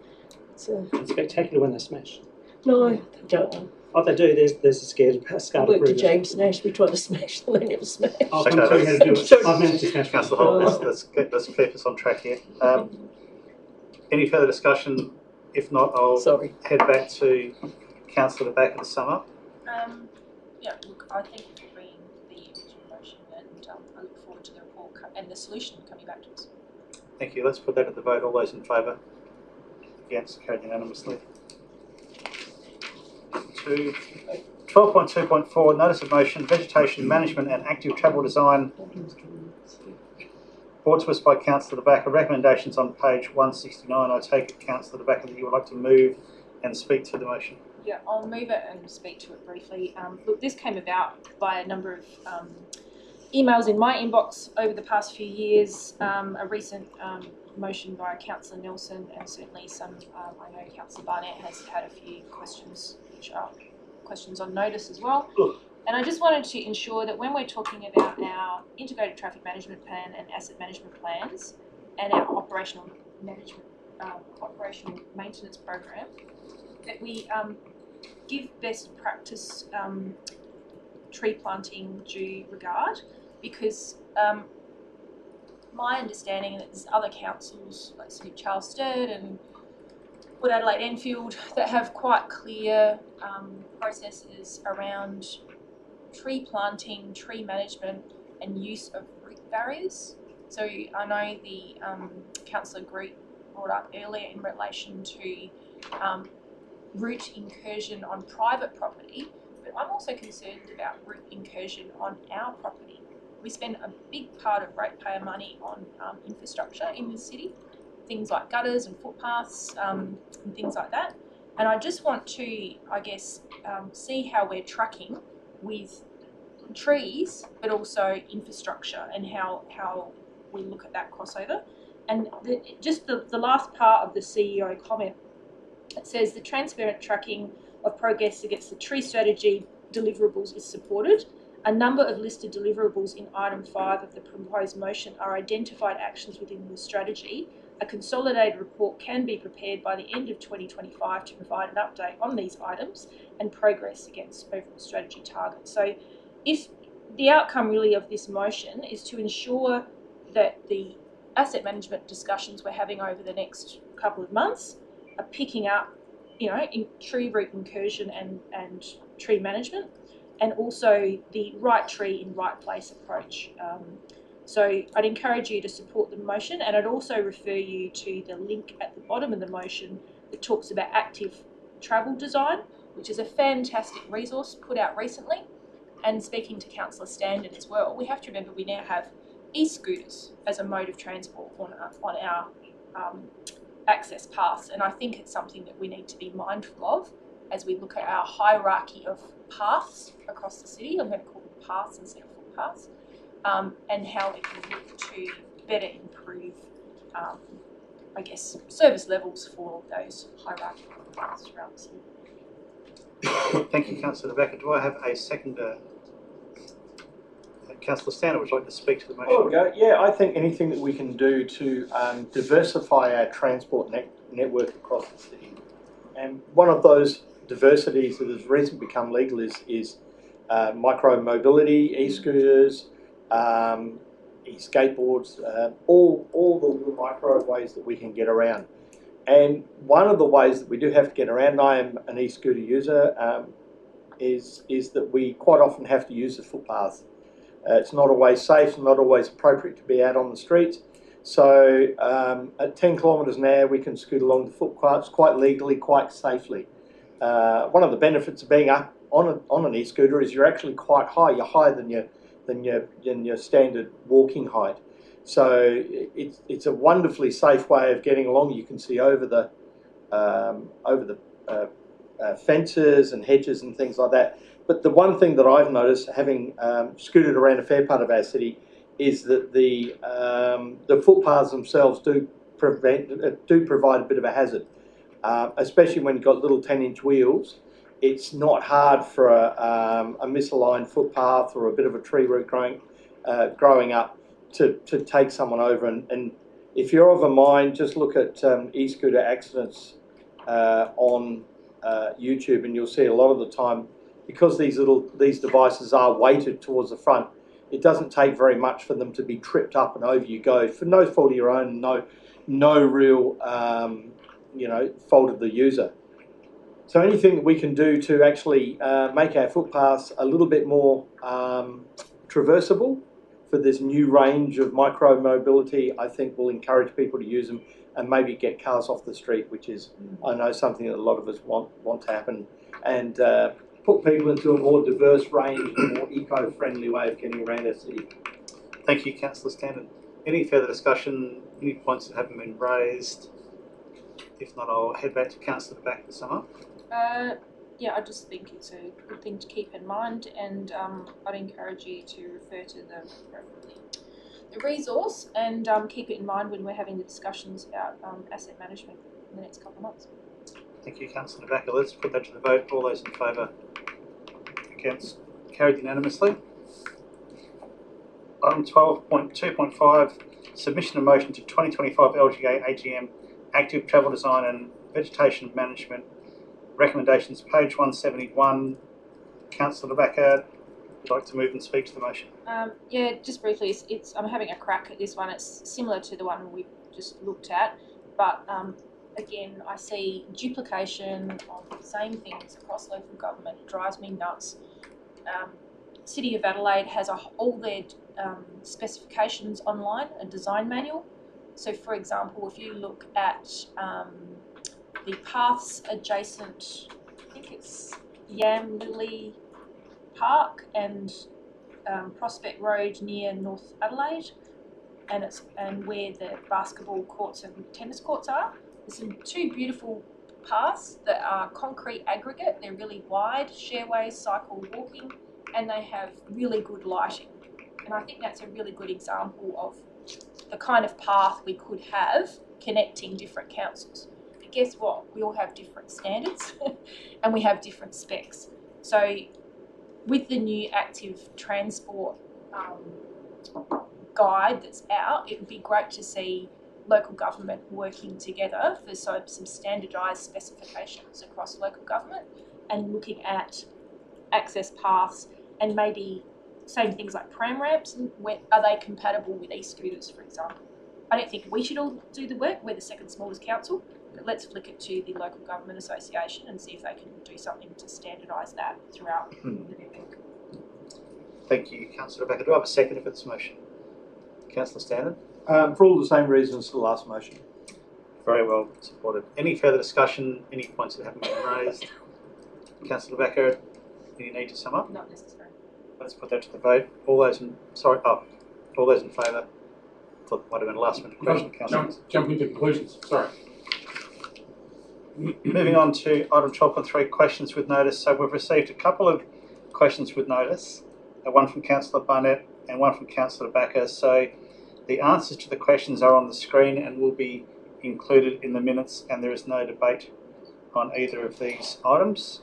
it's spectacular when they smash. No, they don't. Oh, they do. There's a scared I worked at James Nash. We tried to smash them. They never smashed. Oh, I'm sorry, how to do it. I've managed to smash. Councillor Holler, let's keep us on track here. Any further discussion If not, I'll head back to Councillor at the back of the sum up. Yeah, look, I thank you for bringing the original motion, and I look forward to the report and the solution coming back to us. Thank you. Let's put that at the vote. All those in favour? Against? Carried unanimously. 12.2.4 Notice of Motion, Vegetation Management and Active Travel Design, brought to us by Councillor at the back. Recommendations on page 169. I take it, Councillor at the back, that you would like to move and speak to the motion. Yeah, I'll move it and speak to it briefly. Look, this came about by a number of emails in my inbox over the past few years, a recent motion by Councillor Nelson, and certainly some, I know Councillor Barnett has had a few questions, which are questions on notice as well. And I just wanted to ensure that when we're talking about our integrated traffic management plan and asset management plans and our operational maintenance program, that we give best practice tree planting due regard, because my understanding that there's other councils like City of Charles Sturt and Port Adelaide Enfield that have quite clear processes around tree planting, tree management and use of root barriers. So I know the Councillor Groot brought up earlier in relation to root incursion on private property, but I'm also concerned about root incursion on our property. We spend a big part of ratepayer money on infrastructure in the city, things like gutters and footpaths and things like that. And I just want to, I guess, see how we're tracking with trees, but also infrastructure, and how we look at that crossover. And the last part of the CEO comment, it says the transparent tracking of progress against the tree strategy deliverables is supported. A number of listed deliverables in item 5 of the proposed motion are identified actions within the strategy. A consolidated report can be prepared by the end of 2025 to provide an update on these items and progress against overall strategy targets. So if the outcome really of this motion is to ensure that the asset management discussions we're having over the next couple of months are picking up, in tree root incursion and tree management, and also the right tree in right place approach. So I'd encourage you to support the motion, and I'd also refer you to the link at the bottom of the motion that talks about active travel design, which is a fantastic resource put out recently. And speaking to Councillor Standen as well, we have to remember we now have e-scooters as a mode of transport on our access paths, and I think it's something that we need to be mindful of as we look at our hierarchy of paths across the city. I'm going to call them paths instead of footpaths, and how we can look to better improve, I guess, service levels for those hierarchical paths throughout the city. Thank you, Councillor Becker. Do I have a seconder? Councillor Standen, would you like to speak to the motion? Oh, okay. Yeah, I think anything that we can do to diversify our transport network across the city. And one of those diversities that has recently become legal is micro-mobility, e-scooters, e-skateboards, all the little micro ways that we can get around. And one of the ways that we do have to get around, I am an e-scooter user, is that we quite often have to use the footpaths. It's not always safe, not always appropriate to be out on the streets. So at 10 kilometres an hour, we can scoot along the footpaths quite legally, quite safely. One of the benefits of being up on an e-scooter is you're actually quite high. You're higher than your standard walking height. So it's a wonderfully safe way of getting along. You can see over the fences and hedges and things like that. But the one thing that I've noticed, having scooted around a fair part of our city, is that the footpaths themselves do provide a bit of a hazard, especially when you've got little 10-inch wheels. It's not hard for a misaligned footpath or a bit of a tree root growing up to take someone over. And if you're of a mind, just look at e-scooter accidents on YouTube, and you'll see a lot of the time, because these devices are weighted towards the front, it doesn't take very much for them to be tripped up and over you go for no fault of your own, no real fault of the user. So anything that we can do to actually make our footpaths a little bit more traversable for this new range of micro mobility, I think will encourage people to use them and maybe get cars off the street, which is, I know, something that a lot of us want to happen, and put people into a more diverse range, more eco-friendly way of getting around our city. Thank you, Councillor Standen. Any further discussion? Any points that haven't been raised? If not, I'll head back to Councillor back to sum up. Yeah, I just think it's a good thing to keep in mind, and I'd encourage you to refer to the resource and keep it in mind when we're having the discussions about asset management in the next couple of months. Thank you, Councillor Backer. Let's put that to the vote. All those in favour? Against? Carried unanimously. Item 12.2.5, submission of motion to 2025 LGA AGM Active Travel Design and Vegetation Management Recommendations, page 171. Councillor Backer, would you like to move and speak to the motion? Yeah, just briefly, I'm having a crack at this one. It's similar to the one we just looked at, but again, I see duplication of the same things across local government. It drives me nuts. City of Adelaide has all their specifications online, a design manual. So, for example, if you look at the paths adjacent, I think it's Yamlilly Park and Prospect Road near North Adelaide, and where the basketball courts and tennis courts are. There's some two beautiful paths that are concrete aggregate. They're really wide, shareways, cycle, walking, and they have really good lighting. And I think that's a really good example of the kind of path we could have connecting different councils. But guess what? We all have different standards and we have different specs. So with the new active transport guide that's out, it would be great to see local government working together for some standardised specifications across local government and looking at access paths and maybe saying things like pram ramps, and are they compatible with e-scooters, for example. I don't think we should all do the work. We're the second smallest council, but let's flick it to the Local Government Association and see if they can do something to standardise that throughout the network. Thank you, Councillor Backer. Do I have a second for this motion? Councillor Standen? For all the same reasons to the last motion. Very well supported. Any further discussion? Any points that haven't been raised? Councillor Backer, do you need to sum up? Not necessary. Let's put that to the vote. All those in favour? I thought it might have been a last minute question, Councillor. Jumping to conclusions. Sorry. Moving on to item 12.3, questions with notice. So we've received a couple of questions with notice, one from Councillor Barnett and one from Councillor Backer. So the answers to the questions are on the screen and will be included in the minutes, and there is no debate on either of these items.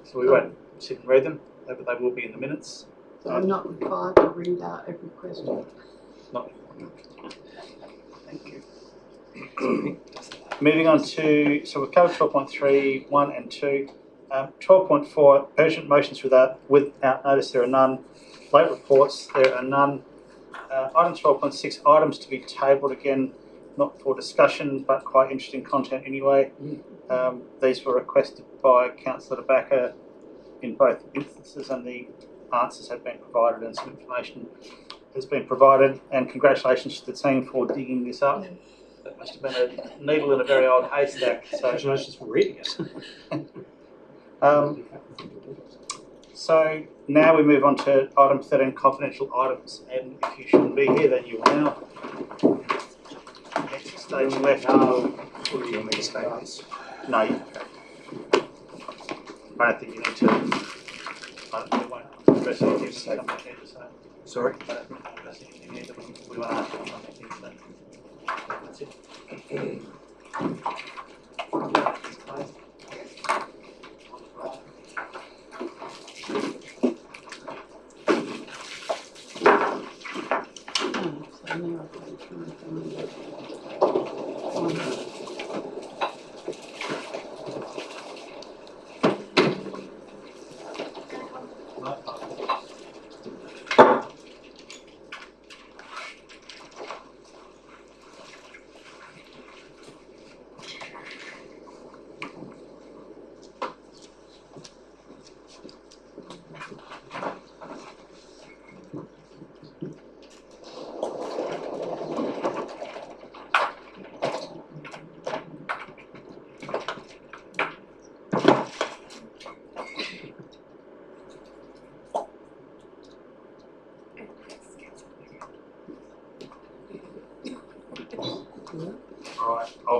So we won't sit and read them, but they will be in the minutes. So I'm not required to read out every question. Not. Thank you. Moving on to, so we've covered 12.3, 1 and 2. 12.4, urgent motions without notice, there are none. Late reports, there are none. Item 12.6, items to be tabled, again, not for discussion, but quite interesting content anyway. These were requested by Councillor Backer in both instances, and the answers have been provided and some information has been provided. And congratulations to the team for digging this up. That must have been a needle in a very old haystack. So congratulations for reading it. So now we move on to item 13, confidential items. And if you shouldn't be here, then you will now. Next stage left. No, you I don't think you need to. I won't address anything to say. Sorry? I don't think address anything here that we want to ask you. That's it.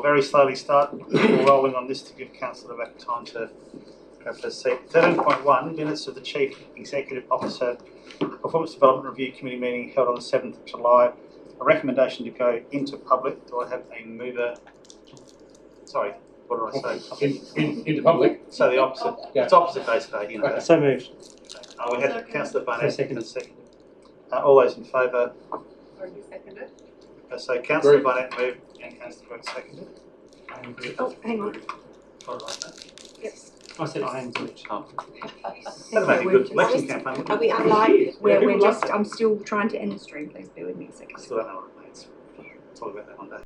I'll very slowly start rolling on this to give Councillor back time to grab her seat. 13.1, minutes of the Chief Executive Officer Performance Development Review Committee meeting held on the 7th of July. A recommendation to go into public. Do I have a mover? Sorry, what did I say? Into public? So the opposite. Yeah. It's opposite base day, you know. So moved. We had Councillor Barnett Seconded. seconded. All those in favour? Already seconded. So Councillor Barnett moved and Councillor Brooks seconded. Oh, hang on. Got it like that. Yes. I said I am moved. That'd make a good election campaign, wouldn't it? Are we unlike where Yeah, we're people just, like that. I'm still trying to end the stream, please bear with me a second. I still don't know what it means. Talk about that one day.